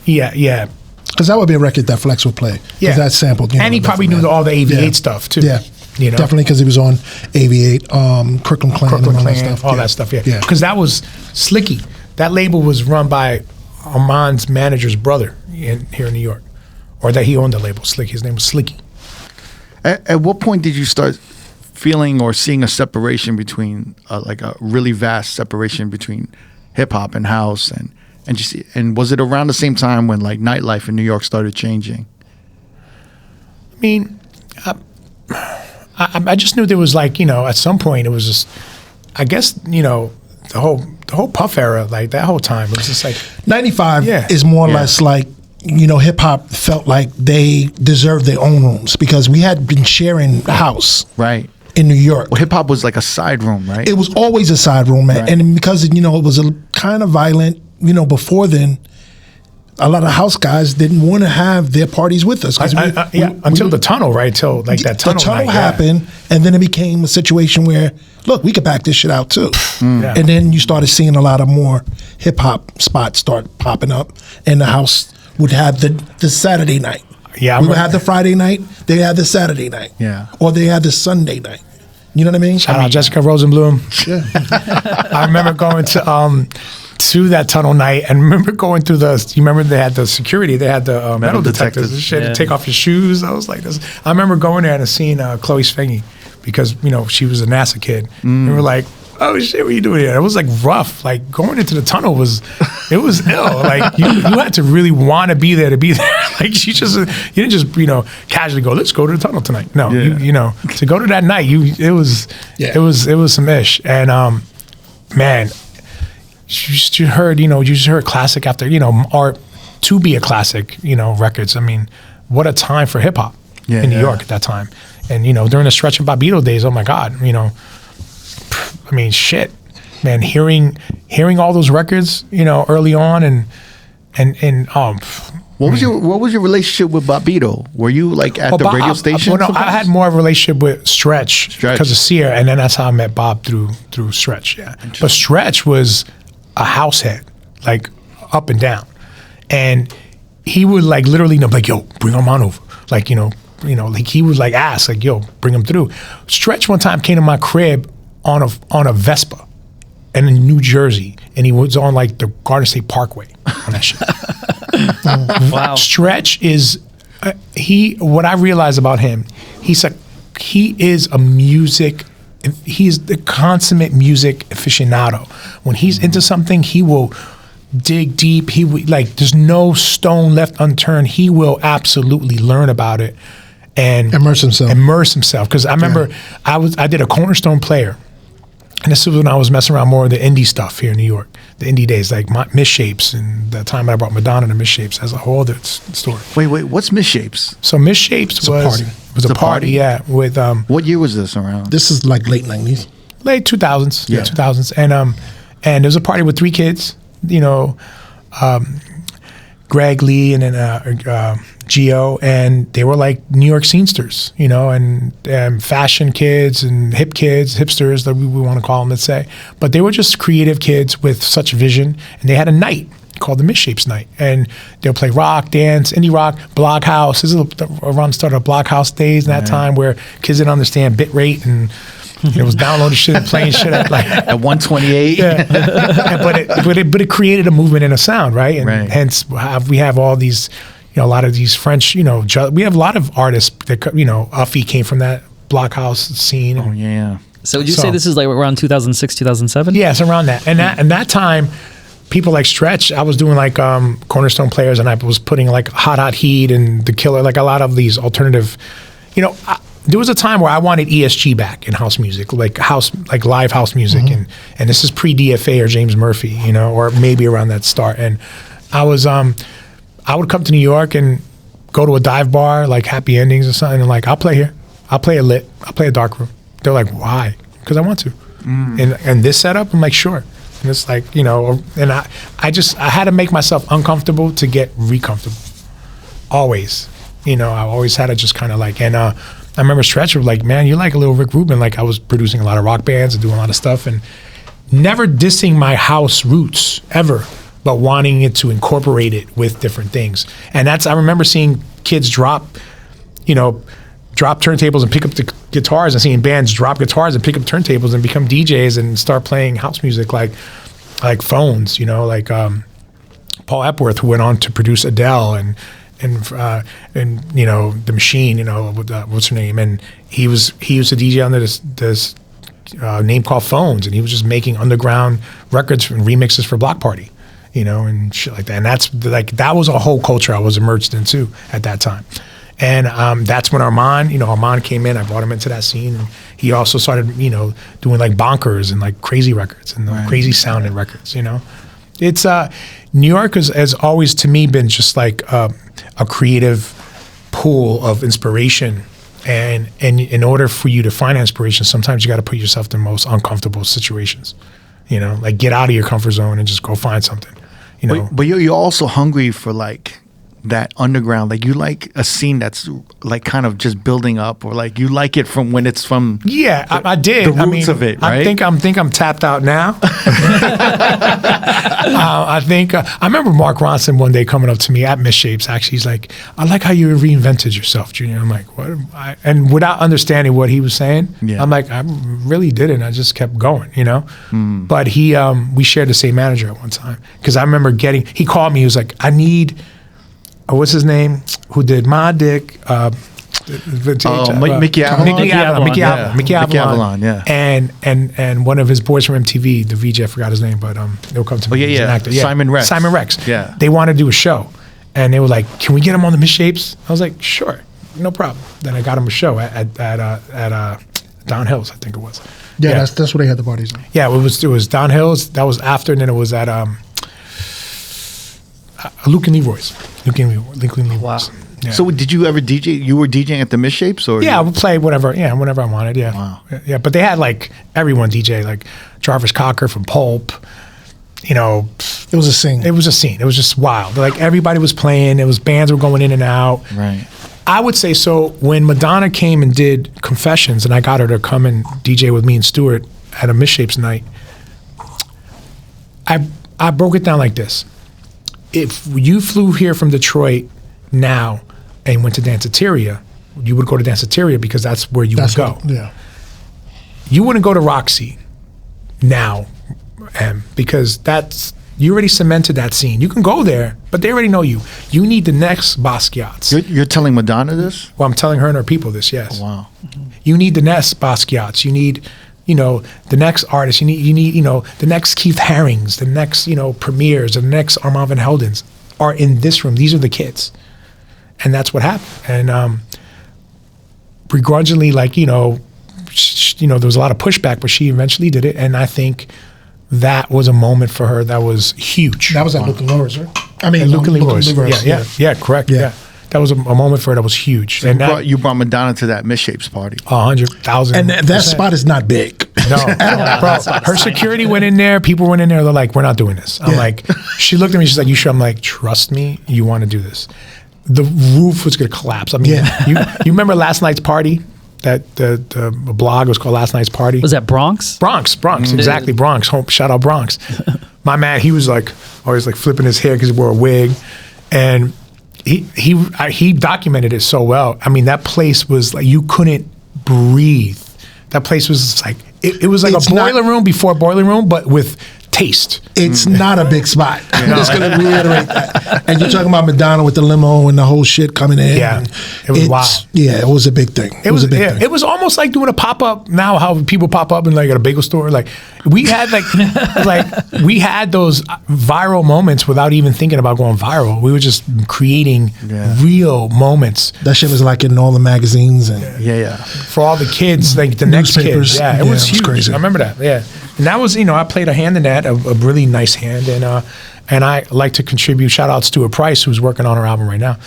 yeah. Because that would be a record that Flex would play. Yeah, that sampled. And he probably knew all the AV8 stuff too. Yeah, definitely because he was on AV8, Crooklyn Clan, all that stuff. Yeah, because that was Slicky. That label was run by Armand's manager's brother here in New York, or that he owned the label. Slicky. His name was Slicky. At what point did you start feeling or seeing a separation between, like a really vast separation between hip hop and house, And was it around the same time when like nightlife in New York started changing? I mean, I just knew there was like, at some point it was just, I guess, the whole Puff era, like that whole time, it was just like 95 is more or less like, hip hop felt like they deserved their own rooms because we had been sharing the house. Right. In New York. Well, hip hop was like a side room, right? It was always a side room, man. Right. And because, it was a kind of violent, before then, a lot of house guys didn't want to have their parties with us. Until the tunnel, right? Till like that tunnel. The tunnel happened, and then it became a situation where, look, we could back this shit out too. Yeah. And then you started seeing a lot of more hip hop spots start popping up, and the house would have the Saturday night. Yeah, we would have the Friday night. They had the Saturday night. Yeah, or they had the Sunday night. You know what I mean? Shout out Jessica Rosenblum. Yeah. I remember going to that tunnel night, and remember going through you remember they had the security, they had the metal detectors and shit to take off your shoes. I was like this. I remember going there and seeing Chloe Sfengi because she was a NASA kid. And we were like, oh shit, what are you doing here? It was like rough. Like going into the tunnel was ill. Like you had to really want to be there to be there. Like you didn't just casually go, let's go to the tunnel tonight. No, to go to that night, it was some ish. And man, you just heard classic after art to be a classic, records. I mean, what a time for hip hop in New York at that time. And during the Stretch and Bobbito days, oh my God, I mean, shit, man, hearing all those records, early on and what was your relationship with Bobbito? Were you like at the radio station? I had more of a relationship with Stretch because of Sear, and then that's how I met Bob through Stretch. Yeah, but Stretch was a house head, like up and down, and he would like literally like, yo, bring Armand over, like like he would like ask like, yo, bring him through. Stretch one time came to my crib on a Vespa and in New Jersey, and he was on like the Garden State Parkway on that shit. Wow. Stretch is what I realized about him, he is the consummate music aficionado. When he's into something, he will dig deep. He would like, there's no stone left unturned. He will absolutely learn about it and immerse himself. Because I remember I did a Cornerstone Player. And this was when I was messing around more of the indie stuff here in New York, the indie days, like Misshapes, and the time I brought Madonna to Misshapes as a whole other story. Wait, what's Misshapes? So Misshapes was a party, yeah. With what year was this around? This is like late 90s, late 2000s, yeah, 2000s, and there was a party with 3 kids, Greg Lee and then Gio, and they were like New York scenesters, and fashion kids and hip kids, hipsters that we want to call them, let's say. But they were just creative kids with such vision, and they had a night called the Misshapes Night, and they'll play rock, dance, indie rock, block house. This is around the start of block house days in that time where kids didn't understand bit rate and it was downloading shit and playing shit at like at 128. Yeah. but it created a movement and a sound, right? And hence we have all these, a lot of these French, we have a lot of artists that, Uffy came from that blockhouse scene. Oh yeah. So would you say this is like around 2006, 2007? Yes, around that. And that time, people like Stretch, I was doing like Cornerstone Players, and I was putting like Hot Heat and The Killer, like a lot of these alternative, there was a time where I wanted ESG back in house music, like live house music, and this is pre-DFA or James Murphy, or maybe around that start. And I would come to New York and go to a dive bar, like Happy Endings or something, and like, I'll play here, I'll play a lit, I'll play a dark room. They're like, why? Because I want to. And this setup, I'm like, sure. And it's like, and I had to make myself uncomfortable to get re-comfortable. Always. I always had to just kind of like, and I remember Stretch was like, man, you're like a little Rick Rubin. Like I was producing a lot of rock bands and doing a lot of stuff and never dissing my house roots ever, but wanting it to incorporate it with different things. And I remember seeing kids drop turntables and pick up the guitars, and seeing bands drop guitars and pick up turntables and become DJs and start playing house music like Phones, like Paul Epworth, who went on to produce Adele and The Machine, what's her name? And he was a DJ under this name called Phones, and he was just making underground records and remixes for Block Party. and shit like that. And that's like, that was a whole culture I was immersed into at that time. And that's when Armand came in. I brought him into that scene. And he also started, doing like bonkers and like crazy records and crazy sounding records, It's New York has always to me been just like a creative pool of inspiration. And in order for you to find inspiration, sometimes you got to put yourself in the most uncomfortable situations, like get out of your comfort zone and just go find something, But you're also hungry for like that underground, like you like a scene that's like kind of just building up, or like you like it from when it's from. Yeah, I did. The roots of it, right? I think I'm tapped out now. I remember Mark Ronson one day coming up to me at Misshapes. Actually, he's like, "I like how you reinvented yourself, Junior." I'm like, "What?" And without understanding what he was saying, I'm like, "I really didn't. I just kept going, But we shared the same manager at one time, because I remember he called me. He was like, "I need." What's his name? Who did My Dick? Mickey Avalon. Mickey Avalon. Yeah. And one of his boys from MTV, the VJ, I forgot his name, but they'll come to me. He's an actor. Simon Rex. Yeah. They want to do a show, and they were like, "Can we get him on the Misshapes?" I was like, "Sure, no problem." Then I got him a show at Down Hills, I think it was. Yeah, that's where they had the parties. Yeah, it was Down Hills. That was after, and then it was at Luke and Leroy's. Wow. Yeah. So did you ever DJ? You were DJing at the Misshapes, or? Yeah, I would play whenever I wanted. Yeah. Wow. Yeah, but they had like everyone DJ, like Jarvis Cocker from Pulp. It was a scene. It was a scene. It was just wild. Like everybody was playing. It was bands were going in and out. Right. I would say so. When Madonna came and did Confessions, and I got her to come and DJ with me and Stuart at a Misshapes night, I broke it down like this. If you flew here from Detroit now and went to Danceteria, you would go to Danceteria because that's where you would go. Yeah. You wouldn't go to Roxy now, because you already cemented that scene. You can go there, but they already know you. You need the next Basquiat's. You're telling Madonna this? Well, I'm telling her and her people this, yes. Oh, wow. You need the next Basquiat's. You need, the next artist. You need, the next Keith Harings, the next, Premiers, the next Armand Van Heldens are in this room. These are the kids. And that's what happened. And begrudgingly, like, there was a lot of pushback, but she eventually did it. And I think that was a moment for her that was huge. That was at Luke and Leroy's, right? I mean, Luke and Leroy's. Yeah, correct. Yeah. That was a moment for her that was huge. So and you brought Madonna to that Misshapes party. 100,000. And that spot is not big. No, bro. Her security went in there. People went in there. They're like, "We're not doing this." I'm like, she looked at me. She's like, "You sure?" I'm like, "Trust me. You want to do this." The roof was going to collapse. I mean, you remember Last Night's Party? That the blog was called Last Night's Party. Was that Bronx? Bronx, exactly. Bronx. Shout out Bronx. My man, he was like always like flipping his hair because he wore a wig, and he documented it so well. I mean, that place was like you couldn't breathe. That place was like it was like a boiler room before boiler room, but with taste. It's not a big spot. I'm just going to reiterate that. And you're talking about Madonna with the limo and the whole shit coming in. Yeah, it was wild. Yeah, it was a big thing. It was a big thing. It was almost like doing a pop-up now, how people pop up in like at a bagel store. Like we had we had those viral moments without even thinking about going viral. We were just creating real moments. That shit was like in all the magazines and for all the kids, like the next kids. Yeah, it was huge. It was crazy. I remember that. Yeah. And that was, I played a hand in that, a really nice hand, and I like to contribute. Shout out to Stuart Price, who's working on her album right now.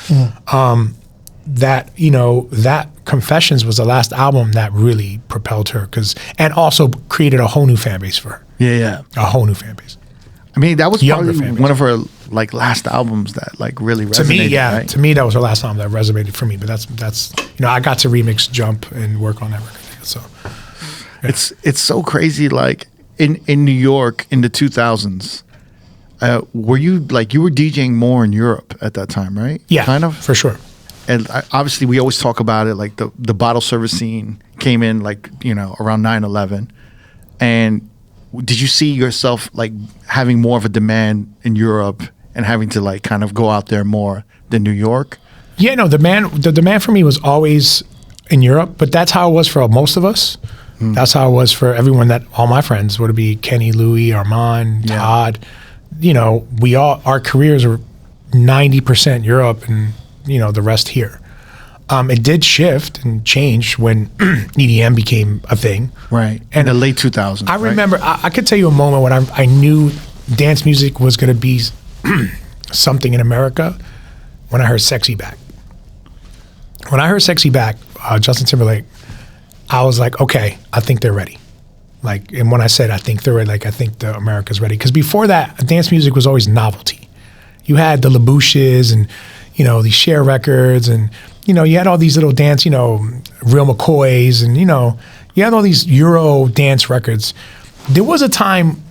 That Confessions was the last album that really propelled her, and also created a whole new fan base for her. Yeah. A whole new fan base. I mean, that was Younger probably one of her like last albums that like really resonated. To me, right? To me, that was her last album that resonated for me. But that's I got to remix Jump and work on that record. So yeah. It's so crazy. Like in New York in the 2000s, were you were DJing more in Europe at that time, right? Yeah, kind of for sure. And obviously, we always talk about it. Like the bottle service scene came in around 9/11, and did you see yourself like having more of a demand in Europe and having to like kind of go out there more than New York? Yeah, no, the demand for me was always in Europe, but that's how it was for most of us. That's how it was for everyone all my friends, would it be Kenny, Louie, Armand, Todd, our careers are 90% Europe and, the rest here. It did shift and change when EDM became a thing. Right. And in the late 2000s. I remember, I could tell you a moment when I knew dance music was going to be something in America when I heard SexyBack. When I heard SexyBack, Justin Timberlake, I was like, okay, I think they're ready. Like, and when I said I think they're ready, like I think the America's ready. Because before that, dance music was always novelty. You had the LaBouches and, these Cher records and, you had all these little dance, Real McCoys and, you had all these Euro dance records. There was a time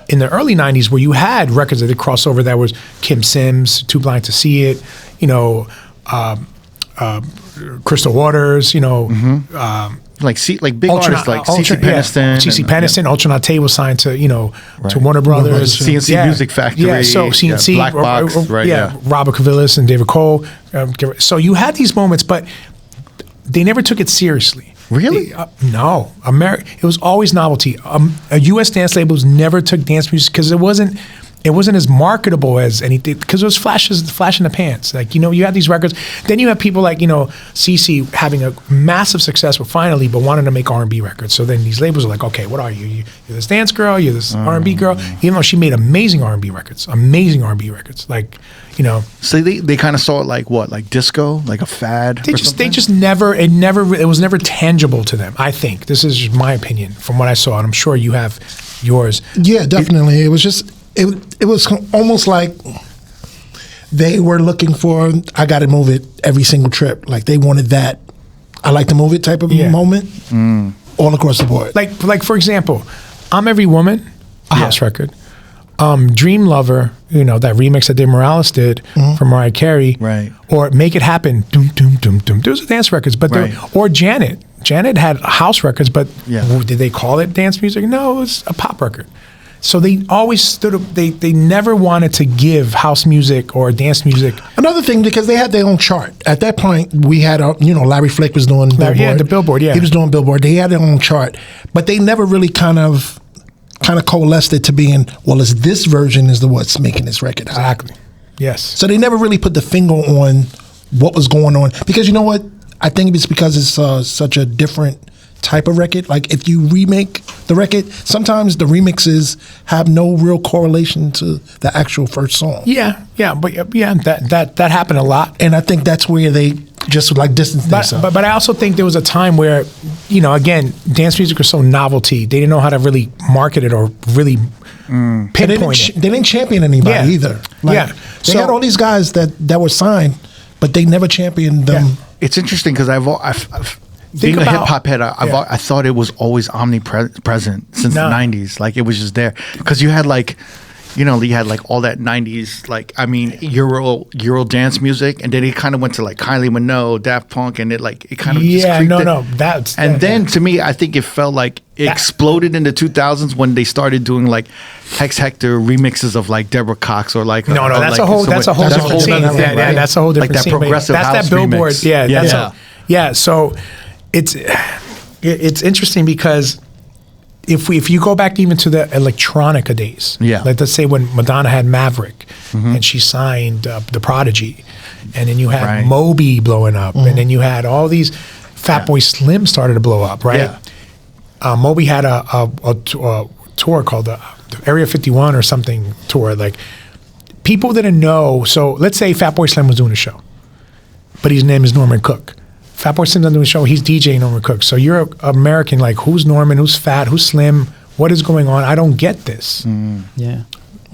in the early 90s where you had records that had crossed over that was Kim Sims, Too Blind to See It, Crystal Waters, like big artists like CeCe Peniston. CeCe Peniston, Ultranaute was signed to to Warner Brothers, CNC Music Factory. Yeah, so CNC, Black Box, right? Robert Cavillis and David Cole. So you had these moments, but they never took it seriously. Really? No. It was always novelty. A U.S. dance labels never took dance music because it wasn't as marketable as anything, because it was flash in the pants. Like, you had these records. Then you have people like, CeCe having a massive success with Finally, but wanting to make R&B records. So then these labels are like, okay, what are you? You're this dance girl, you're this R&B girl. Even though she made amazing R&B records. Like, So they kind of saw it like what? Like disco? Like a fad? It was never tangible to them, I think. This is just my opinion from what I saw, and I'm sure you have yours. Yeah, definitely. It was just... It was almost like they were looking for, I got to move it every single trip. Like they wanted that, I like to move it type of moment all across the board. Like for example, I'm Every Woman, a house record. Dream Lover, that remix that Dave Morales did for Mariah Carey. Right. Or Make It Happen, doom, doom, doom, doom. Those are dance records. But or Janet. Janet had house records, but did they call it dance music? No, it was a pop record. So they always stood up, they never wanted to give house music or dance music. Another thing, because they had their own chart. At that point, we had, Larry Flake was doing Billboard. Yeah, the Billboard, yeah. He was doing Billboard. They had their own chart. But they never really kind of coalesced it to being, well, it's this version is what's making this record. Exactly. Yes. So they never really put the finger on what was going on. Because you know what? I think it's because it's such a different type of record. Like if you remake the record, sometimes the remixes have no real correlation to the actual first song. That happened a lot, and I think that's where they just like distance themselves. But I also think there was a time where, again, dance music was so novelty, they didn't know how to really market it or really pinpoint it. They didn't champion anybody either. They had all these guys that were signed, but they never championed them. Yeah. It's interesting because I've being a hip hop head, I thought it was always omnipresent since the 90s. Like it was just there because you had like, you had like all that 90s, like, I mean, Euro dance music. And then it kind of went to like Kylie Minogue, Daft Punk, and it kind of just creeped in. Then to me, I think it felt like it exploded in the 2000s when they started doing like Hex Hector remixes of like Deborah Cox or like that's a whole different scene. That's a whole different scene. Like that progressive house that's that Billboard. remix. So it's interesting because if you go back even to the electronica days, like let's say when Madonna had Maverick and she signed The Prodigy, and then you had Moby blowing up, and then you had all these Fatboy Slim started to blow up, right? Yeah. Moby had a tour called the Area 51 or something tour. Like people didn't know. So let's say Fatboy Slim was doing a show, but his name is Norman Cook. Fatboy Slim's doing a show. He's DJing Norman Cook. So you're an American, like who's Norman? Who's Fat? Who's Slim? What is going on? I don't get this. Yeah.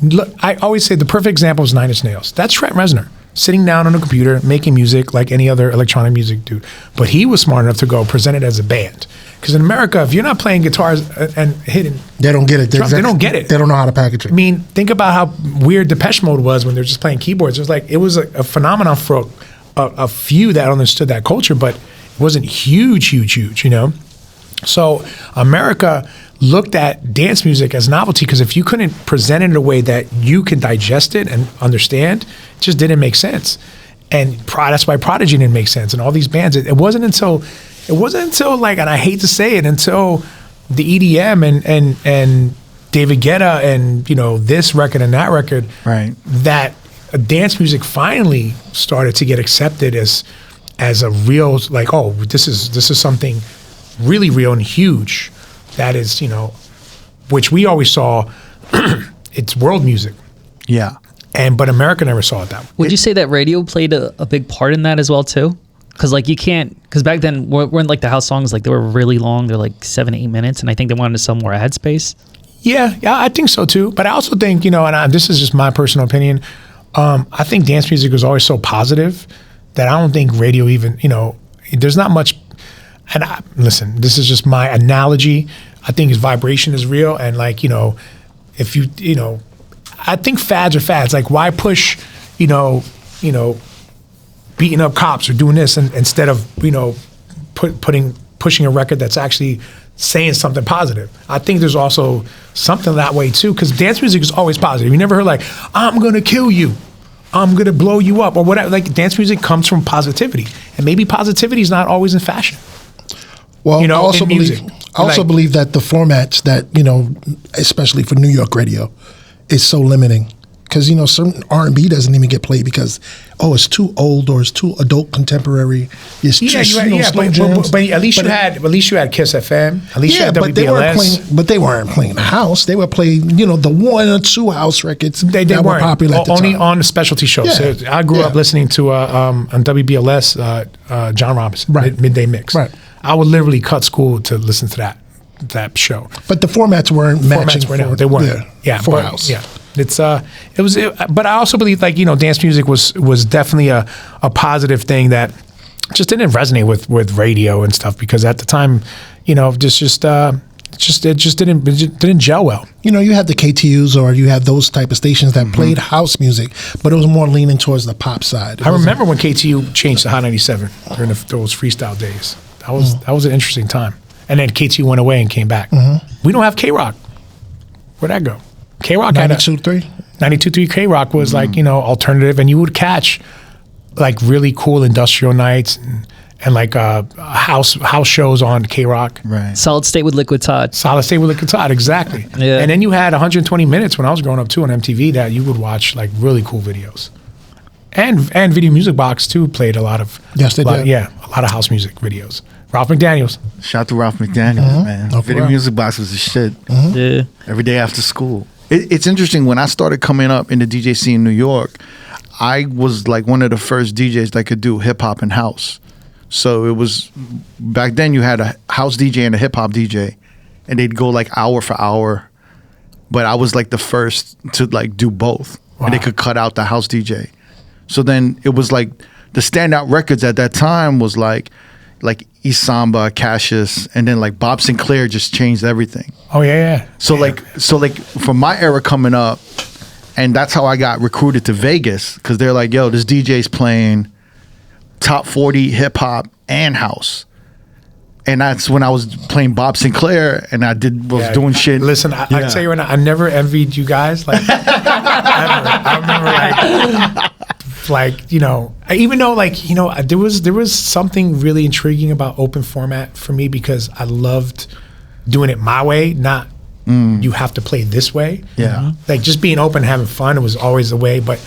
Look, I always say the perfect example is 9 Inch Nails. That's Trent Reznor sitting down on a computer making music like any other electronic music dude. But he was smart enough to go present it as a band. Because in America, if you're not playing guitars and hitting, they don't get it. They don't get it. They don't know how to package it. I mean, think about how weird Depeche Mode was when they're just playing keyboards. It was a phenomenon for a few that understood that culture, but it wasn't huge. So America looked at dance music as novelty because if you couldn't present it in a way that you could digest it and understand, it just didn't make sense. And that's why Prodigy didn't make sense and all these bands. It wasn't until like, and I hate to say it, until the EDM and David Guetta and this record and that record, Right. that dance music finally started to get accepted as a real, like, oh, this is something really real and huge. That is, which we always saw. It's world music. Yeah. But America never saw it that way. Would you say that radio played a big part in that as well too? Because like you can't, because back then when like the house songs, like they were really long, they're like 7 to 8 minutes, and I think they wanted to sell more ad space. Yeah, I think so too. But I also think, this is just my personal opinion. I think dance music was always so positive that I don't think radio even, there's not much. And listen, this is just my analogy. I think his vibration is real, and like if you I think fads are fads. Like, why push, beating up cops or doing this instead of, pushing a record that's actually saying something positive. I think there's also something that way too, because dance music is always positive. You never heard like, I'm gonna kill you, I'm gonna blow you up, or whatever. Like, dance music comes from positivity, and maybe positivity is not always in fashion. Well, I also music. believe that the formats that, especially for New York radio, is so limiting. Because, certain R&B doesn't even get played because, it's too old or it's too adult contemporary. It's just, slow jams. But at least you had Kiss FM. At least you had WBLS. But they weren't playing the house. They were playing, the 1 or 2 house records that were popular at the only time. on the specialty shows. Yeah. So I grew up listening to on WBLS John Robinson, Midday Mix. Right. I would literally cut school to listen to that show. But the formats weren't matching. They weren't. For house. Yeah. But I also believe, like, dance music was definitely a positive thing that just didn't resonate with radio and stuff, because at the time, it just didn't gel well. You had the KTUs or you had those type of stations that played house music, but it was more leaning towards the pop side. I remember when KTU changed to Hot 97 during those freestyle days. That was an interesting time. And then KTU went away and came back. We don't have K-Rock. Where'd that go? K-Rock had 92.3? 92.3 K-Rock was like, alternative, and you would catch like really cool industrial nights and like house shows on K-Rock. Right. Solid State with Liquid Todd. Solid State with Liquid Todd, exactly. Yeah. And then you had 120 Minutes when I was growing up too on MTV that you would watch like really cool videos. And Video Music Box too played a lot of Yes, they did. Yeah, a lot of house music videos. Ralph McDaniels. Shout out to Ralph McDaniels, man. Oh, Video real. Music Box was the shit. Yeah. Every day after school. It's interesting. When I started coming up in the DJ scene in New York, I was like one of the first DJs that could do hip hop and house. So it was, back then you had a house DJ and a hip hop DJ, and they'd go like hour for hour. But I was like the first to like do both. Wow. And they could cut out the house DJ. So then it was like the standout records at that time was like East Samba, Cassius, and then like Bob Sinclair just changed everything. Oh yeah. So like from my era coming up, and that's how I got recruited to Vegas, because they're like, yo, this DJ's playing top 40 hip hop and house. And that's when I was playing Bob Sinclair, and I was doing shit. Listen, I tell you right now, I never envied you guys. Like, ever. I remember like, even though like, there was something really intriguing about open format for me, because I loved doing it my way, not you have to play this way. Yeah. Like just being open, having fun was always the way. But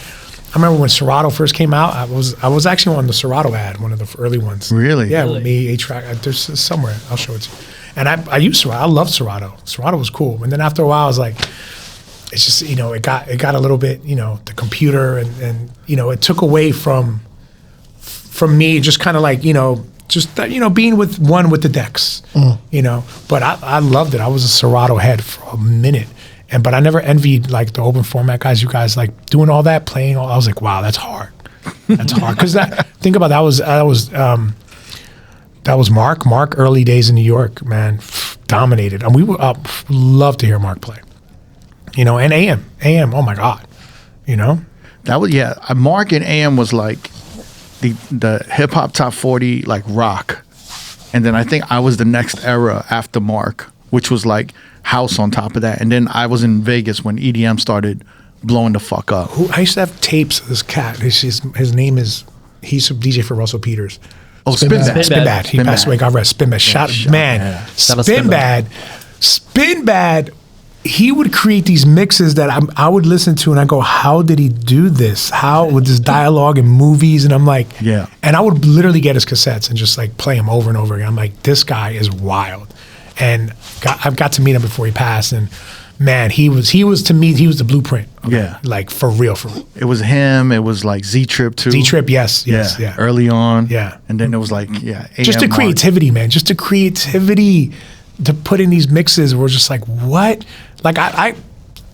I remember when Serato first came out, I was actually on the Serato ad, one of the early ones. Really? Yeah, with me, A-Track. There's somewhere. I'll show it to you. And I used Serato. I loved Serato. Serato was cool. And then after a while, I was like, it's just, it got a little bit, the computer and it took away from me, just kind of like, being with the decks, But I loved it. I was a Serato head for a minute. But I never envied like the open format guys. You guys like doing all that, playing. I was like, wow, that's hard. That's hard. Because think about that was Mark. Mark, early days in New York, man, dominated. And we would love to hear Mark play. And AM. Oh my God. That was Mark and AM was like the hip hop top 40 like rock, and then I think I was the next era after Mark, which was like house on top of that. And then I was in Vegas when EDM started blowing the fuck up. I used to have tapes of this cat. His name is, he used to DJ for Russell Peters. Oh, Spinbad. He passed away. God rest. Spinbad. Spinbad. he would create these mixes that I would listen to and I go, how did he do this? How with this dialogue and movies? And I'm like, Yeah. And I would literally get his cassettes and just like play them over and over again. I'm like, this guy is wild. And I've got to meet him before he passed, and man, he was to me, he was the blueprint. Yeah. Like for real. It was him. It was like Z-Trip too. Z-Trip, yes. Early on. Yeah. And then it was like, Just the creativity, man. Just the creativity to put in these mixes. We're just like, what? Like I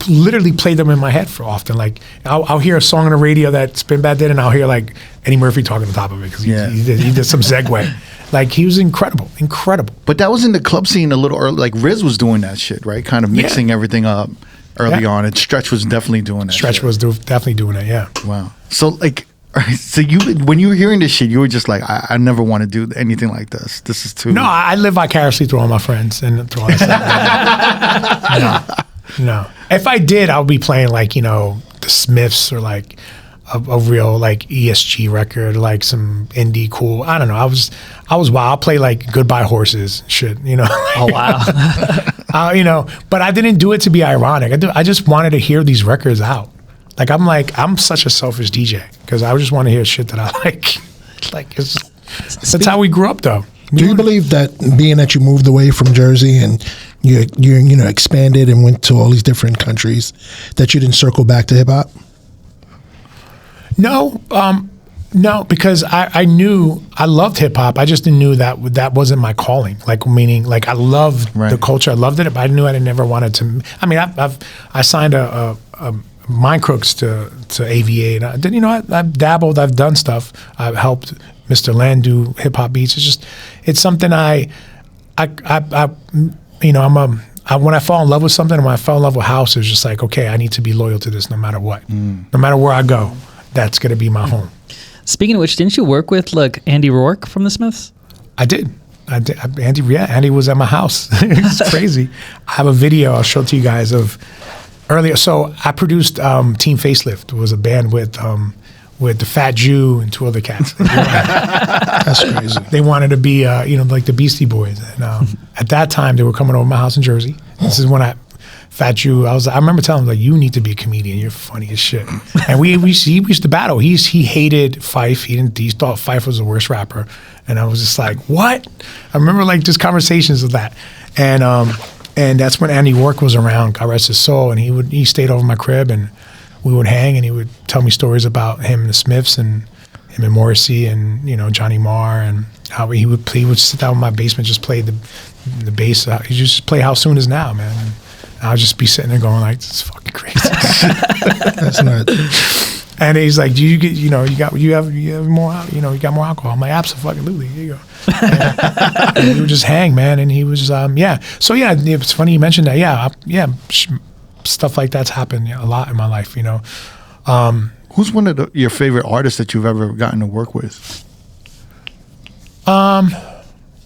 literally play them in my head for often. Like I'll hear a song on the radio that Spinbad did, and I'll hear like Eddie Murphy talking on top of it because he did some segue. Like he was incredible. But that was in the club scene a little early. Like Riz was doing that shit, right? Kind of mixing everything up early on. And Stretch was definitely doing that. Stretch was definitely doing it. Yeah. Wow. So like, so you when you were hearing this shit, you were just like, I never want to do anything like this. This is too. No, I live vicariously through all my friends and through all that stuff. No. If I did, I would be playing like, the Smiths or like a real like ESG record, like some indie cool. I don't know. I was wild. I'll play like Goodbye Horses shit, Oh wow. But I didn't do it to be ironic. I just wanted to hear these records out. I'm such a selfish DJ because I just want to hear shit that I like. That's how we grew up though. Do you believe that being that you moved away from Jersey and you expanded and went to all these different countries, that you didn't circle back to hip hop? No, because I knew I loved hip hop. I just knew that wasn't my calling. Like meaning, like I loved the culture, I loved it, but I knew I never wanted to. I mean, I signed a Mind Crooks to AVA, and I did. I've dabbled, I've done stuff. I've helped Mr. Len do hip hop beats. It's something when I fall in love with something, and when I fell in love with house, it was just like, okay, I need to be loyal to this no matter what, no matter where I go. That's going to be my home. Speaking of which, didn't you work with like Andy Rourke from the Smiths? I did. Andy was at my house. It's crazy. I have a video I'll show to you guys of earlier. So I produced Team Facelift. It was a band with the Fat Jew and two other cats. That's crazy. They wanted to be, like the Beastie Boys. And at that time, they were coming over to my house in Jersey. This is when Fat Jew, I remember telling him, like, you need to be a comedian. You're funny as shit. And we used to battle. He hated Fife. He thought Fife was the worst rapper. And I was just like, what? I remember like just conversations of that. And that's when Andy Rourke was around, God rest his soul. And he stayed over my crib and we would hang and he would tell me stories about him and the Smiths and him and Morrissey and, Johnny Marr and how he would sit down in my basement, just play the bass. He just play How Soon Is Now, man. And I'll just be sitting there going like, this is fucking crazy. That's nuts. And he's like, do you get, you have more, you got more alcohol? I'm like, absolutely. Here you go. And we would just hang, man. And he was, So yeah, it's funny you mentioned that. Yeah. Stuff like that's happened a lot in my life, Who's one of your favorite artists that you've ever gotten to work with?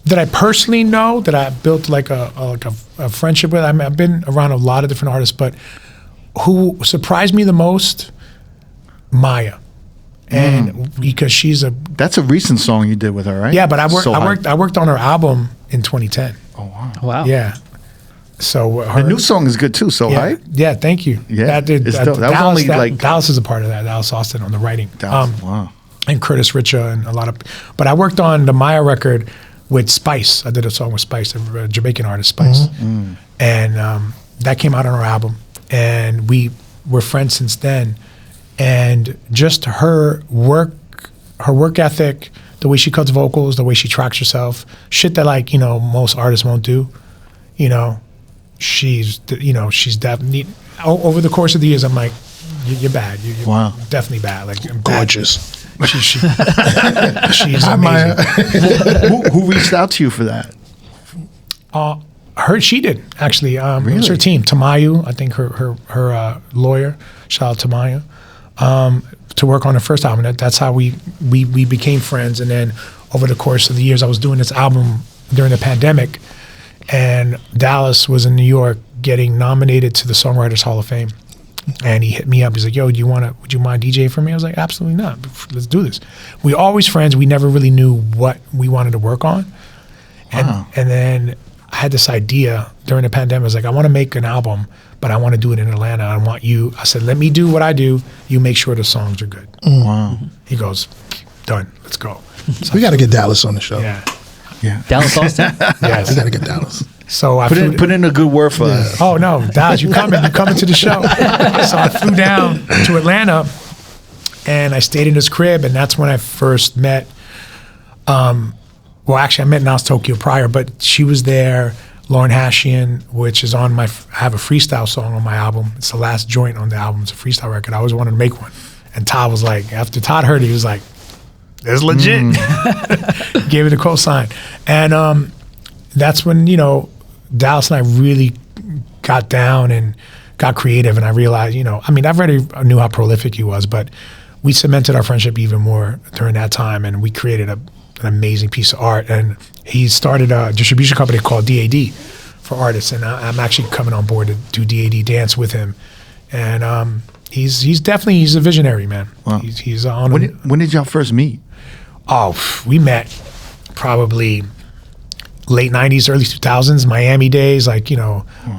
That I personally know, that I built like a friendship with. I mean, I've been around a lot of different artists, but who surprised me the most, Maya, and because that's a recent song you did with her, right? Yeah, but I worked on her album in 2010. Oh wow! Wow. Yeah. So the new song is good too. So yeah, yeah. Thank you. Yeah, Dallas is a part of that. Dallas Austin on the writing. Wow. And Curtis Richa and a lot of, but I worked on the Maya record with Spice. I did a song with Spice, a Jamaican artist, Spice, and that came out on her album. And we were friends since then. And just her work ethic, the way she cuts vocals, the way she tracks herself, shit that like most artists won't do. She's definitely over the course of the years. I'm like, you're bad. You're definitely bad. Like gorgeous. She's amazing. Who reached out to you for that? She did actually. It was her team, Tamayu. I think her lawyer. Shout out to Tamayu. To work on her first album. That's how we became friends. And then over the course of the years, I was doing this album during the pandemic, and Dallas was in New York getting nominated to the Songwriters Hall of Fame. And he hit me up. He's like, yo, would you mind DJing for me? I was like, absolutely not. Let's do this. We always friends. We never really knew what we wanted to work on. And then I had this idea during the pandemic. I was like, I want to make an album, but I want to do it in Atlanta. I said, let me do what I do. You make sure the songs are good. Wow. He goes, done. Let's go. We got to get Dallas on the show. Yeah. Dallas, Austin. Yes. We got to get Dallas. So I put in a good word for us. Oh no, Dallas, you coming to the show. So I flew down to Atlanta and I stayed in his crib, and that's when I first met well, actually, I met Nas Tokyo prior, but she was there. Lauren Hashian, which is on I have a freestyle song on my album. It's the last joint on the album. It's a freestyle record. I always wanted to make one. And Todd was like, after Todd heard it, he was like, it's legit. Gave it a cosign. And that's when, Dallas and I really got down and got creative. And I realized, I already knew how prolific he was, but we cemented our friendship even more during that time. And we created an amazing piece of art. And he started a distribution company called DAD for artists. And I'm actually coming on board to do DAD dance with him. And he's definitely a visionary, man. Wow. He's on. When did y'all first meet? Oh, we met probably late 90s, early 2000s, Miami days, like,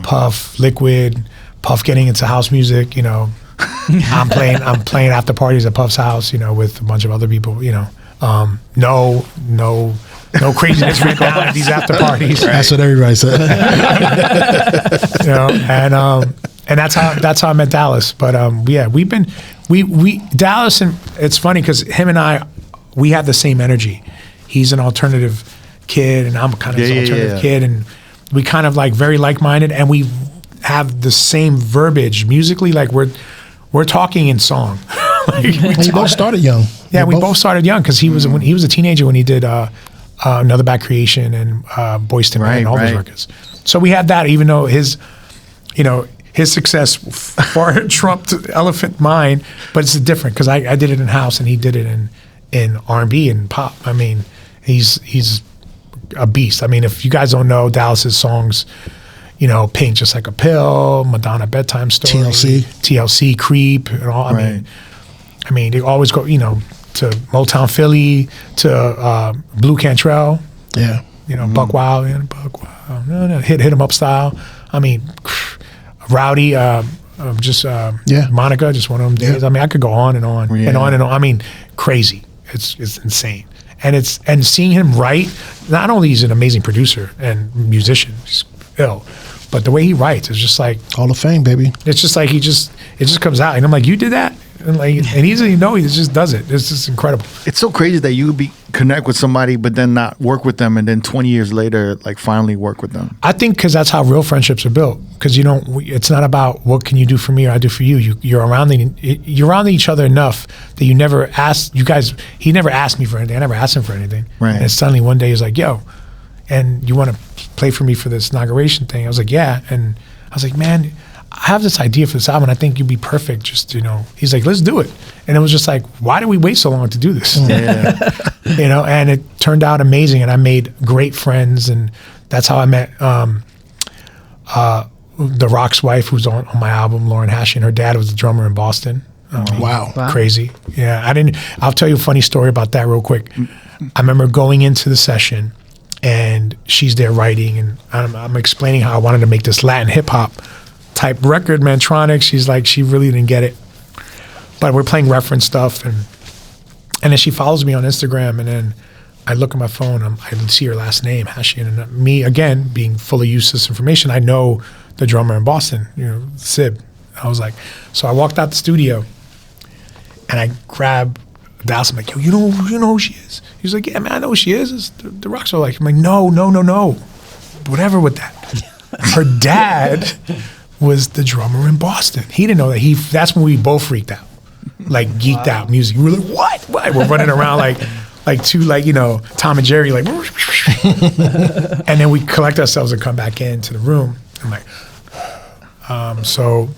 Puff, Liquid, Puff getting into house music, I'm playing after parties at Puff's house, with a bunch of other people, no craziness went down at these after parties. That's what everybody said. And that's how I met Dallas. But we Dallas, and it's funny because him and I, we have the same energy. He's an alternative kid, and I'm kind of an alternative kid, and we kind of like very like-minded, and we have the same verbiage musically. Like we're talking in song. You both started young. Yeah, we both started young because he was a teenager when he did Another Bad Creation and Boys to Men and all those records. So we had that, even though his success far trumped Elephant mine, but it's different because I did it in house and he did it in R&B and pop. I mean, he's a beast. I mean, if you guys don't know Dallas's songs, Pink Just Like a Pill, Madonna Bedtime Story, TLC, Creep, and all. I mean, they always go, to Motown Philly, to Blue Cantrell. Yeah. Buck Wild, hit 'em up style. I mean, Rowdy, Monica, just one of them days. I mean, I could go on and on and on and on. I mean, crazy. It's insane. And seeing him write, not only he's an amazing producer and musician, he's ill, but the way he writes is just like Hall of Fame, baby. It's just like it just comes out, and I'm like, you did that, and he just does it. It's just incredible. It's so crazy that you could connect with somebody, but then not work with them, and then 20 years later, like finally work with them. I think because that's how real friendships are built. Because it's not about what can you do for me or I do for you. You're around each other enough that you never ask. You guys, he never asked me for anything. I never asked him for anything. Right. And suddenly one day he's like, "Yo, and you want to play for me for this inauguration thing?" I was like, "Yeah." And I was like, "Man, I have this idea for this album. I think you'd be perfect." Just he's like, "Let's do it." And it was just like, why did we wait so long to do this? Yeah. And it turned out amazing, and I made great friends, and that's how I met The Rock's wife, who's on my album, Lauren Hashian. Her dad was the drummer in Boston. Wow. Crazy. Yeah, I'll tell you a funny story about that real quick. I remember going into the session, and she's there writing, and I'm explaining how I wanted to make this Latin hip hop type record, Mantronic. She's like, she really didn't get it. But we're playing reference stuff, and then she follows me on Instagram, and then I look at my phone, I see her last name, Hashian, and me, again, being full of useless information, I know the drummer in Boston, Sib. I was like, so I walked out the studio, and I grabbed Dallas. I'm like, yo, you know who she is? He's like, yeah, man, I know who she is. It's the rock star. Like, I'm like, no. Whatever with that. Her dad was the drummer in Boston. He didn't know that. That's when we both freaked out, like geeked out music. We were like, what? We're running around like two, Tom and Jerry, like, and then we collect ourselves and come back into the room. I'm like, so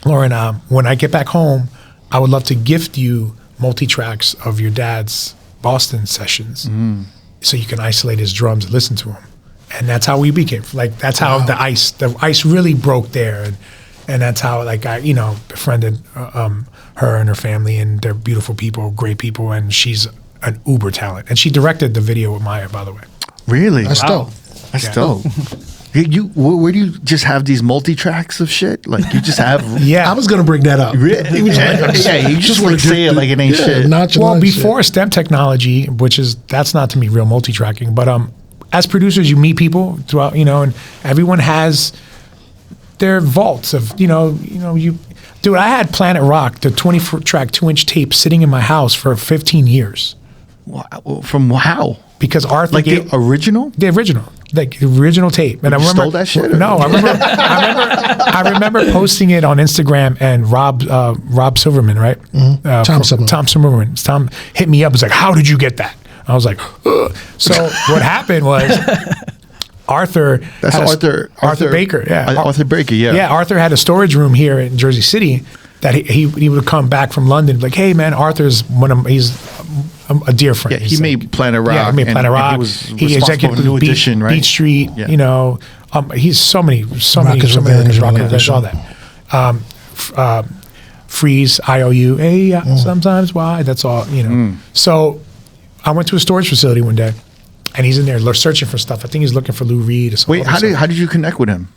Lauren, when I get back home, I would love to gift you multi-tracks of your dad's Boston sessions, so you can isolate his drums and listen to them. And that's how we became, that's how the ice really broke there. And that's how, I befriended her and her family, and they're beautiful people, great people, and she's an uber talent. And she directed the video with Maya, by the way. Really? That's dope. That's dope. Where do you just have these multi-tracks of shit? Like you just have... Yeah. I was going to bring that up. You just want to say it like it ain't shit. Well, before STEM technology, that's not to me real multi-tracking, but as producers, you meet people throughout, and everyone has their vaults of, Dude, I had Planet Rock, the 24-track 2-inch tape sitting in my house for 15 years. From how? Because Arthur... Like the original? The original. Like the original tape. And I remember... stole that shit? No, I remember posting it on Instagram, and Rob Silverman, right? Tom Silverman. Tom Silverman. Tom hit me up. Was like, how did you get that? I was like, ugh. So what happened was... Arthur Baker. Yeah. Arthur Baker, yeah. Yeah, Arthur had a storage room here in Jersey City that he would come back from London, like, hey man, Arthur's he's a dear friend. Yeah, he made Planet Rock. Yeah, he made Planet Rock. He executive New Edition, right? Beat Street, Yeah. He's so many Revenge, Rock Revenge, all that. Freeze, IOU, sometimes why, that's all, So I went to a storage facility one day. And he's in there searching for stuff. I think he's looking for Lou Reed or something. Wait, how did you connect with him?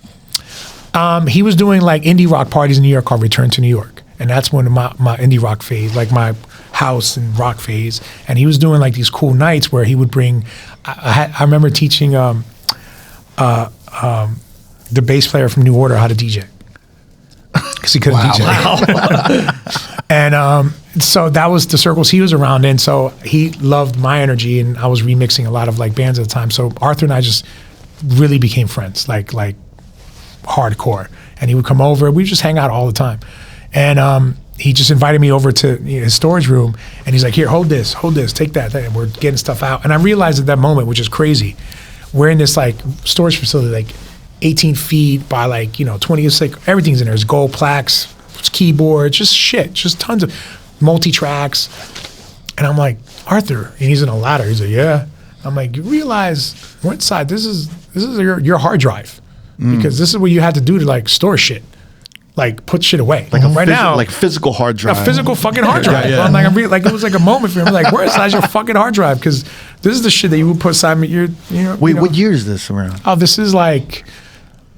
He was doing like indie rock parties in New York called Return to New York. And that's when my indie rock phase, like my house and rock phase. And he was doing like these cool nights where he would bring, I remember teaching the bass player from New Order how to DJ. Because he couldn't DJ. Wow. And so that was the circles he was around in. So he loved my energy, and I was remixing a lot of like bands at the time. So Arthur and I just really became friends, like hardcore. And he would come over. We just hang out all the time. And he just invited me over to his storage room, and he's like, here, hold this, take that. And we're getting stuff out. And I realized at that moment, which is crazy, we're in this like storage facility, like 18 feet by like, 20, it's like everything's in there. There's gold plaques, keyboards, just shit, just tons of multi-tracks. And I'm like, Arthur, and he's in a ladder. He's like, yeah. I'm like, you realize we're inside, this is your hard drive, because this is what you had to do to like store shit. Like put shit away. Like right now, like physical hard drive. A physical fucking hard drive. Yeah. I'm like, it was like a moment for me. I'm like, where's your fucking hard drive? Because this is the shit that you would put inside me. Wait, what year is this around? Oh, this is like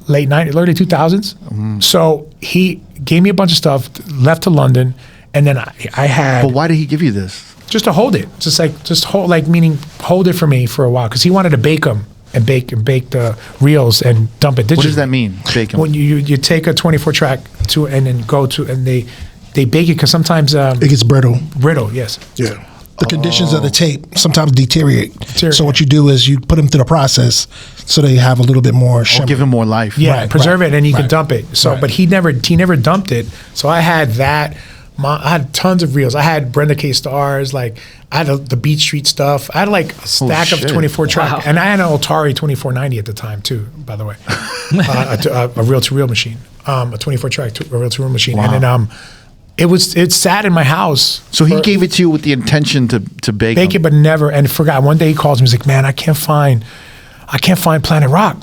late 90s, early 2000s. So he gave me a bunch of stuff, left to London, and then I had. But why did he give you this? Just to hold it. Just hold, like meaning hold it for me for a while, because he wanted to bake them. And bake the reels and dump it digitally. What does that mean, bake them? When you take a 24 track and then go to, and they bake it, because sometimes it gets brittle. Brittle, yes. Yeah. The conditions of the tape sometimes deteriorate. So what you do is you put them through the process so they have a little bit more shimmer. Give them more life. Yeah, preserve it, and you can dump it. So, but he never dumped it. So I had that. I had tons of reels. I had Brenda K. Stars, like I had the Beat Street stuff. I had like a stack of 24 track, and I had an Atari 2490 at the time too, by the way, a reel-to-reel machine, a 24 track reel-to-reel machine, and then it sat in my house. So he gave it to you with the intention to bake it, but never, and forgot. One day he calls me, he's like, man, I can't find Planet Rock.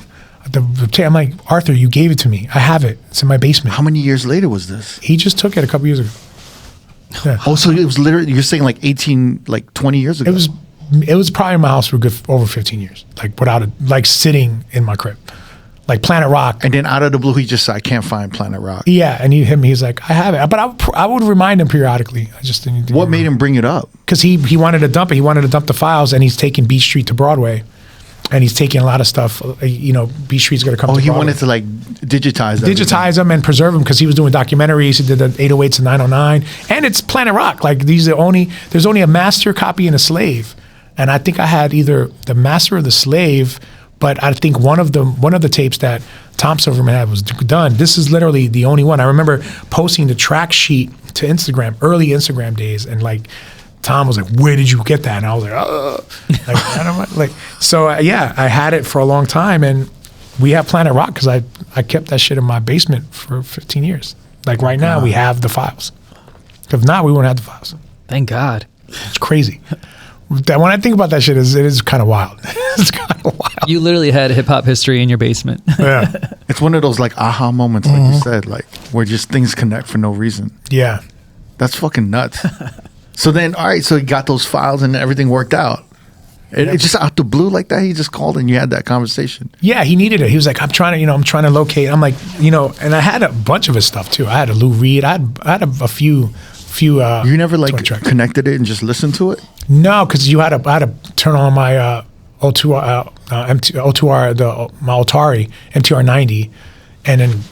I'm like, Arthur, you gave it to me. I have it. It's in my basement. How many years later was this? He just took it a couple years ago. Yeah. Oh, so it was literally, you're saying like 20 years ago? It was probably in my house for over 15 years, like without it, like sitting in my crib, like Planet Rock. And then out of the blue, he just said, I can't find Planet Rock. Yeah, and he hit me, he's like, I have it. But I would remind him periodically. I just didn't. What made him bring it up? Because he wanted to dump it. He wanted to dump the files, and he's taking Beat Street to Broadway. And he's taking a lot of stuff, Beat Street's going to come to Broadway. He wanted to like digitize them and preserve them, because he was doing documentaries. He did the 808s and 909. And it's Planet Rock. Like there's only a master copy and a slave. And I think I had either the master or the slave, but I think one of the tapes that Tom Silverman had was done. This is literally the only one. I remember posting the track sheet to Instagram, early Instagram days, and like, Tom was like, where did you get that? And I was like, oh. I had it for a long time, and we have Planet Rock because I kept that shit in my basement for 15 years. Like right now, we have the files. If not, we wouldn't have the files. Thank God. It's crazy. When I think about that shit, it is kind of wild. It's kind of wild. You literally had hip hop history in your basement. Yeah. It's one of those like aha moments, like you said, like where just things connect for no reason. Yeah. That's fucking nuts. So then, all right, so he got those files and everything worked out. It just out the blue like that. He just called and you had that conversation. Yeah, he needed it. He was like, I'm trying to locate. I'm like, and I had a bunch of his stuff too. I had a Lou Reed. I had a few. You never connected it and just listened to it? No, because I had to turn on my O2R, my Otari MTR 90, and then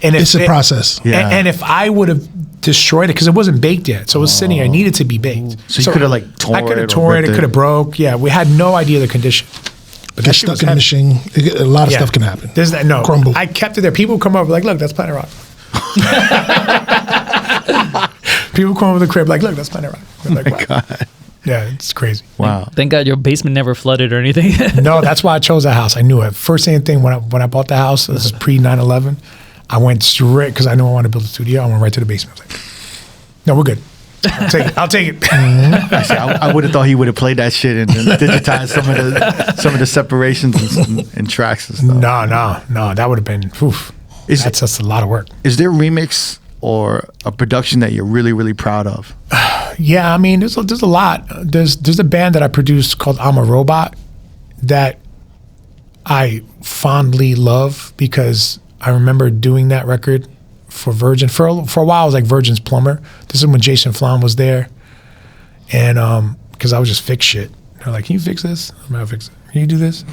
it's a process. Yeah. And if I would have destroyed it because it wasn't baked yet, so it was sitting here. It needed to be baked. So you could have torn it. I could have torn it. It could have broke. Yeah, we had no idea the condition. But Get stuck in the machine. A lot of stuff can happen. There's that. No, crumble. I kept it there. People would come over like, look, that's Planet Rock. People come over the crib like, look, that's Planet Rock. Like, my God. Yeah, it's crazy. Wow. Thank God your basement never flooded or anything. No, that's why I chose that house. I knew it. First thing when I bought the house, this is pre 9/11. I went straight because I knew I wanted to build a studio. I went right to the basement. I was like, no, we're good. I'll take it. I would have thought he would have played that shit and digitized some of the separations and tracks and stuff. No, that would have been. Oof. That's a lot of work. Is there a remix or a production that you're really, really proud of? Yeah, I mean, there's a lot. There's a band that I produced called I'm a Robot that I fondly love because I remember doing that record for Virgin. For a while, I was like Virgin's plumber. This is when Jason Flom was there. And because I was just fix shit. They're like, can you fix this? I'm going to fix it. Can you do this?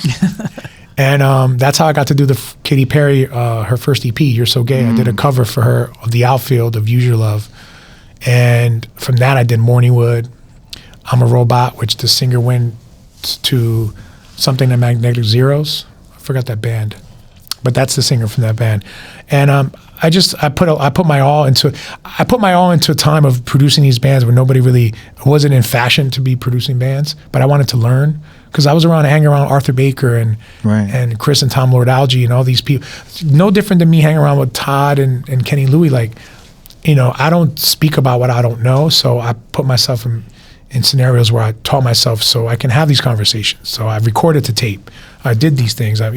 And that's how I got to do the Katy Perry, her first EP, You're So Gay. I did a cover for her of The Outfield of Use Your Love. And from that, I did Morningwood, I'm a Robot, which the singer went to something like Magnetic Zeros. I forgot that band, but that's the singer from that band. And I put my all into a time of producing these bands where nobody really wasn't in fashion to be producing bands, but I wanted to learn because I was hanging around Arthur Baker and Chris and Tom Lord Alge and all these people. No different than me hanging around with Todd and Kenny Louie. Like, I don't speak about what I don't know, so I put myself in scenarios where I taught myself so I can have these conversations. So I recorded to tape. I did these things. I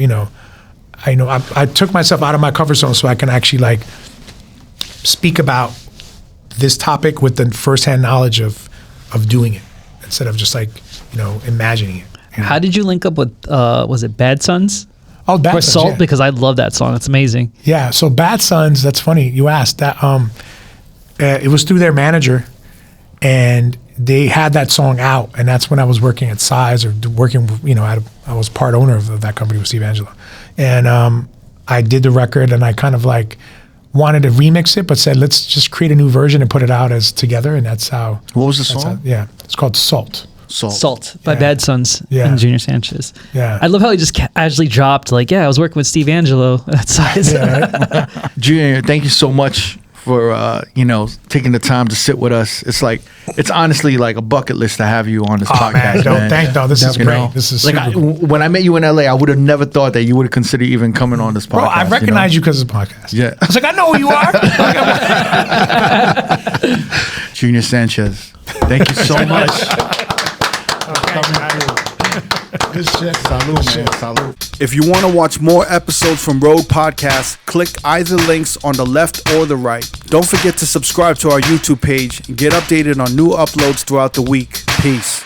took myself out of my comfort zone so I can actually speak about this topic with the firsthand knowledge of doing it instead of just imagining it. How did you link up with was it Bad Sons? Oh, Bad or Sons, Salt, yeah. because I love that song. It's amazing. Yeah, so Bad Sons, that's funny you asked that. It was through their manager, and they had that song out, and that's when I was working at Size or working, I was part owner of that company with Steve Angelo. And I did the record, and I kind of wanted to remix it, but said, let's just create a new version and put it out as together, and that's how. What was the song? It's called Salt. Salt by Bad Sons and Junior Sanchez. Yeah. I love how he just casually dropped, I was working with Steve Angelo at Size. Yeah, right? Junior, thank you so much for taking the time to sit with us. It's honestly like a bucket list to have you on this podcast. Man, this is great. This is when I met you in LA, I would have never thought that you would have considered even coming on this podcast. Bro, I recognize you because of the podcast. Yeah, I was like, I know who you are. Junior Sanchez, thank you so much. Salud, man. Salud. If you want to watch more episodes from R.O.A.D Podcast, click either links on the left or the right. Don't forget to subscribe to our YouTube page and get updated on new uploads throughout the week. Peace.